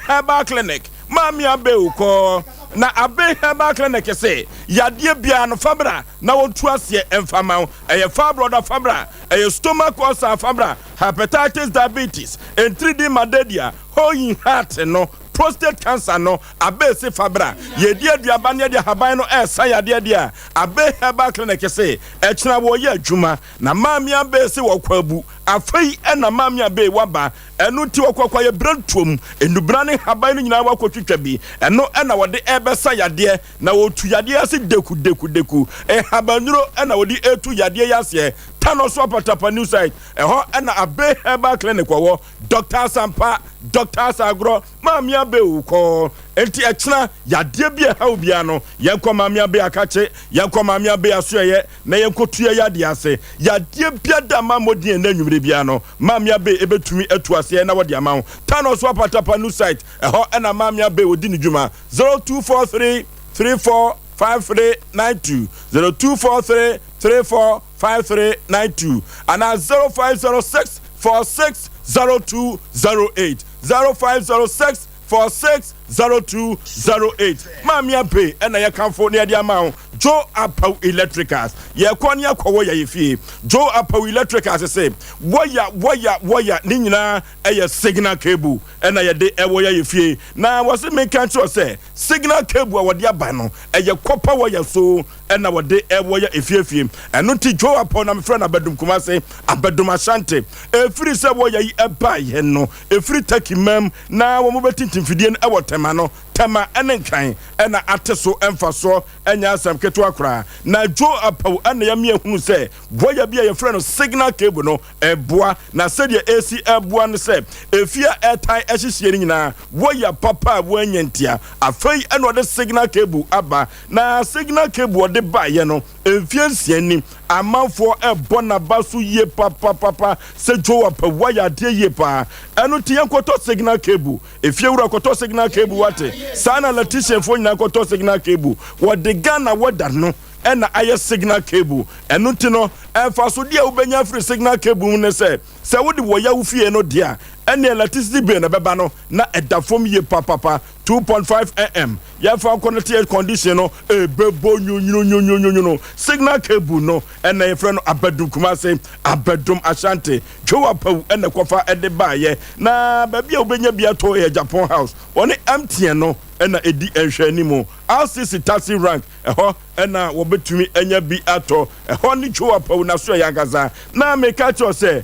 herbal clinic mami abe uko na abe herbal clinic say yade bia no fabra na wontu ase emfama eye fabroda fabra eye stomach ulcer fabra hepatitis diabetes and 3D malaria hoyin heart no prostate cancer no abe se fabra ye dia duaba ne dia haban no esa yade dia abe herbal clinic say e kira wo ye adwuma na mami abe se wo kwabu afei na mami abe waba enu ti okokwa ye brantuom enubra ne haban no nyina wakotwitwa bi eno na wode ebe sa yade na wotu yade ase deku e habanuro na wode etu yade yase tano so patapa new site eho na abe herbal clinic wo Dr. Sompa Dr. Sagro mami abe uko enti ekina yade bia ha obia no yenko mami abe akache yenko mami abe asoye na yenkotua yade ase yade bia da mamodi na nwumre bia no mami abe ebetumi atu ase na wode ama tano so patapa new site eho na mami abe odi ni dwuma 0243 345392 0243 345392 and 0506 460208 0506 460208 Mami Abe and I come for near the amount Joe Apau Electricals ye kwanya kwawo ye fie Joe Apau Electricals say wire nina a signal cable and I de ewo ye fie na was make sure say signal cable wa dia ba no e ye copper wire so and our de ewo ye fie and no ti Joe Apau na me friend abedum kuma say abedum asante e free say wo ye e ba ye no e free take mem na wo mo betintin fidie no e wo tema no tema ene nkan ena ateso emfaso enya asem keto akra na Joe Apau ena ya miehunu se boya bia ye friend signal cable no eboa na said AC eboa no se efia airtime ehihie ni nyina boya papa abo anyantia afei ena de signal cable aba na signal cable ode ba ye no efia nsiani amanfo ebo na baso ye papa se Joe Apau waya de ye pa eno tie nkoto signal cable efia wura koto signal cable wate sana Letitia fo nyina koto signal cable wo de Ghana woda no ena aye signal cable eno ti no emfa so dia ubenya free signal cable ne se wodi wo ya wo fie no dia ene electricity bill na beba no na edafom ye papa 2.5 am ya fa connected condition no bebo nyonyo signal cable no ena ye friend abedum kuma se abedum asante Joe Apau ena kofa ede baye na babia ubenya bia to ye Japan house oni MTN no ena edi enhwe animo RCC taxi rank eho ena wobetumi enya bi ato eho ni Joe Apau na so ya gaza na me ka cho se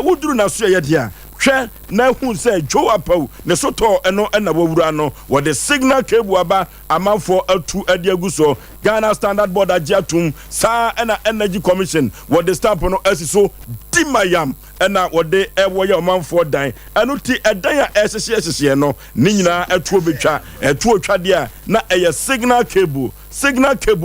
wuduru na so ya dia hwe na hu se Joe Apau ne soto eno ena wawura no wo the signal cable aba amanfo atu ade aguso Ghana Standard Board agiatum sa ena Energy Commission wo the stamp no asiso dimayam ɛna wɔde ɛwɔ yɛ ɔmanfoɔ dan ɛno ti ɛdan a ɛhyehyɛ no ne nyinaa ɛtuo betwa ɛtuo twadeɛ a na ɛyɛ signal cable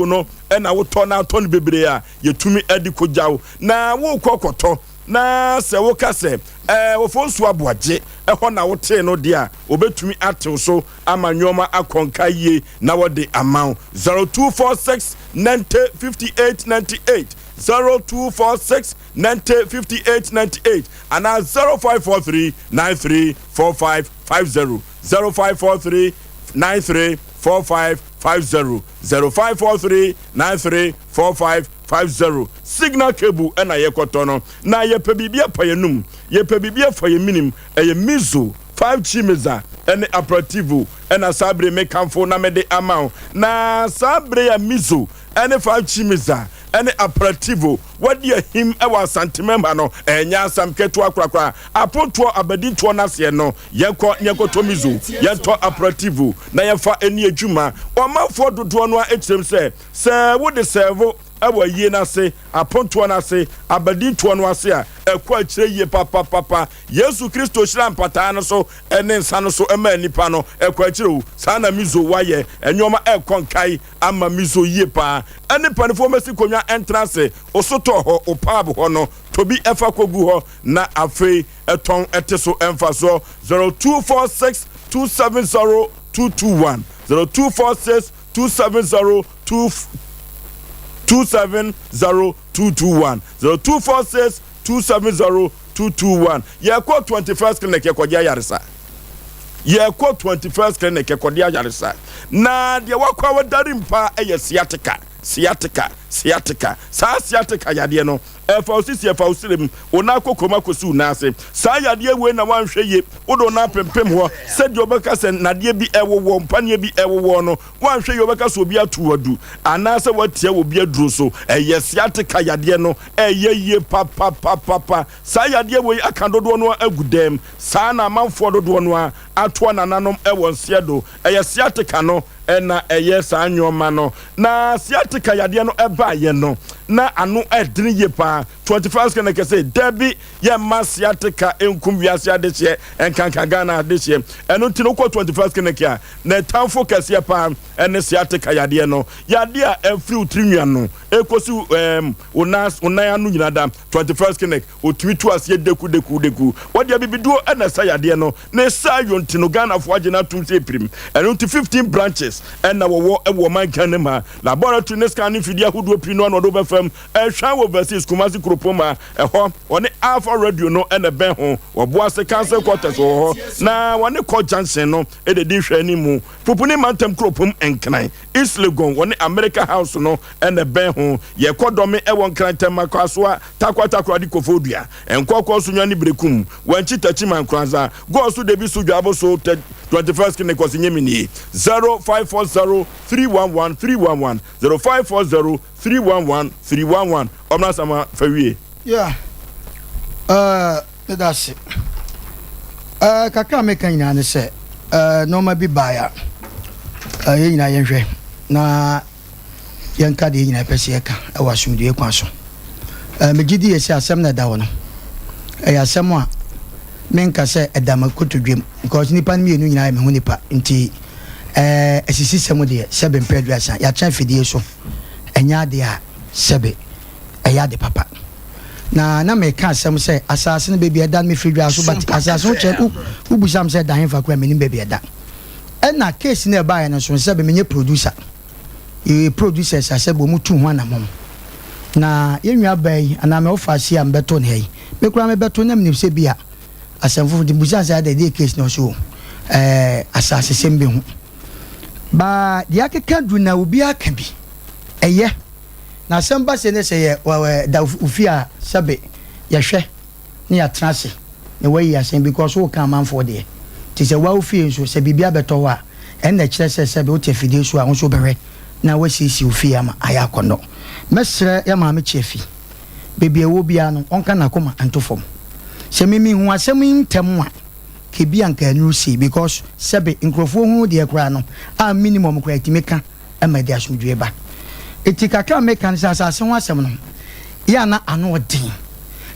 no ɛna wotɔ na atɔ no bebree a yɛtumi ɛde kogyaw na wokɔ kɔtɔ na sɛ woka sɛ Osei Aboagye ɛhɔ na wote no dia obetumi atew so ama nyoma akonka yie na wode amount 0246 90 58 98 0246 90 58 98 and 0543 93 45 50 0543 93 45 50 0543 93 45 50 signal cable and a yekotono na ye pebibia payenum ye pebibia for ye minim e mizo 5G meza ene aperitivo ena sabre me kamfo na me de amount na sabre ya mizo ene 5G meza ene aperitivo wadi him e wa santimemba no enya asam keto akrakra aponto abadi to na se no yekoto mizo yeto aperitivo na yefa eni adwuma o mafo dodo no a ekyem se wo de servo ewa yie na se aponto na se abadi to no ase a ekwa kire yie papa Yesu Kristo hira mpata no so ene nsa no so ema nipa no ekwa kire o sana mizo waye enyoma ekonkai ama mizo yie pa ene panefo mesi konwa entrance osoto ho opab ho no tobi efa kogu ho na afei eton eteso emfa so 0246 270 221 0246 270 270-221 0246 270-221 yeko 21st clinic yekodia yarisa yeko 21st clinic yekodia yarisa na de wakwa wadari mpa sciatica sa sciatica yade no efa osirem ona kokoma kosu nase sa yade we na wanhwe ye wodo na pempem ho sedi obeka se nade bi ewowo mpane bi ewowo no wanhwe ye obeka so obi atuwadu anase watia obi aduro so sciatica yade no ye papa sa yade we akandodo no agudem sa na manfo dodo no atoa nananom ewonsedo sciatica no ena sa anyoma no na sciatica yade no eba ye no na anu edini ye pa 21st can I say Debbie ye masiatica enkum wiase adehye enkanka Ghana adehye eno tino ko 21st can I na tamfo kase pa ene sciatica yade no yade a every utrinwa no ekosi onan anu nyina da 21st can I otumi tu ase deku wode bibiduo ena sa yade no na sa yontino Ghana fo agena tum se prim eno 15 branches ena wo man kanema laboratory ne scanning fidia hudo pino no do befam ehwa wo versus Kumasi Kropoma eho one Alpha Radio no ene ben ho wo boase cancer quarters ho na one ko junction no e de di hwa ni mu popuni mantem Kropom enkran East Legon one America House no ene ben ho ye kodome e won kran tem akwaso takwata di kofodua enkoko so nwane brekum wanchi tachiman kranza go so de bi so dwabo so 21st kine ko sinyemini 0540 311 311 0540 311 311 omna sama fawie that's it kaka meka ina ne se no ma bi baya ye ina yenhwe na yenka de ina pese eka e wasumdue kwa so megidi ye se asem na da wono asem a menka se edama kotodwem because nipa ne mienu nyina me ho nipa nti esisi semo de sebe mpedwasa ya tran fidie so enya de a sebe eya de papa na me ka asem se asase ne bebi eda me fidwa so but asase no che ubusam se dan fa kwa me ni bebi eda na case na ba ya no so sebe menye producer producers asebe mu tu ho anamom na yenwa bai ana me ofasi am beto ne yi me kura me beto na me se bia asemfo de busa sa de case no so asase sembe hu ba dia keka du na obi aka bi eye na samba se ne se ye da ufia sabe ye hwe ne ya trase ne wayi asem because wo kan manfo de ti se wa ufie so se bibia beto wa en na kire se sabe o te fidie so a wo so bewe na wasisi ufia ma aya kono mesre ya ma me chefi bebia wo bia no onka na koma antofom se mimi hu asem ntem a kebi anka nu si because sebe nkrofo hu de ekra no a minimum kwa timeka amade asumdwe ba etikaka meka nsa asase ho asem no ya na ano odin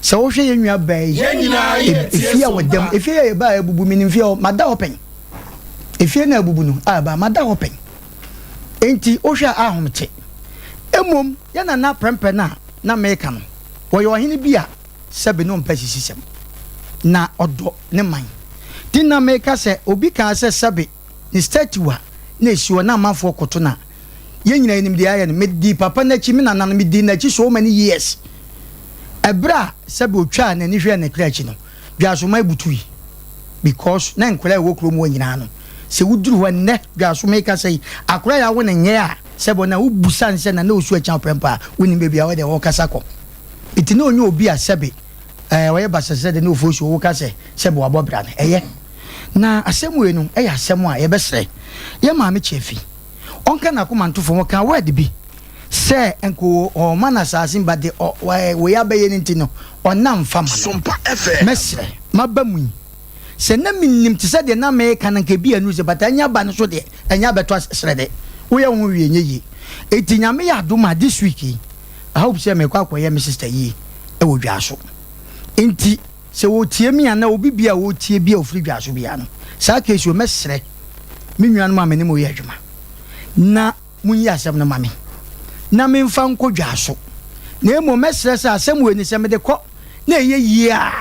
sɛ wohwɛ yɛ nua baa yi efie a wɔdam efie a yɛba abubu mi nimfie a mada hɔ pɛn efie na abubu no aba mada hɔ pɛn enti wohwɛ a ahomte emom yɛna na prɛmpɛ na meka no wɔyɛ ɔhene bi a sɛbe no mpɛ sisisɛm na ɔdɔ ne man ti na meka sɛ obi kan sɛ sɛbe ne statue a na esiwɔ na amanfoɔ koto na yɛn nyina yɛnim deɛ ayɛ no medi papa n'akyi me nana no medi n'akyi so many years ɛberɛ a sɛbe otwa n'ani hwɛ ne kra akyi no dwasoma ebutui because na nkora ɛwɔ kurom wɔ nyinaa no sɛ wuduru hɔ nnɛ dwasoma ka sɛ akora yɛ awo ne nyɛ a sɛbe na wobusa nsɛ na osu akyi prɛmpa a wonim baabi a wɔde wɔkasa kɔ iti na onye obi a sɛbe wɔyɛ basasɛ de na ofo so wo ka sɛbe wabɔ bra no ɛyɛ na asɛm wei no ɛyɛ asɛm a yɛbɛsrɛ yɛ maame kyɛfi ɔnka na akoma ntofo mo ka word bi sɛ enko ɔma na asase ba de wɔyɛ abɛyɛ ne nti no ɔnam fama Sompa FM mɛsrɛ maba mu sɛ na minim te sɛ de na mɛka na nka bi anu sɛ bata anya ba no so de anya bɛtɔ srɛ de woyɛ ho wie nye yi eti nyame yɛ adoma this week yi I hope sɛ mɛkɔ akɔyɛ me sister yi ɛwɔ dwa so enti sɛ wɔtie mi ana obi bia wɔtie bia ofiri dwa so bia no saa case o mɛsrɛ me nuanom a menim oyɛ adwuma na munyi asɛm no mame na memfa nkɔ dwa so na emo mɛsrɛ sɛ asɛm wɔ ni sɛ mede kɔ na ɛyɛ yie a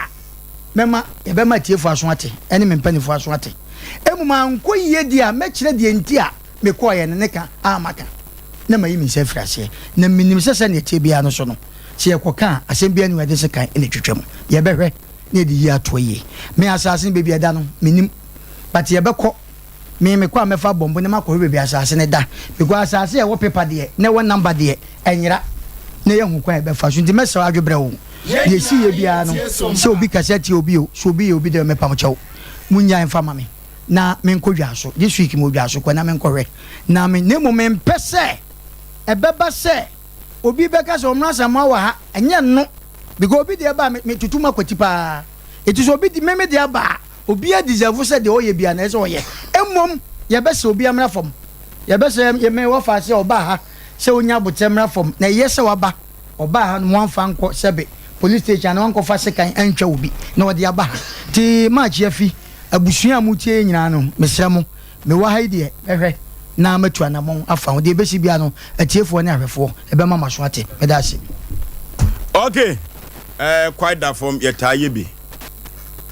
mɛma yɛbɛma tiefo aso ate ɛne mempanifo aso ate emu ma nkɔ yie di a mɛkyerɛ deɛ nti a mekɔɔyɛ ne ka amaka na mayi mi sɛ frase na minim sɛ ne tie bia no so no sɛ yɛkɔka asɛm bia ne wade sɛ kan ɛne twetwam yɛbɛhwɛ na ɛde yi ato yie me asase no baabi ada no minim but yɛbɛkɔ me kɔ a mɛfa bɔmbo ne makɔ baabi asase ne da because asase ɛwɔ pepa deɛ na ɛwɔ number deɛ ɛnyera na yɛhu kwan yɛbɛfa so nti mɛsɛ adwebrɛ wo deɛ si yɛ biara no sɛ obi kasa tie obi o so obi yɛ obi deɛ mɛpam kyɛw munya mfa ma me na menkɔ dwa so this week mo dwa so kɔ na menkɔhwɛ na me ne mo mempɛ sɛ ɛbɛba sɛ obi bɛka sɛ ɔmra sama wɔ ha ɛnyɛ no because obi deɛ ba me tutu makwati paa ɛti sɛ obi di meme deɛ ba obi a deserve sɛ deɛ ɔyɛ bia na ɛsɛ ɔyɛ mmom yɛbɛsɛ obi amra fam yɛbɛsɛ yɛmɛ wɔfa sɛ ɔba ha sɛ onya abotɛ mra fam na ɛyɛ sɛ waba ɔba ha no wɔmfa nkɔ sɛbe police station na wɔnkɔfa sekan ɛntwa obi na wɔde aba ha nti maakyi afi abusua a motie nyinaa no mesrɛ mo mewɔ ha yi deɛ bɛhwɛ na matu anamɔn afa ho deɛ ɛbɛsi bia no atiefoɔ ne ahwɛfoɔ ɛbɛma ma so ate mɛda ase okay quite that form yɛtaa yɛ bi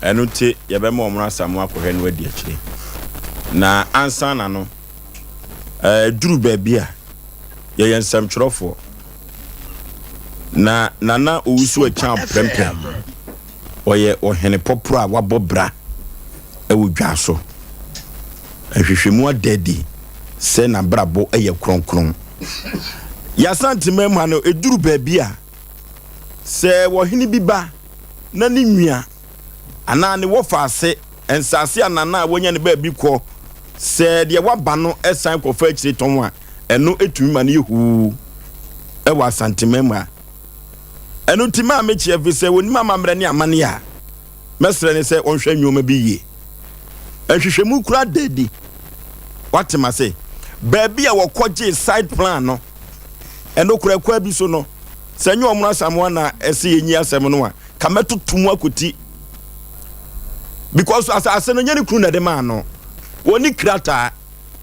ɛno nti yɛbɛma ɔmono asamo akɔhwɛ no adi akyire na ansa na no duru baabi a yɛyɛ nsɛmtwerɛfoɔ na nana owusu akya prɛmpɛm ɔyɛ ɔhene pɔporo a wabɔ bra ɛwɔ dwa so ahwehwɛmu adadi sɛ na brabo ɛyɛ kronkron yɛasantema mu ano eduru baabi a sɛ wɔhene bi ba na ne nwia anaa ne wɔfa ase nsase anana a wɔnya ne baabi kɔ sɛ deɛ waba no ɛsan kɔfa akyire tɔn a ɛno etumi ma ne yɛhuu ɛwɔ asantema mu a ɛno ntima a mekyia fi sɛ wɔnim amammerɛ ne amane a mɛsrɛ ne sɛ ɔnhwɛ nnwoma bi yie ahwehwɛmu kura dadi watema sɛ baabi a wɔkɔgye side plan no ɛno kurakura bi so no sɛ nyɛ ɔmono asamoa na ɛsɛ yɛnyi asɛm no a ka mɛtoto mu akɔti because asase no nyɛ ne kunu na de maa no wɔne krataa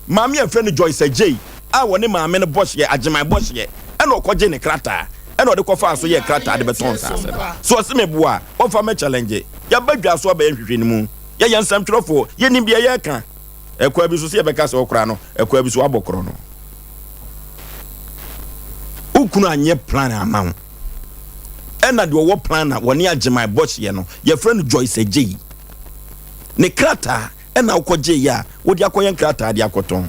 maame a friend Joyce Ajay a wɔne maame no bɔhyɛ agyeman bɔhyɛ ɛna ɔkɔgye ne krataa ɛna ɔde kɔfa so yɛ krataa de bɛtɔn asase so ɔse me boa ɔfa me challenge yɛba dwa so abɛyɛ hwehwɛ no mu yɛyɛ nsɛmtwerɛfoɔ yɛnim bia yɛka ɛkwa bi so sɛ yɛbɛka sɛ ɔkora no ɛkwa bi so abɔkorɔ no ukunu anyɛ plan ama ho ɛna de ɔwɔ plan na wɔne agyeman bɔhyɛ no yɛ friend Joyce Ajay ne krataa ɛna wokɔgye yɛ a wode akɔyɛ krataa de akɔtɔn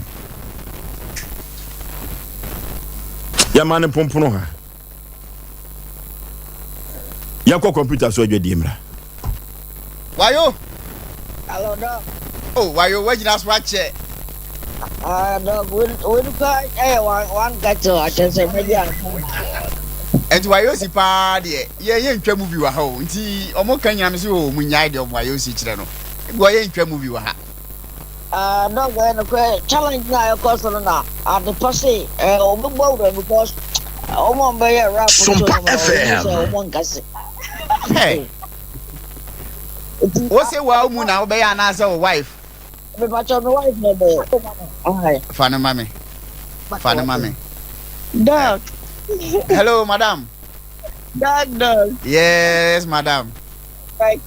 yɛma ne pompono ha yɛkɔ computer so adwadie mmra wayo hello dog oh wayo wagina so akyɛ dog we one get to attention media enti wayo si pa de ye ntwa movie wa ha o nti omo kan nyame so o munyae de wayo si kyerɛ no go ye ntwa movie wa ha dog we no challenge na your course na at the posse ogbogbo because omo be rap Sompa FM omo ngase Hey. What's it? Wow, Muna, obey an answer, wife. But your wife never. Funny mommy. Funny mommy. Dog. Hello, madam. Dog. Yes, madam. Right.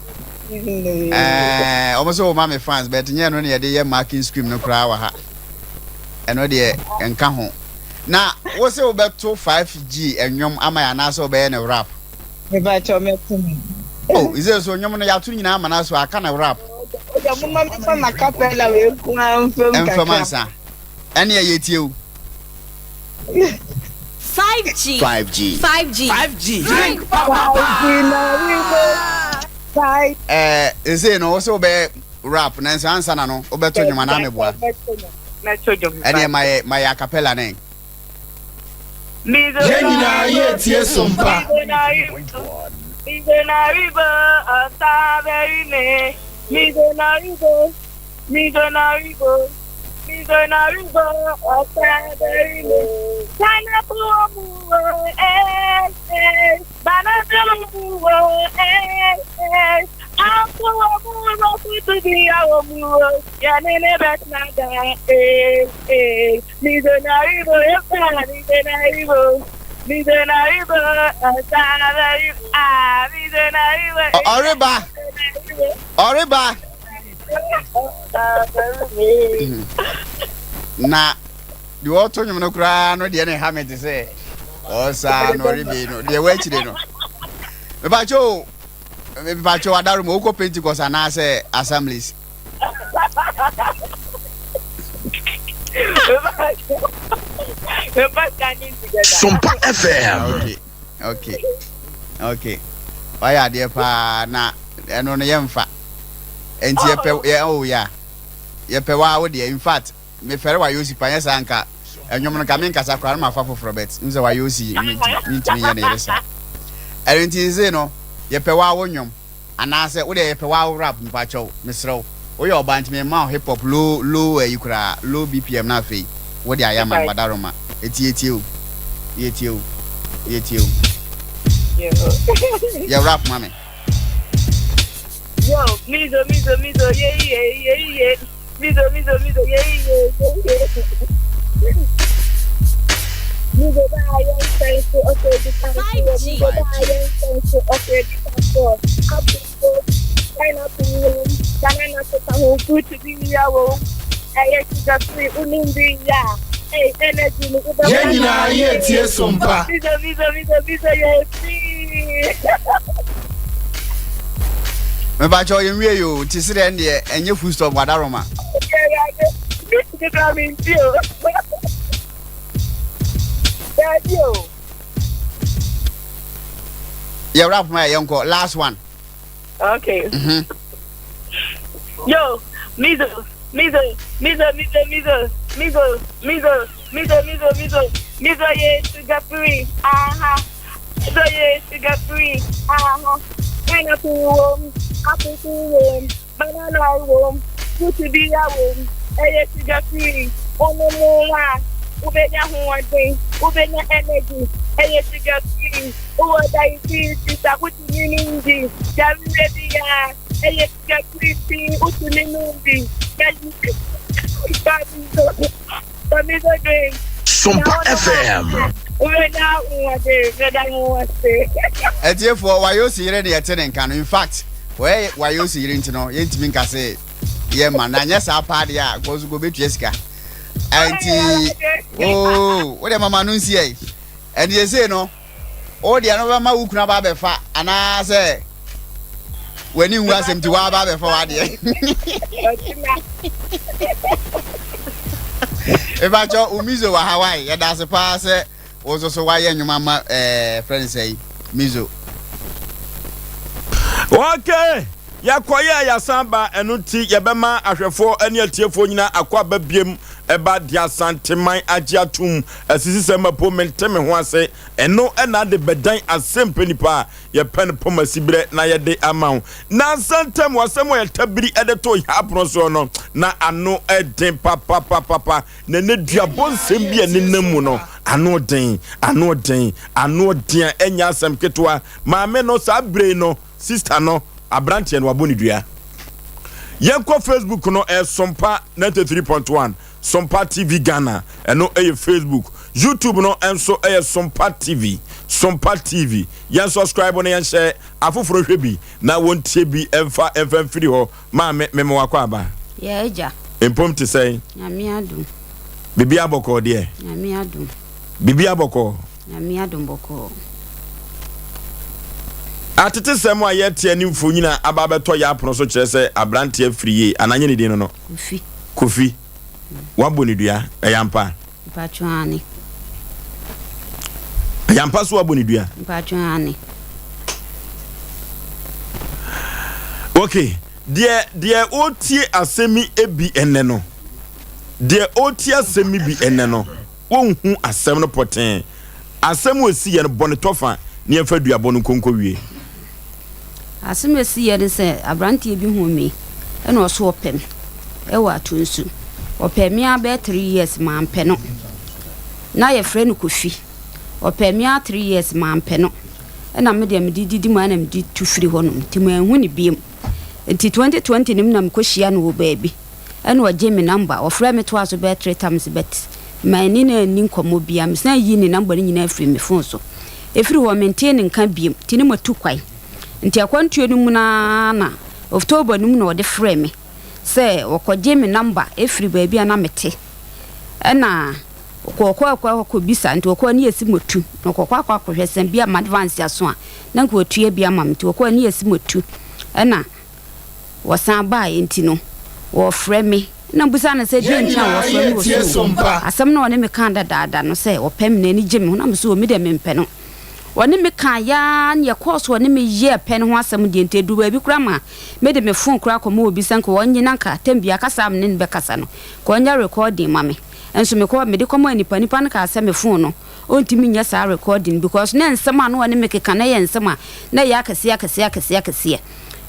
Almost all mommy fans, but you know, they're marking scream no crowd. And no, dear, and come home. Now, what's it about 5G and young am I an answer by a rap? But your Oh, is there so young man? You're tuning out, and also I can't rap. Your mama from a capella will come from Informasa. Any yet you 5G. 5G. 5G. 5G. Drink. Is it also be rap? Nancy answer no. Obeto nyuma na meboa. Any my acapella name. Yenina yetie Sompa. Midonaribo asaberine. Midonaribo asaberine. Sana puamu bana puamu Apuamu to be our moon. Yanene betnada Midonaribo Midonaribo Oriba. Na the auto you no cry no dey have me to say. Osa no ribe no. Dey wait no. Me bacho adaru mo ko Pentecost na say assemblies. Sompa FM. Okay. Why are there pa na eno no yemfa. Enti yepe wa wo de in fact me fere wa yosi pa yesa anka enwom no ka me nkasa kwara ma fa foforo bet nze wa yosi ntimi ye na yeresa. Enti ze no yepe wa wo nwom anase wo de yepe wa wo rap mpa chow misrew wo ye oba ntimi ma hip hop low yikura low bpm na fe wo de ayama badaroma eti yeah rap mami. Yo, mizo, yeah. Mizo, yeah. Mizo, Me ba cho yen wie yo ti sire ndie enye full stop wadaroma. Yeah, rap my uncle. Last one. Okay. Yo, Mizo, yeah, sugar free. Mizo, yeah, sugar free. Pineapple apple room, banana room, fruit be a room, sugar free. Ono mola, ubenya huwade, ubenya energy, sugar free. Uwa diabetes, akuti minindi, javiredia, sugar free, utu minindi, Sompa FM. Etie for why you see re dey tene kan. In fact, why you see re ntino, ye ntimi nka say ye man na nya sa pa de a gozu go betu esika. Anti oh, we mama no nsi ai. And ye say no, o de no ma wukuna ba be fa ana say when you Asem to wa ba be fa wa de. Eba cho umizo wa Hawaii, ya da se pa say also why you mama friends say Mizo. Okay. Yakoya ya samba enuti yebema ahwefo ene atiefo nyina akwa babiem eba dia santeman agiatum asisi sema po menteme ho ase eno ena de bedan Asem Mpe Nipa ye pen poma sibre na ye de amaw na santem wasemo ye tabiri edeto yapro so no na ano eden papa na ne duabon sembia nenamu no ano den enya asem ketwa maame no sa bre no sister no abrante no aboni dua yenko Facebook no Sompa 93.1 Sompa TV Ghana eno Facebook YouTube no enso Sompa TV yan subscribe on yan share afoforo hwebi na wontie bi emfa free ho ma me wakwa aba ya eja empom te say nyame adum bibi aboko de nyame adum bibi aboko nyame adum boko atete sem a yete ani mfo nyina aba beto ya apono so kire se abrante afriye ananye ne din no kofi waboni dua eyampa mpachwani yampa so waboni dua mpachwani okay de otie asemi ebi enne no de otie asemi bi enne no wonhu asem no poten asem osi ye no bone tofa ne afa dua bone konko wie asem esi ye se abrante bi hu mi e no so opem e wa tunsu opem ya be 3 years ma mpe no na ye frɛ no kofi opem ya 3 years ma mpe no e na me de me didi ma na me di tu firi ho no ti ma hu ni biem nti 2020 nim na me ko hia no wo baabi e no gye me number ofrɛ me to aso be 3 times bet ma ni na ni nkomo bia me na yi ni number ni nyina afiri me phone so efiri ho maintain nka biem ti ni matu kwai nti akwantuo no mu na October no mu na ode frɛ me se okogye me number efiri baabi ana mete na kokwa bisa nti okwa ni esi motu na kokwa hwesem bia ma advance aso a na nko otue bia ma mti okwa ni esi motu na wasan ba enti no wo frɛ me na busa na se die ntia wo frɛ me wo so asem na one me kan dada no se opem na ni gye me na me so me de me mpɛ no woni me kan ya ne course woni me ye pen ho asem de ente du ba bi kura ma me de me phone kura ko mo obi san ko wonyi nanka tambia kasa am ne be kasa no ko nya recording ma me enso me ko me de komo nipa no ka asem me phone no ontimi nya sa recording because na nsem anu woni me keka na ye nsem a na ya akase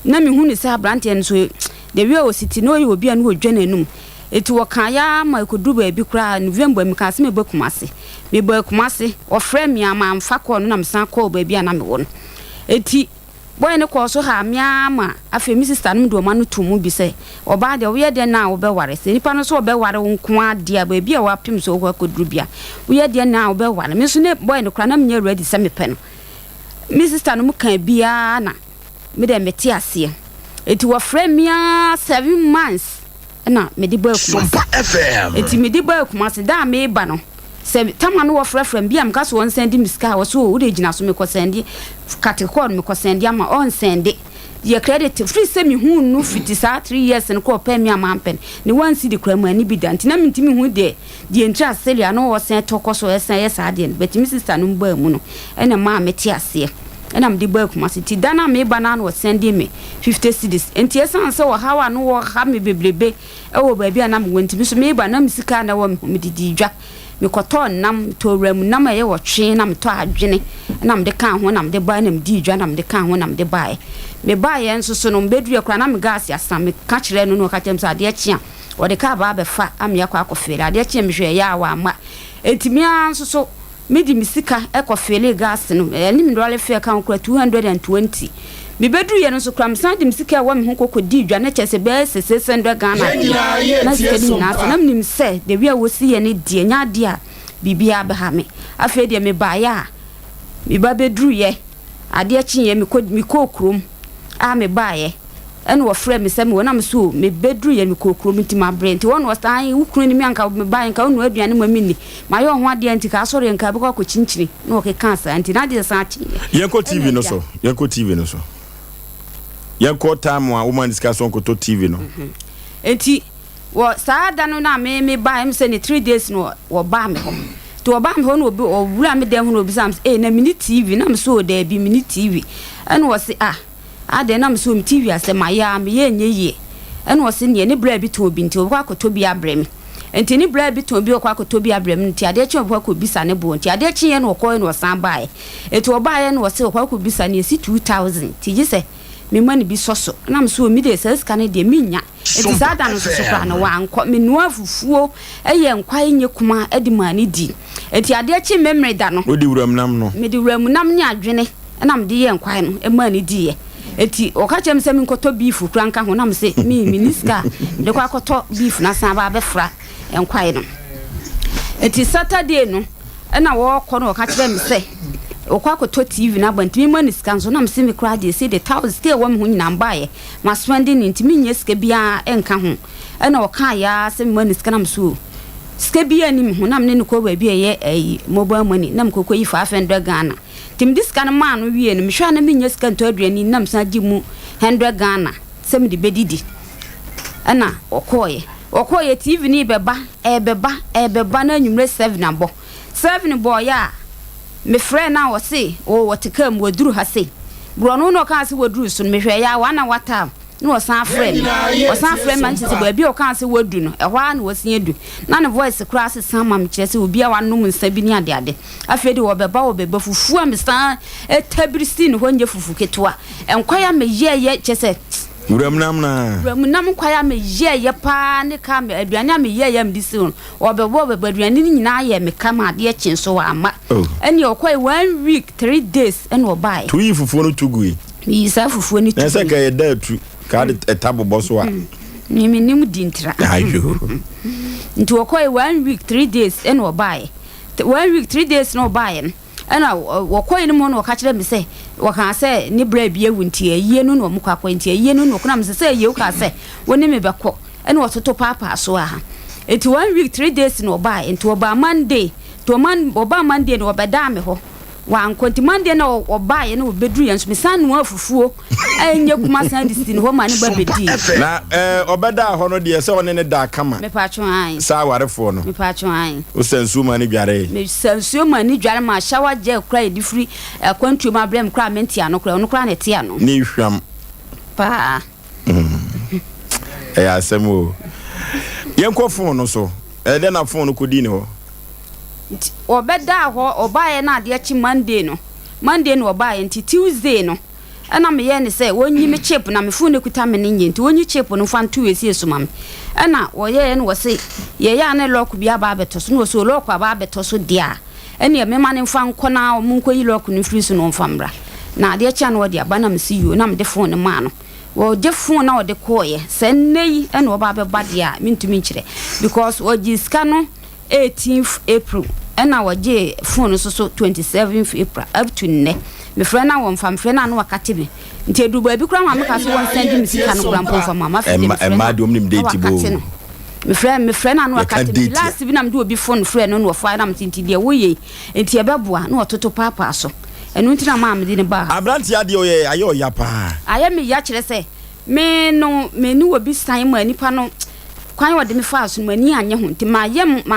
na me hu ni sa brand en so de wi o city no ye obi anu odwa nanum eti wokan ya ma ko du ba bi kura November me ka asem me bakumase me bakumase o frɛ me ama amfa ko no na me san ko ba bi ana me won eti boy ne ko so ha me ama afi mi sister no do ma no tumu bi se oba de wo ye de na wo be ware se nipa no so wo be ware nko ade a ba bi a wa pim so ko duru bia wo ye de na wo be ware me so ne boy ne kura na me ready se me pe no mi sister no mu kan bia na me de meti ase eti wo frɛ me 7 months na me di boy Sompa FM eti me di boy kumase da me ba no se tama no wo frɛ bia me ka so won send me ska wo so wo de gina so me ko send category me ko send ama on send ye credit free se me hu no fiti sa 3 years no ko pay me ama pen ne wan si di kra mu ani bi danti na mentimi hu de entra selia no wo send to ko so esen yes ade but me sister no ba mu no ena ma me ti ase ena me di boy kumase ti dana me ba na no send me 50 cedis enti esan se wo hawa no wo ha me beblebe e wo ba bia na me wantimi so me ba na me sika na wo me di dwa me koto nam to ram nam ye wo twe na me to adwene na me de kan ho na me de ba na me di dwa na me de kan ho na me de ba me ba ye nso so no bedu ekra na me gas asam me ka kire no ka tem sa de chia wo de ka ba be fa am ya kwa akofere de chia me hwe ya wa ma etimi anso so me di misika ekofele gas no ni me dole fe kan kwa 220 me bedu ye no so kram san di misika wa me ho kokodi dwa na chese be sesesendo Ghana na skedi na so na nim se de wi a wosi ye ne die nya de a bibia be ha me afa de me ba ya me ba bedu ye ade a chi ye me ko krom a me ba ye ene wo frɛ me sɛ me wona me so me bedu ye me ko krom nti ma brent won wo stan wo kunu ni me anka me ba anka wonu aduane ma minni ma yo ho ade anti ka sɔre anka be ko chinchini na wo ke kansa anti na de sa chi yenko TV no so yenko time a woman discussion ko to TV no enti wo saada no na me ba em se ni 3 days no wo ba me ho to wo ba me ho no obi o wura me dem ho no obi sam na mini TV na me so da bi mini TV ene wo se ade na me so mi TV ase ma ya me ye nyeye ene wo se ne bra bi to obi nti wo kwa to bi abrem enti ni bra bi to obi kwa to bi abrem nti ade chi wo kwa bisa ne bo nti ade chi ye no ko no san bae eti wo bae no wo se kwa bisa ne si 2000 ti ji se me mani bi soso na me so mi de se ska ne de minya eti sa da no so kwa na wa anko me no afufuo eye nkwa enye kuma edi mani di eti ade chi memre da no odi wuram nam no me di wuram nam nya adwene na me de ye nkwa no e mani di ye eti okachem se mi nkoto beef kura nka ho na me se mi minister de kwa koto beef na san ba befra enkwae no eti Saturday no na wo kɔ no okachere me se okwa koto TV na bantimi mani sika nso na me se me kura de se the thousand stay wo me ho nyina mbae ma spending ntimi nye sika bia enka ho na oka ya se me mani sika na me so sika bia ni me ho na me ne ko ba bia ye mobile money na me kokɔ yi 500 Ghana tim diska na ma no wie no me hwa na me nye sika nto aduani na me san gi mu 100 Ghana se me de bedidi ana okoye TV ni beba na nwumre 7 abo 7 boy ya me friend na wo se o wotekam woduru ha se bro no kan se woduru so me hwe ya wana wata no san friend man se ba bi o kan se wodu no ehwa na wosi edu na ne voice cross sama me kire se obi a wanom nsa bi ni ade afedi wo beba fufu am san etabrisi no honje fufu ketwa enkwaya me ye kire Ramnam kwaya me ye pa ne ka me aduane me ye me disi on obebo aduane ni nyina ye me ka ma de kin so wa ama eni okwai 1 week 3 days eni obai tu yi fufu no tugui yi sa fufu ni tugui esa ka ye da tu ka de etabo boso a ni me nim dintra ayo nti okwai 1 week 3 days eni obai 1 week 3 days no obai ana wokoi ni mo no ka kire me se waka se ni bra bia wunti ye no no mo kwa kwanti ye no no kuna me se ye ka se woni me beko ana wototo papa so aha eti 1 week 3 days no ba enti oba Monday to oba Monday no obeda me ho wa nkonti Monday na oba ye no obedru ye nso me san no afufuo enye kuma san distin ho ma ne ba bedi na obeda ho no de se woni ne da kama me pa twa an sa warefo no me pa twa an o sensu ma ne dware me sensu ma ne dware ma shower je kra edifri kwantu ma blem kra mentia no kra no kra na tia no ni hwam pa asem o yenko phone no so de na phone no kodi ni ho obeda ho obaye na ade achi Monday no obaye nti Tuesday no ana me ye ne se wonyi me chip na me phone kuta me nye nti wonyi chip no fan tu esi esuma me ana wo ye ne wo se ye ya ne lock bia ba beto so no so lock ba beto so dia ene me ma ne fa nkona o munko yi lock no free so no famra na ade achi na wo dia ba na me see you na me de phone ma no wo je phone na wo de koye se nei ene wo ba be ba dia mintumi nkire because wo jiska no 18th April ena waje phone so 27th April up to ne me friend na won fam friend na no wakate me nti edu ba bi kura ma ka so won send me sika no kura mpo fam ma fi ma do mnim date bo me friend na no wakate me last bi na me do obi phone friend no no fa na me tinti de wo ye nti e beboa na ototo papa so enu nti na ma me di ne ba abranti ade o ye ayo ya pa aye me ya kire se me ni obi san ma nipa no kwan wode me fa so mani anye ho nti ma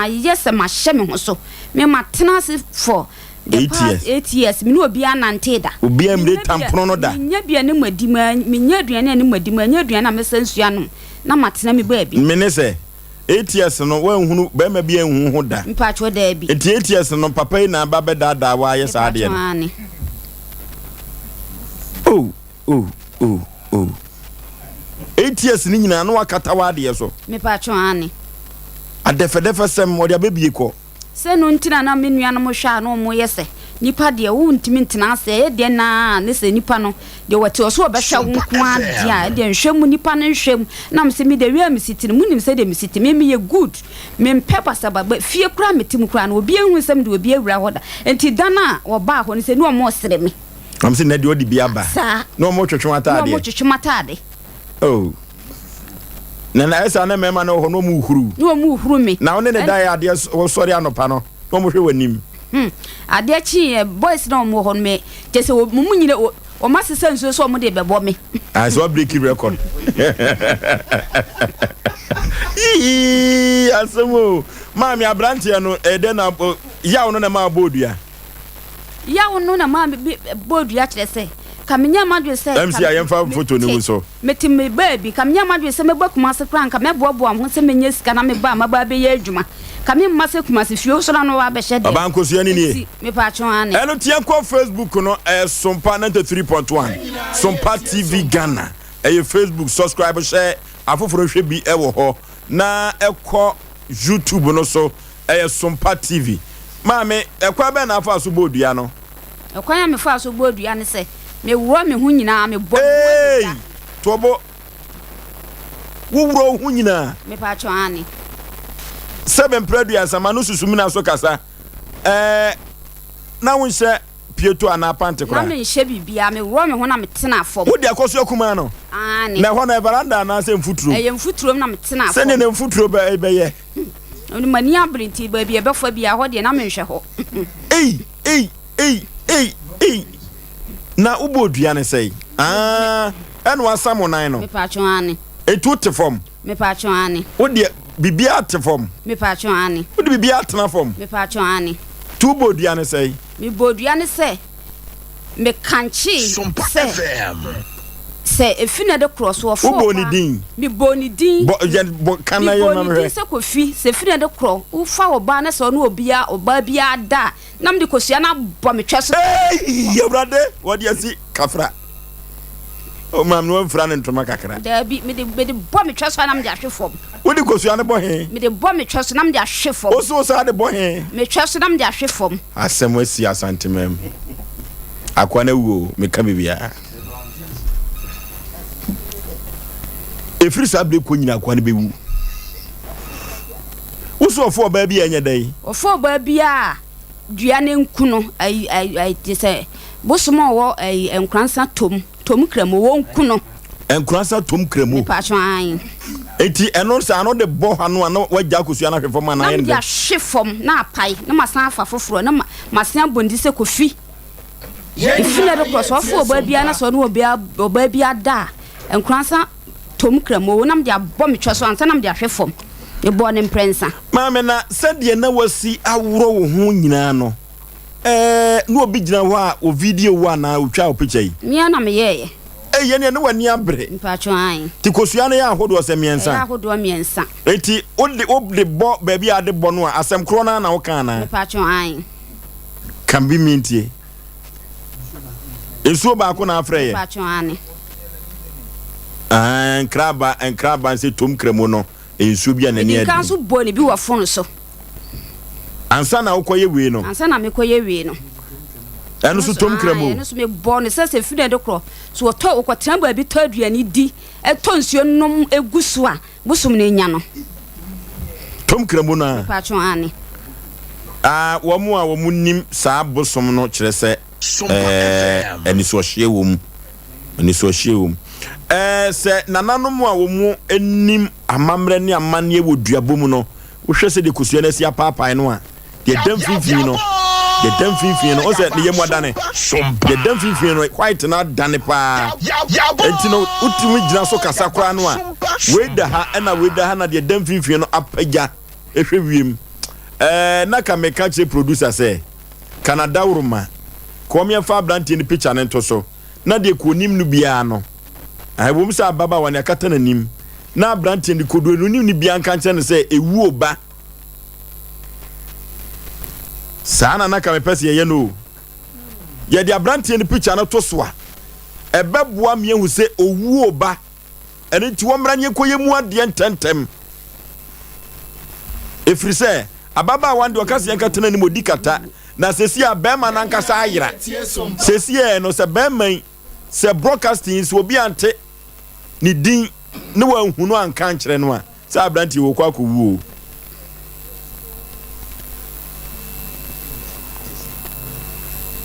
yese ma hye me ho so me matena se for the past 8 years me no obi anante da obi amre tampono no da nya bia ne madi ma me nya aduane ne madi ma nya aduane na me sansua no na matena me ba bi me ne se 8 years no wan hunu ba ma bia hu ho da mpa cho da bi enti 8 years no papa yi na ba be da wa ye sa de no oh 8 years ni nyina no wakata wa de so me pa cho ani adefe sem wo de abebie ko se no ntina na me nua no mo hwa no mo yese nipa de wo ntimi ntina ase e de na ne se nipa no de wote o so obehwa wo nko adia de nhwemu nipa no nhwem na me se me de wi siti mu nim se de me siti me ye good me mpepa sababa fie kura metim kura no obi ehun sem de obi ewura hoda enti dana wo ba ho ne se no mo sere me am se na de odi bia ba no mo twetwemata ade oh na esa na mema no ho no mu huru me na one ne dai ade wo sori anopa no no mo hwe wanim ade chi boys no mo ho me tese mu nyire o masese nso so mo de bebo me as what break record asemo mami abrantie no ede na yaw no na ma bodua yaw no na ma bodua kire se kamenya madwe se MC ayemfa photo ni so meti me baby kamenya madwe se mebwa kuma se kranka meboaboa ho se menye sika na meba maba be ye adwuma kamenya mase kuma se fio so na no wa be hye de baba nkosu ani ni me pa twa ane eno tie ko Facebook no Sompa 93.1 Sompa TV Ghana Facebook subscribe share afoforo hwe bi ewo ho na ekọ YouTube no so Sompa TV mame ekwa be na afa so bodua no ekwa ya me fa so bodua ne se me wuro me hu nyina me bɔ tobo wo wuro hu nyina me pa cho ani 7 preduan sama no susumi na so kasa na wo hye pieto ana pante kora na me hye bibia me wuro me ho na me tena afom wo de akoso akuma no ani na ho na veranda na se mfuturo mfuturo na me tena afom se ne mfuturo be ye oni mani abrinti ba bia be fa bia ho de na me hwe ho na ubodua ne sei eno asamo nan no me pa cho ani etu te fom me pa cho ani wo de bibia te fom me pa cho ani wo de bibia tena fom me pa cho ani tu bodua ne sei me bodua ne sei me kanchi se efina de cross wo fo boni din me boni din bo kana yo na me se ko fi se efina de cross wo fa wo ba na so no obia oba bia da nam de kosua na bo me twese ye brade wo de asi kafra o mam no mfra ne ntoma kakra da bi me de bo me twese na me de ahwe fom wo de kosua ne bo he me de bo me twese na me de ahwe fom o so sa de bo he me twese na me de ahwe fom asem asi asantemam akwa na wuo me ka bibia efiri sabre ko nyina kwa ne bewu uso ofo ba bia nya dai ofo ba bia dua ne nku no ai te se bosomo wo enkransa tom kremo wo nku no enkransa tom kremo pa cho an enti eno sa no de bo ha no na wagya kosua na hwefo ma na yen de na hwefom na apai na masan afa foforo na masan bondi se kofi ifina de cross ofo ba bia na so no oba bia da enkransa tom kremo nam dia bom twaso ansa nam dia hwefom e bo ne prensa maame na sede na wasi aworo wo ho nyina no no obi gina ho a o video wa na o twa o picture yi mia na me ye ye ne wani abre mpa cho an ti kosua no ya ahodo se miensa ya ahodo miensa enti o de bo ba bia de bo no a asem kro na wo kan na mpa cho an kan bi mintie ensuo ba ko na afre ye mpa cho an enkraba se tom kremo no ensuo bia na ne adi kan so bo ne bi wa fon so ansa na ukoye we no ansa na me koye we no eno so tom kremo eno so me bo ne se fide de kro so to ukotran ba bi to aduani di eto nsuo nom egusu a busum ne nya no tom kremo na pa cho ani wo mu a wo munim saa busum no kire se eni so hye wo mu se nananom a wo mu enim amamre ne amane wo duabo mu no wo hwe se de kosua na sia paapai no a de damfifi no o se ne yemu adane de damfifi no quite na adane pa enti no utimi gina so kasa kora no a weda ha na de damfifi no apagya ehwe wiem na ka meka che producer se Canada uruma kom ye fa brand ni picture ne to so na de ko nim no bia no ai wo msa baba wane akata na nim na brand ni kodo no nim ni bia nka nche ne se ewu oba sana na ka me pese ye no ye de brand ni picture na to so a ebeboa me hu se owu oba ene ti wo mra nye koye mu ade ntentem efri se ababa wande okase yanka tena ni modi kata na sesi a bema na nkasa ayira sesi e no se bema se broadcasting so obi ante ni din ne wa hunu anka nkyere no a se abranti wo kwa kowu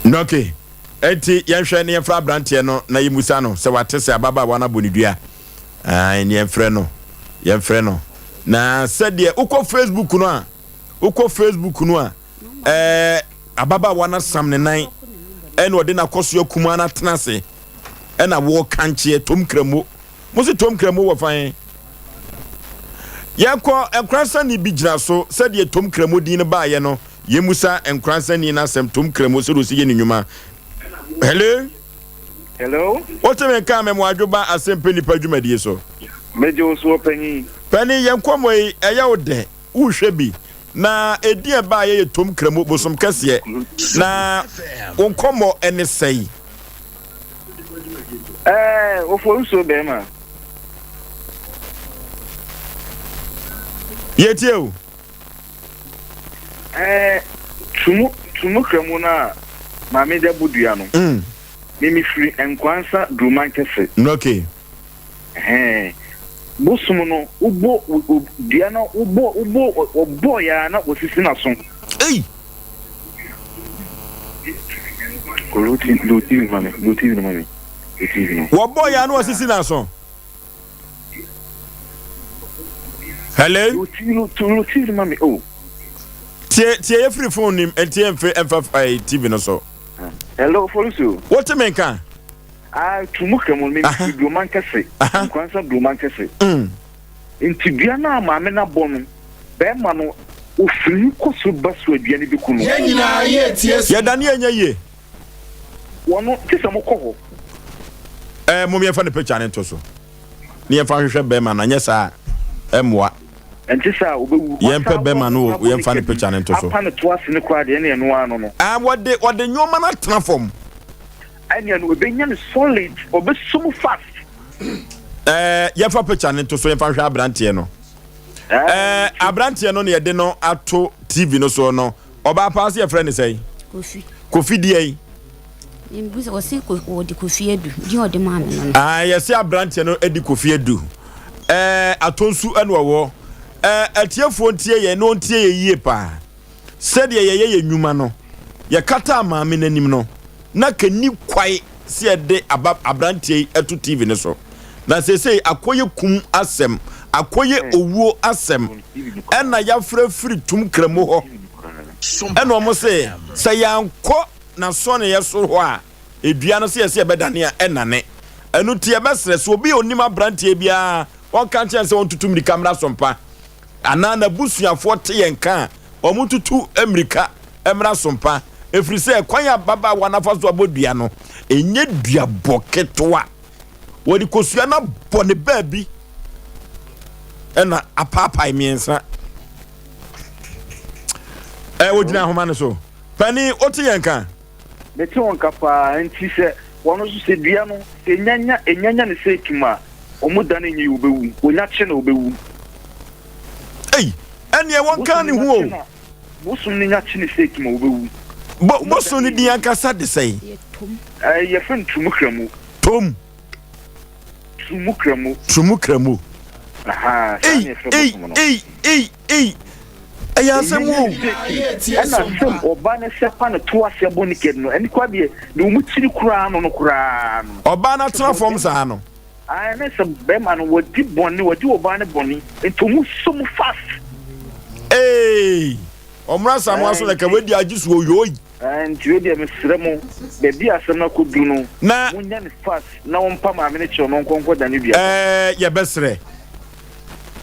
noke enti yenhwe ne yefra abranti no na yimusa no se watese ababa wana bonidua ni yefre no na sede ukọ Facebook no a ababa wana sam ne nan ene ode na koso akuma na tenase ena wo kanche tom kremo mo se tom kremo wo fan yakọ enkransa ni bi gira so sede tom kremo din ba ye no yemusa enkransa ni na sem tom kremo so do se ye ni nwuma hello what me ka me mo adwoba Asem Mpe Nipa dwumadie so meje so panyi yenkomo yi eya ode uhwe bi na edi e ba ye tom kremo bosom kase na wonkomo ene sei Oforisuo be ma yetio tumu kremo na mame de budua no Mimi free enkwansa Druman kese. Okay. Bosumono ubo diana ubo ya na osisi na so. Hey. Loti mami. Wo boy ya na osisi na so. Hello. Loti mami. Oh. Tie free phone nim tie mfa TV no so. Hello Oforisuo. What me kan? Tumuka mo me Druman kese. Enkwansa Druman kese. Nti bia na maame na bonu be ma no ofiri koso baso aduane bi kunu ye nyina ye tie ye dane anya ye wono tisa mo kɔ mo me fa ne picture ne to so ne ye fa hwehwe be ma na nya sa emwa enti sa obewu ye mpe be ma no ye fa ne picture ne to so apa ne to ase ne kwa de ne no ano no wode nyoma na transform anya no obenya ne solid obesum fast ye fa picture ne to so ye fa hwɛ abrantie no abrantie no ne ye de no ato TV no so no oba pass ye friend say Kofi die imbuza wasi ko di Kofi edu di ode ma me no ye se abrantie no edi Kofi edu atonsu ene wo atiefo ntie ye no ntie ye yie pa said ye nyuma no ye kata ma me nanim no na kani kwai se de abrantie eto TV ne so na say akoye kum asem akoye owuo asem ena ya frafiri tum kramo ho ena omo say yanko na so ne yeso ho a edua no se yesi ebedane a enane enu tie besre so obi onim abrantie bia won kan chen se won tutum di camera sompa anana busuafo te yenka omututu amerika emra sompa efri se kwanya baba wanafa so abodua no enye dua boketoa wodi kosua na bone baabi ena apapa imiensa wodina homa no so pani oti yenka beti won kapa enti se wono so se dua no se enyanya ne se tuma omuda ne nyi obewu onya che na obewu ene won kan ne hu o bosun ne nya che ne se tuma obewu bosun ne dia kasa de sei ye fen tumukramu tom tumukramu aha Asem wo ana sem oba ne sepa ne to ase boniked no eni kwa de ne umutiri kura no kura no oba na transform sa no ne se be ma no wodi bonni wodi oba ne bonni entomu som fast omra samwa so like wedi agisu oyoyi nti wedi mesremo be bia asem na kodu no na munya ne fast na wonpa ma me ne che no nkonko da ne bia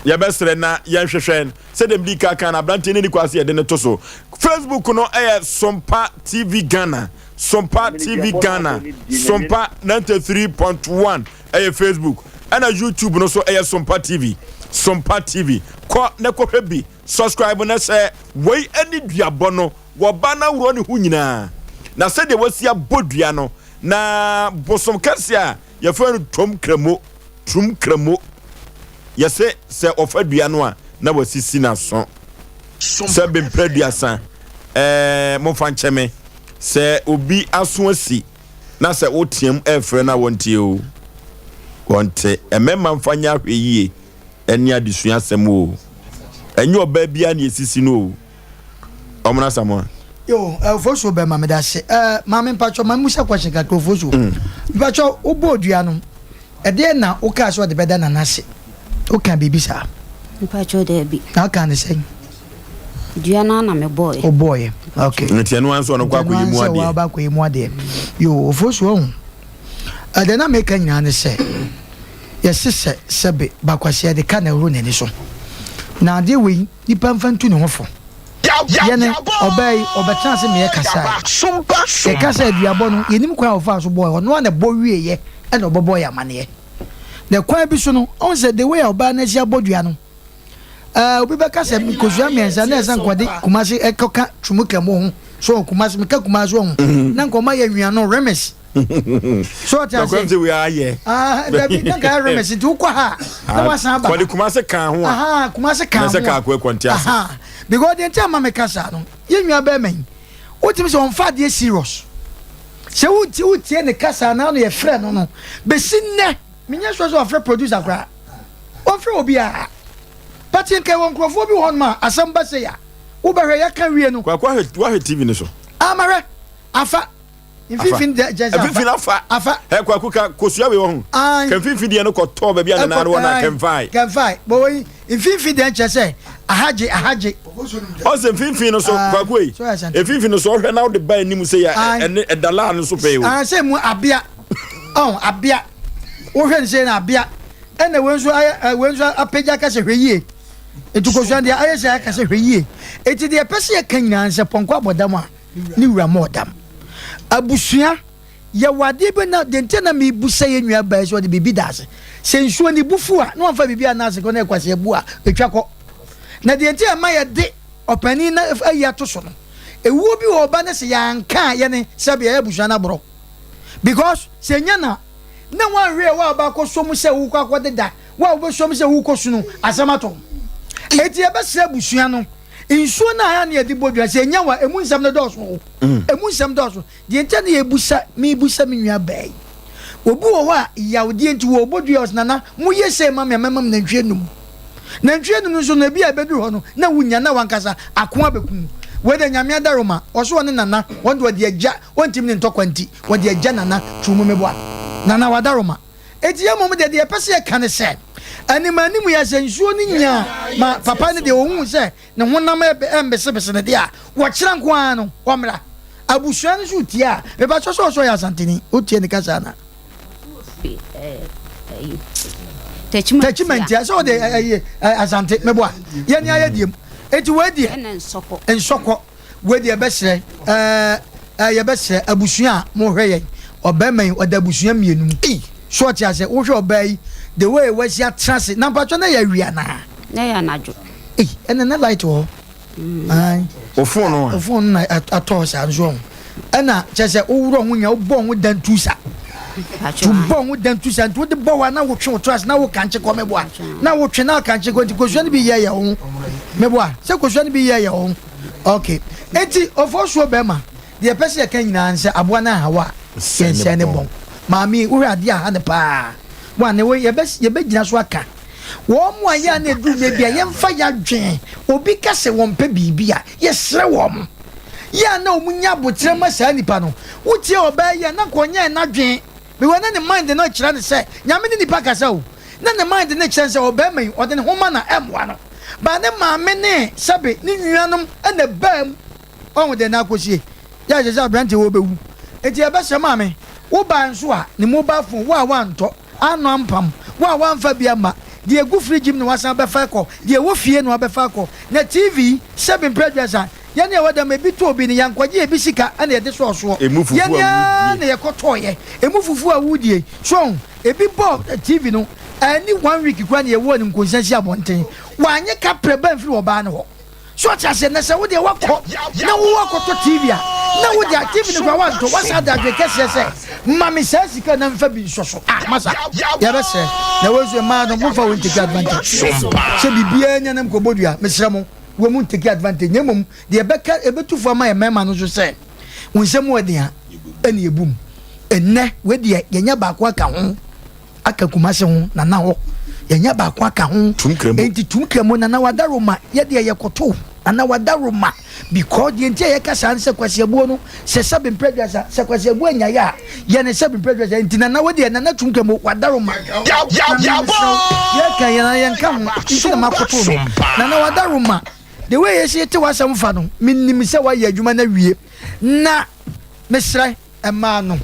ya besre na ya hwehwen se dem di kaka na brante ne kwase de ne to so Facebook no Sompa TV Ghana Sompa TV Ghana Sompa 93.1 Facebook ana YouTube no so Sompa TV ko ne ko hwebi subscribe na se wei ani duabo no wo ba na wuro ne hu nyina na se de wasi abodua no na bosom kase a ya fa no trum kramo yese se ofadua no a na wasisi na so se bempredua san mo fa ncheme se obi aso asi na se otiem efre na wontie o wonte emema mfanya hweyie eni adesua asem o enye oba bia na esisi no o omna samo yo Oforisuo be ma me da se ma me mpacho ma musa question ka Oforisuo mpacho obodua no ede na o ka so de beda na nase o kan bibi sa mpacho de bi na kan say dua na me boy o boy okay ntia no anso no kwa koyimu ade wa ba koyimu ade yo Oforisuo ade na me kan nyina ne se yesese sebe ba kwase de kan ero nani so na ade we nipa mfantu ne hofo yene obey obetranse me kasa Sompa e kasa aduabo no yenim kwa ofa so boy no na bo wieye e na obobo ya mane the kwa bi so no on say the way oba na sia bodua no obi be kasa mi kozua mienza na esa nkwade kumase ekoka tumuka mo ho so kumase meka kumase ho na nkoma ya nwia no remes so ta say we are here da bi na ka remes ti ukwa ha na wasan ba kwa kumase kan ho kumase kan na se ka kwa kwantia because the time me kasa no ye nwia be men o timi so on fa dey serious se wo tie ne kasa na no ye frɛ no besi nne menya so afrɛ producer kra o frɛ obi a patin ke won krofo bi hon ma asem ba se ya wo behwe ya ka wie no kwa TV ni so amare afa Infifin jeza afa he kwa kuka kosua we ho kan fifi de no ko to ba bia na na kan fai boy infifin de chese ahaje o se infifin no so kwa koi infifin no so hwe na de ba anim se ya edala no so pe wo se mu abia abia wo hwe se na abia ene wenso apeja ka se hweye etukosua de aye se ka se hweye eti de pese ye kan nyina se ponko abodam a ni wura modam abusua ya wade be na de ntena me busa ye nua ba so de bibi dase se nsuo ni bufu a no amfa bibi anase ko na ekwase ebu a etwako na de ntena ma ye de opani na ayi to so no ewuo bi wo ba na se ya nka ye ne sabe ya abusua na bro because se nya na wan hwe wa ba ko so mu se wu kwa ko de da wa wo so mu se wu ko su no asamato eti e be se abusua no insuo na ya na yedi bodua se nya wa emu nsam na doso emu nsam doso de ntia na yebusa me nua bai obu wo wa yawde nti wo bodua os nana mu yese ma me memam na ntwenum so na bi abedu ho no na wunya na wankasa akoa bekun we de nyame adaroma oso ne nana wondo de agya wontim ne ntokwanti wo de agya nana tumu meboa nana wadaroma eti amom de pese ye kan se animani mu ya sensuo ni nya ma papa ne de ohun se ne honam embese ne de a wo kira nko ano womra abusua ne so tia be ba so ya santini o tie ne kasa na techment ya so de asante meboa ye ni aye diem eti we die ensoko we die be sere ye be sere abusua mo hweye obaman odabusua mienu so tia se wo hwe obai the way was ya trance na patcho na ya wia na ya najo ene na light wo ai ofon na atosa nzo ena chese owuro hunya obo hu dantusa tu bon hu dantusa tu de bo wa na wo twe trance na wo kanche ko mebo na wo twe na kanche ko kosuo ni bi ye ya ho mebo se kosuo ni bi ye ya ho okay enti ofosuo be ma de pese ya kan nyina nse aboa na hawa sense ne bon mami wo ade a ne pa wane we ye be gina so aka wo mu aya na edu me bia ye mfa ya dwen obi ka se wo mpa bibia ye sere wo mo ya na omunya botre ma sa nipa no wutie oba ye na konya na dwen be wona ne mind no kira ne se nyame ne nipa ka sa o na ne mind ne kira se oba man o de ne homa na emwa no ba ne maame ne sabe ne nuanom na bam on de na akosie ya je za brante wo bewu enti e be se maame wo ba nso a ne mobile phone wa nto ano ampam wa mfa bia ma de egu fridge no wasan be fa ko de wo fie no be fa ko na TV 7 producer ya ne wada me bi to obi ne yankwaje e bi sika ana ye de so ya ne ye kotoye emufufu a wudie so e bi bo TV no ani 1 week kwa ne ye wo ne nkonsansi abonten wa anye kapre ban firi oba ne ho so chase na se wo de wakọ na wo wakoto TV a na wo de TV ne kwa wanto wasa da dwe kese se mami sika na mfa bi soso masa ya be se na wo zo ma no mo fa won take advantage se bibia nya nam ko bodua mesra mo wo mun take advantage nyemom de beka ebetu fo ma mema no so se wonsem wo de a ene ebum enne we de yenya ba kwa ka ho aka kumase ho na na ho yenya ba kwa ka ho enti tumkremo na wadaroma ye de ye koto ana wadaroma because the entire kasa anse kwase abuo no se sabe predator se kwase abuo nya ya ye ne sabe predator enti na wo de na tumkremo wadaroma ye kan ye na ye kan enti na makoto no na wadaroma the way ye te wasam fa no minnim se wa ye adwuma na wie na mesra ema no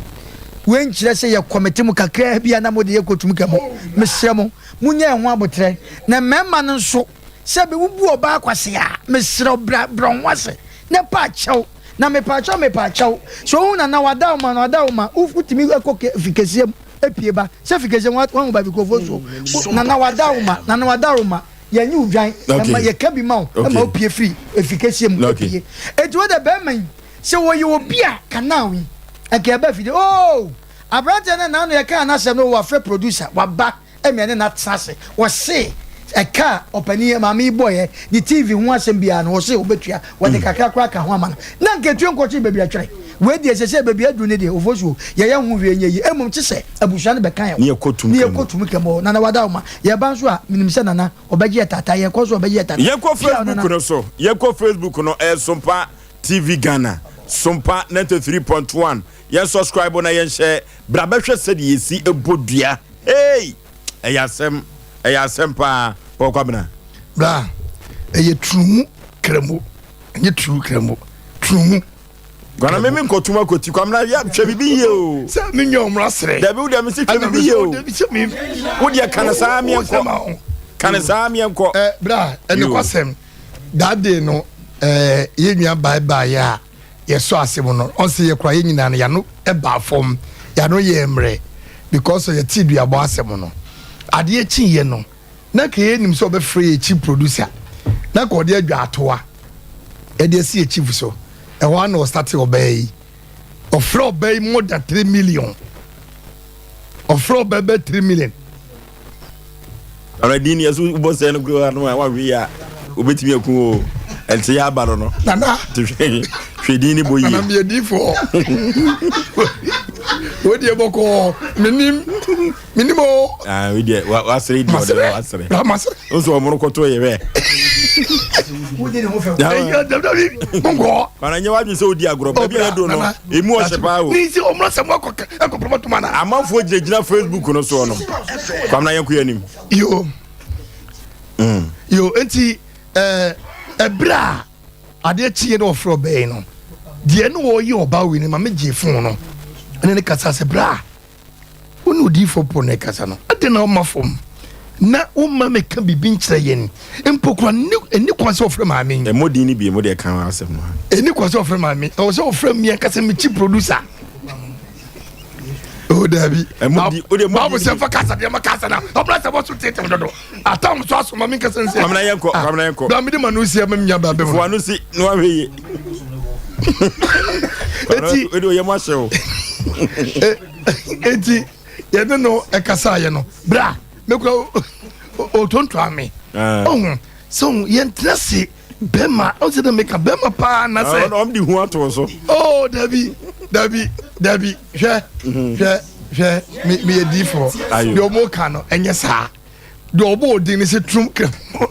wen kire se ye committee mu kakra bia na mo de ye kotum kamo mesra mo munya ho abotre na mema no nso sebe wubu oba akwase a mesra bronwase ne pa chaw na me pa chaw so na wadauma ufutimi ekoke fikesiem epieba se fikesiem wan ba bikofo so na wadauma yenyi udwan na ye kabi ma ma opie free efikesiem opie etu de be man se wo ye obi a kanawi aka ba fide abrante na no ye ka na se no wa free producer wa ba emiane na tsase wo se eka opani mami boy ni TV ho asem bia no wo se obetua wo de kakra kra ka ho ama na nketu nkochi bebi atwere we dey se baby adu ne dey ofosu ye ye hu hwe nyi emum che se abusua ne be kan ne ekotum kemo nana wada ma ye ban so a minim se nana obagye tata ye ko so obagye tata ye ko Facebook no so ye ko Facebook no Sompa TV Ghana Sompa 93.1 ye subscribe na ye share bra be hwe se de yesi ebodua hey Asem pa pokabna bra eye trumu kremo nye true kremo trumu gwana meme nkotuma koti kwamna ya hwe bibi ye o se me nyomra sere da bi wo da me se hwe bibi ye o wo dia kana saa me enko kana saa me enko bra ene kwasem that day no ye nua bye ya ye so asem no on se ye kra ye nyina no ya no e ba fom ya no ye mre because ye ti dua bo asem no ade chi ye no na ka ye nim so be free chief producer na ko de adwa atoa e de si chief so e wa no start obey of flow bay more than 3 million of flow bay 3 million already ni asu bo se no grow no wa wi ya obetimi akun o elti ya baro no nana hwedi ni boyi nana me di for wo die boko minim we die wa sere di o de wa sere o so mo ko to ye we wo die no fe bongo kana nya wa bi se odi agro ba bi e do no emu o se pa o ni se o mo se mo ko promote mana amanfo gina Facebook no so no kwamna yanku yanim yo enti ebra ade chie no ofro be no de no wo yi oba wi ni ma meje fun no ene ne kasa se bra wonu di fo po ne kasa no ade na o ma fom na o ma me ka bibi nkyere yen empokwa eni kwa se ofre ma me modi ni bi modi e kan asem no eni kwa se ofre ma me o se ofre me kasa me chi producer o dabi modi o de modi se fa kasa de ma kasa na o bla se bo so tete do atam so aso ma me kasa nse kamna yenko da me de manusi ma nya ba be fo anusi no ahweye eti o de ye ma shew eti ye no e kasa ye no bra me ko o tonto ame so ye ntrase bema o se de make bema pa na se no am di hu ato so oh dabi hwe me ye di for do mo kano enye sa do bo odi ni se trum kremo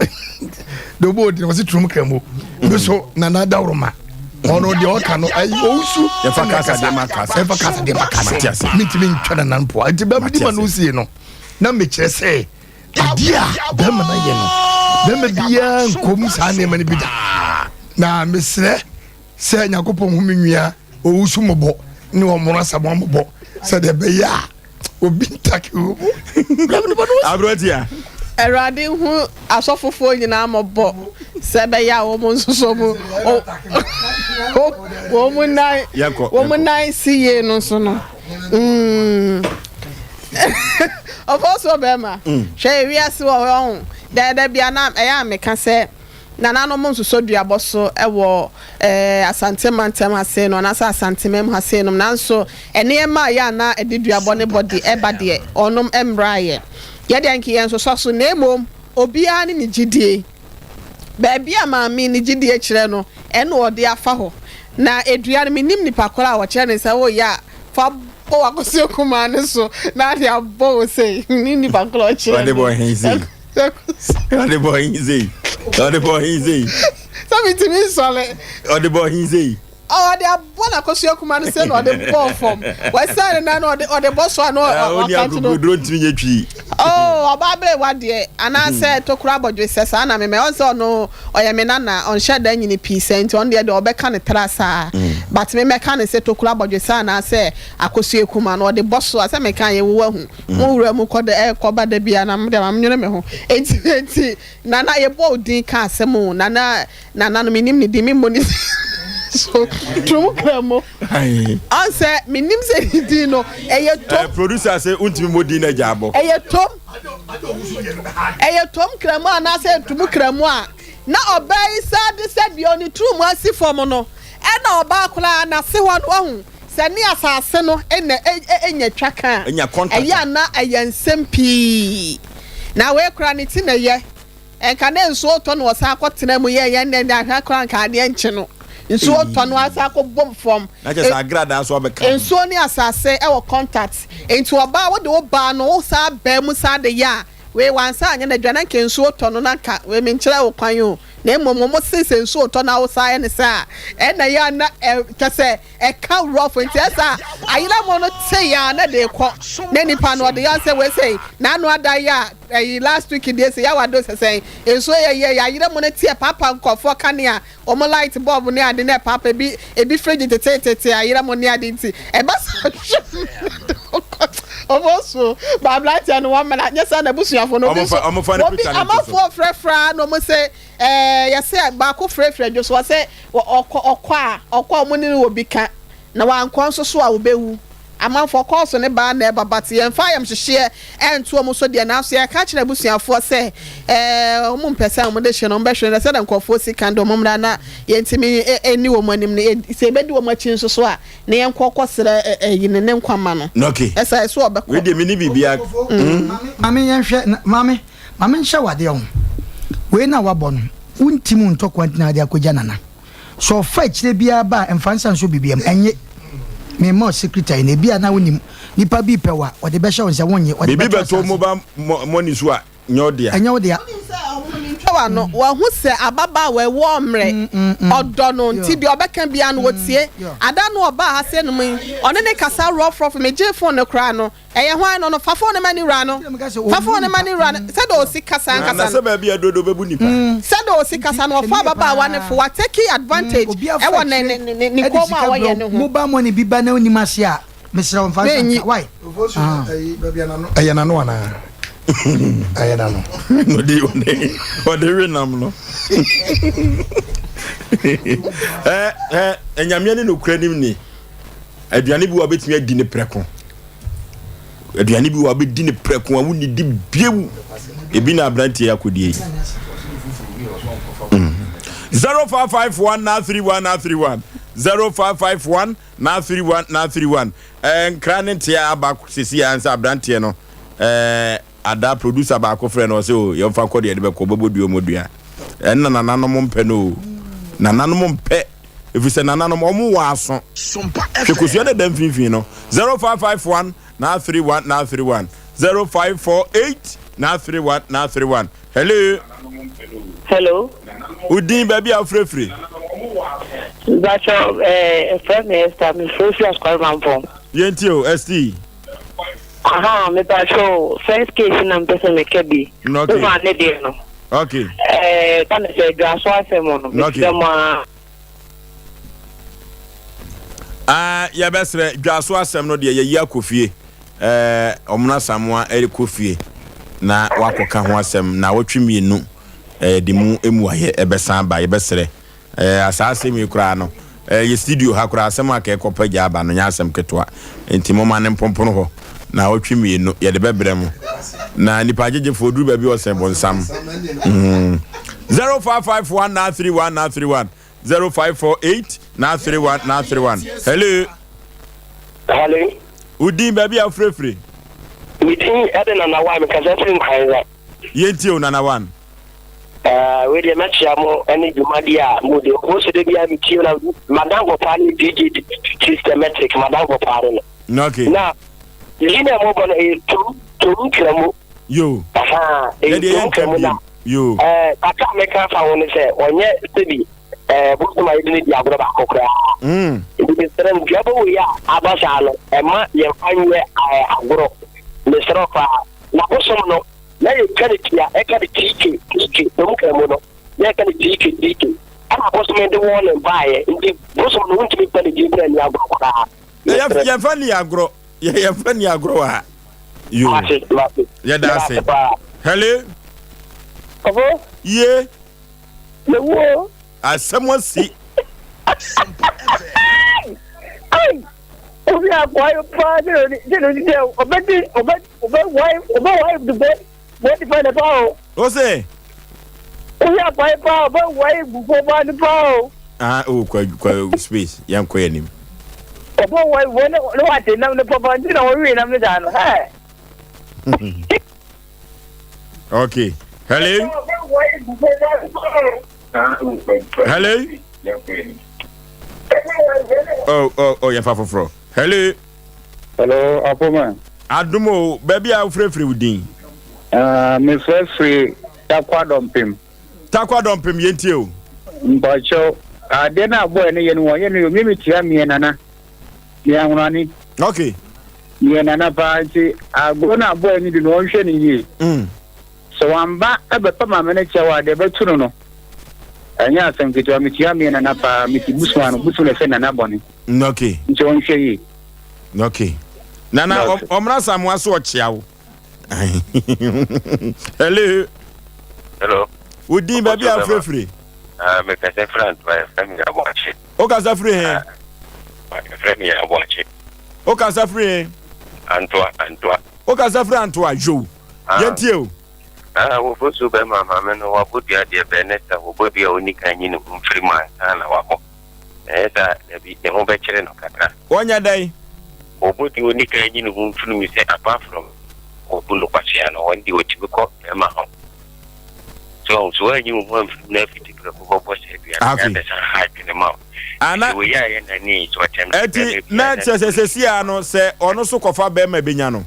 do bo odi ni se trum kremo me so nana dawroma ono de oka no ayi ousu e fa kasa de makasa mitimi ntwana nan po enti ba bidi ma no sie no na me kire se adia ba ma na ye no ba ma bia nkom sa na ma ni bida na mesre se nyakopon hu menwia ousu mobo ni o mora sa mobo se de be ya obi ntaki o abrotia Erade hu asofofo nyina mobo sebe ya wo mo nsoso mu wo mu nai siye no so no of also bema hwe wi ase wo ho da bia na eya meka se na no mo nsoso duabo so ewo asante mantem ase no na asante mem ase no nanso ene ma ya na ediduabo ne body eba de onom embraye yede anki yen so na emom obia ne gidie ba bia ma mi ne gidie kire no ene ode afa ho na edua ne minim nipa kola a wo kire ne se wo ya fa bo wakosi kuma ne so na de abo sei ni nipa kola kire ade boy hinzi so mi timi sole ade boy hinzi oh de abo na kosi kuma ne se no de bo form we say na no de bo so no o kanto no dro ntimi nyetwi oh obabre wade ana say tokura bodwe sesa na me on say no oye me nana on shada nyini percent on de obeka ne trasa but me meka ne say tokura bodwe sa na say akosi kuma no de boso ase me kan ye wo hu mo wura mu ko de koba da bia na me de am nyene me ho enti nana ye bo din ka asem nana no minim ni di mi moni so trum kremo answer minim se di no eye to producer say untimi modi na jabo eye tom kremo ana say trum kremo a na obai sad said bi oni trum asi form no e na oba akula na se ho no hu se ni asase no enya twaka enya contact eya na ensem pi na we kura ni ti na ye enka na nso to no wasa akotena mu ye ne ahwa kura nka de enche no nsuo tɔ no asa akɔ bom fam na just agrada so abeka nsuo ni asase e wɔ contact enti ɔbaa wo de wo baa no wo sa baa mu sa de ya we wansa anya na dwana nke nsuo tɔ no na ka we me nkyerɛ wo kwan o na mmom mo sese nsuo tɔ na wo sa ya ne sa e na ya na kase e ka rough enti asa ayira mo no te ya na de kɔ na nipa no de ya se we say na no ada ya last week dey say ya wado say nsuo ye ayira mo no tie papa nkɔfo kanea omo light bulb ne ade na papa bi ebi fridge tete ayira mo ne ade nti e ba omoso bablatia no one minute nyesa na busuafo no bi amafo frefra no mo say yese ba ko frefra jo so say okwa mo ni wo bi ka na wa nkon so a wo bewu amafo course ne ba na eba bat ye mfa yam hyehye entu mo so de na so ya ka kire busuafo say mo mpesa mo de hye no mbehwe na say na nkofo sika ndo mo mra na ye ntimi eni wo mo anim ne se bedi wo ma chin so a na ye nkokɔ sere yine ne nkwama no okay esa so obekɔ we de mini bibia mame ye hwe mame nhye wade ho we na wabɔ no untimu ntɔkwa ntina de akɔgya nana so fa kire bia ba emfansa nso bibiam enye me mo secretary na bia na wonim nipa bi pewa o de be hye wonse wonye o de bibi beto mo money so a nyodia wa no wa hu se ababa we wo mre odo no nti de obeka bia no wotie ada no oba ha se no mi one ne kasa rough me je phone no kra no eye hwan no fa phone mani ra no fa phone mani ra se do si kasa na se ba bia dodo bebu nipa se do si kasa no fa ababa wa ne fo wa take advantage e wo ne ko ma wa ye ne ho mo ba mo ne biba na onim ase a mesra won fa why ayana no ana ayana no ode renam no enyamia ne no kranim ni aduane bi wa betimi adi ne preko aduane bi wa bedi ne preko a woni di biewu ebi na abrantie akodie 0551931931 0551931931 nkrane tia aba sisi ansa abrantie no ada producer ba ko frɛ no sɛ o yɛ fa kɔ de be ko boboduo modua ɛnna nananom mpɛ no nananom mpɛ efisɛ nananom ɔmo wa aso hwekosua de dem finfin no 0551 na 31 0548 hello udin baby afrefre Bacho friend Esther me free as call man phone yentio st aha me bacho first case na mpesa me kebi no ne de no okay kana se gaso asem no me ma ya besre gaso asem no de ye yi akofie omna samwa kofie na wakoka ho asem na wotwemienu de mu emu aye ebesan ba ye besre asase mi kura no ye studio ha kura asem aka ekopa gya aba no nya asem ketwa enti mo ma ne mpompono ho na wotwemienu ye de bebre mu na nipa jeje foduru ba bi osem bonsam 0551931931 0548931931 hello udin baby afrefre udin edena na wa me kazatin kwanza yenti o nana wan we dey match am any jumadia mo de ko se de bia mi ti na madam go party DJ systematic madam go party no okay na yine mo bon to kramo yo aha yo aka me ka fa won se onye sebi buku ma idini dia agro ba kokra ndi serem biabo we ya abasha no ema ye fanye agro le serofa na bosom no na ye kanitia e ka tiki to mu kramo no ye ka tiki ana bosom ndi won bae ndi bosom no ntimi pa ni jibra ni agro kokra ye fani agro ye fani agro ha yo ye da se hello Avo ye wo asem si ai obi akwa pa de obedi why the boy what the find about o say obi akwa pa why before ba the pa o kwa space yan kwa nim why no what na the papa ndi na we na me dan hey okay hello Oh, yeah, for. Hello. Hello, Apoma. Adumo, baby, I'll free with Dean. Me free takwa dompim. Takwa dompim yentio. Mbacho, dena boy ne yenu yenu mimi tia mi nana. Ya unani. Okay. Mi nana pa nti agbona boy ni di no hwe ni yi. So amba abepa ma me ne chewa de betu no. Anya asem kitwa mi tia mi nana pa mi ti busman busu ne fe nana boni. Okay. Nti on hwe yi. Okay. Nana omra samwa so chiawo. Hello. Hello. Udi baby a free. Me ka se friend by family Aboagye. O ka sa free he. My friend ya Aboagye. O ka sa free. Antoa. O ka sa free Antoa jo. Yentie o. Wo fosu be mama me no wa bodia de be nesta wo bodia oni kan yin mfiri man na wa ko. Esa bi de ho be kire no kakra. Onya dai. Wo bodia oni kan yin mfiri mi say apart from obulo kwasiano wandi wo tibiko e ma ho. So when you want to never take the boss, you are hype in the mouth. Ana we are in the need to attempt. Eti na se ano se ono so kofa be ma benya no.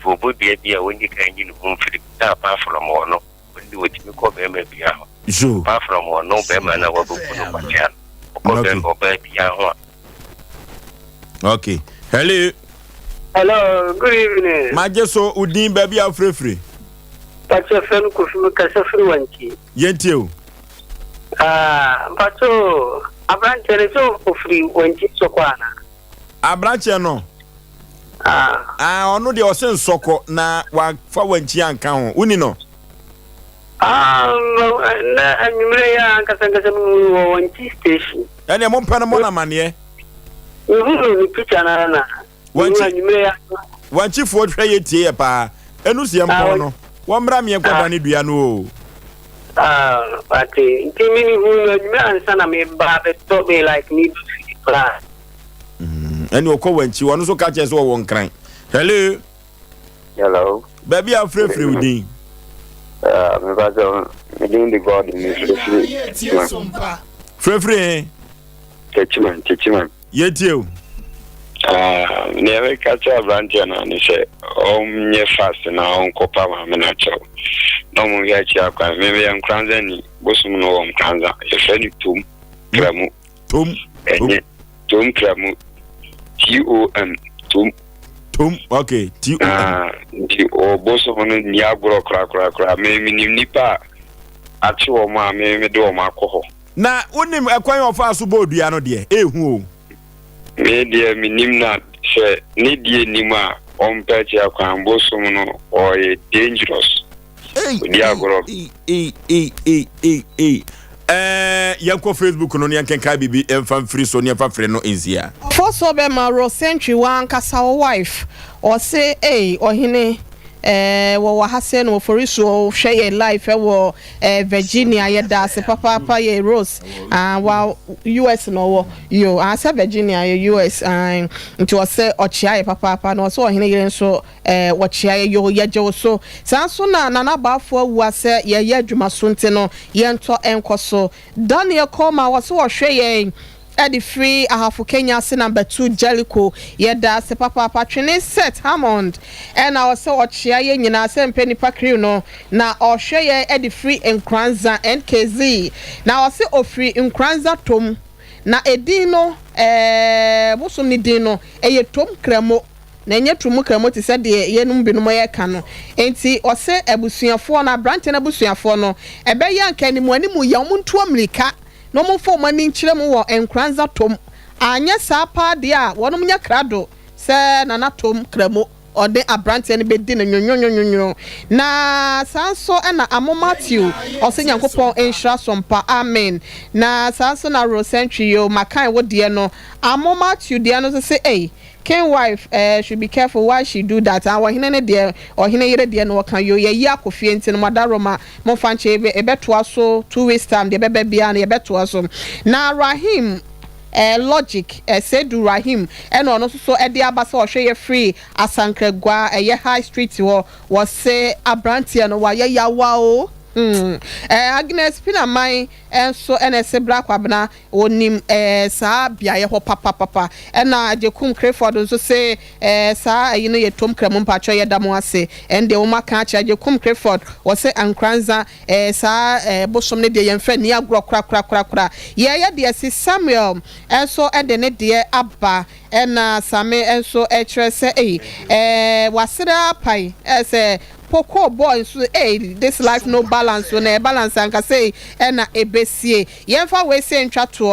For body be when you can you home for the apart from one when you would go be ma bia. Sure. Apart from one no be ma na wo go no kwasiano. Ko be bia ho. Okay. Hello, good evening. Majeso udin baby a free. Pacho fenu kufu kasafiri wanki. Yentio. Pacho abranche reso kufri wanki sokwana. Abranche no. Ono de ose nsoko na wa fa wanki anka ho. Uni no. Na anyumre ya kasangasa mu wanki station. Ene mo mpana mo na mane. Ni picha na. Wanki anyumre ya. Wanki fo hwe yetie pa. Enu sie mpo no. Wamra mi enkwada ni dua no o. Ati mini hu me ansana me ba be to be like need to plan. Eni okwanchi wonu so ka che so wo nkran. Hello. Baby a free udin. Me ba so me din the god me free. Chechiman. Yetio. Never catch a branch and say, nye fast na onkopa ma me na cho. No mo ya chi akwa me be nkranza ni bosum no wo nkranza. E fe ni tum kramu. Enye tum kramu. Tum. Okay. Di o bosum no ni agro kra me minim nipa achi wo ma me do ma akọ. Na unim ekwan ofa so bodua no de ehu o. Media minimna she need nima on peche akwambo somuno or dangerous. Yanko Facebook no nyan kenka bibi emfa free so nyan fa free no easier. For so be ma ro century wan kasa wife or say ohine wo hase no Oforisuo hwe life wo Virginia ye da se papa ye Rose wa US no wo yo asa Virginia ye US nti wo se ochia ye papa no so ohene ye nso wo chia ye yo ye je so sanso na bafo awu ase ye adwuma so nti no ye nto enkoso Daniel Koma wo so hwe ye Eddie Free ahafu Kenya se number 2 Jellico yeda se papa Training set Hammond and I was ochia ye nyina Asem Mpe Nipa crew no na ohwe ye Eddie Free Nkranza NKZ na I say ofri Nkranza tom na edino bosom ni dino eye tom kremo na enye tumu kremo ti se de ye num binom ye ka no enti o se abusuafo na branch na abusuafo no ebe ye anka ni mu animu ya omuntu amrika no mo fo mani nkyere mu wo Nkranza tom anya sa pa de a wonom nya krado se na na tom kremo ode abrante ne bedi na nyonyonyonyo na sanso na amo Matthew ose Nyankopon enhira Sompa amen na sanso na Rose Century yo makan wo de no amo Matthew de no say Ken wife should be careful why she do that and wahine ne de ohine yere de no kan yo ye akofie nti no madaroma mo fanche ebeto aso 2 weeks time de bebe bia na ebeto aso na Rahim logic Sedu Rahim and ono so e de abasa ohwe ye free asankragwa ye high street wo say abrantia no wa ye yawa o Agnes Pinamai enso NS Black Wabna onim sa biaye ho papa na Jekum Crayford nso say sa you know ye tom kramum pacho ye damo ase and de oma ka cha Jekum Crayford was say ankranza sa bosom ne de ye mfa ni agro kra ye de si Samuel enso de ne de abba na same enso etre say wasira pai say Poko boy so this life no balance when a balance and can say na ebesie yemfa we say ntwa to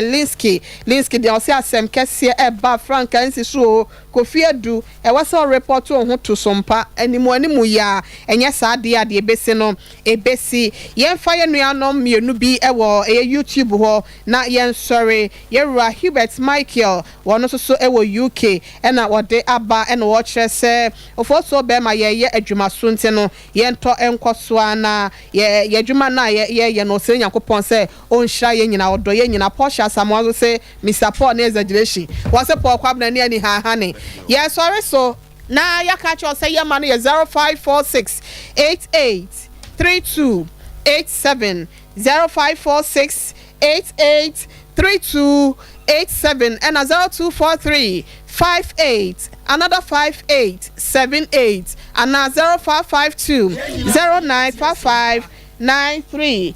Linsky de say Asem kese eba Frank ansi so Kofi Adu was all report on to Sompa animu ya enye saa de ebesi no ebesi yemfa ye nuanom mienu bi ewo YouTube ho na yen sorry yewura Hubert Michael wono so ewo UK na wode aba na wo kire se ofo so be ma ye adwuma sunte no yento enkoso ana ye adwuma na ye no se Nyankopon se onhira ye nyina odo ye nyina Porsche Samuel se Mr Paul na exaggeration was a Paul kwabna ni ani ha hane yes sorry so na ya catch us say your money is 0546 883287 0546 883287 and 0243 58 another 5878 and 0552 095593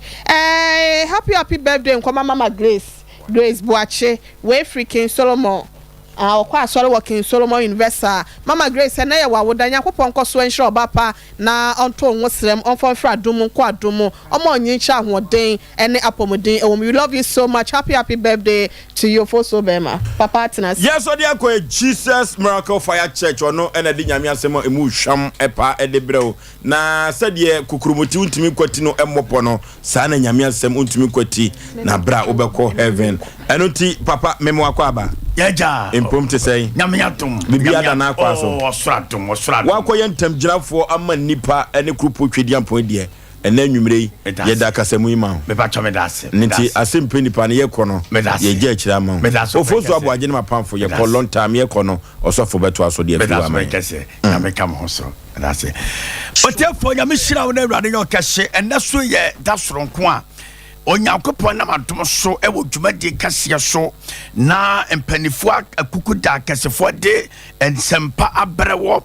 happy birthday Mama Grace Boache we freaking Solomon kwa sorry working Solomon Investor Mama Grace na ya wawoda Nyankopon koso ensure obapa na onto nwosrem onfon fra dum kwa dum omo nyincha ahoden ene apomodin we love you so much happy birthday to you for so bema papa tenas yes odi akọ Jesus Miracle Fire Church ono ene di nyame asemo emu hwam epa edebreo na sede kukurumuti untimi kwati no emmopo no sa na nyame asem untimi kwati na bra obekọ heaven enoti papa memo akọ aba yaja impom te say nyame atom bibia da na akwa so osratom wakọ ye ntam girafo ama nipa ene krupo twedi ampon die ene nwumre ye da kasemu ima me ba chome da ase nti Asem Mpe Nipa ne ye kono ye je akira ma Oforisuo Aboagye ne mapamfo ye for long time ye kono osofo beto aso de afiwa ma na me kam ho so da ase otefo nyame hira wo na awurade ye okese ene so ye da soronko a Onyankopon na madom so ewo dwumadi kase so na mpanifo akukuda kasefo de ensempa abrewo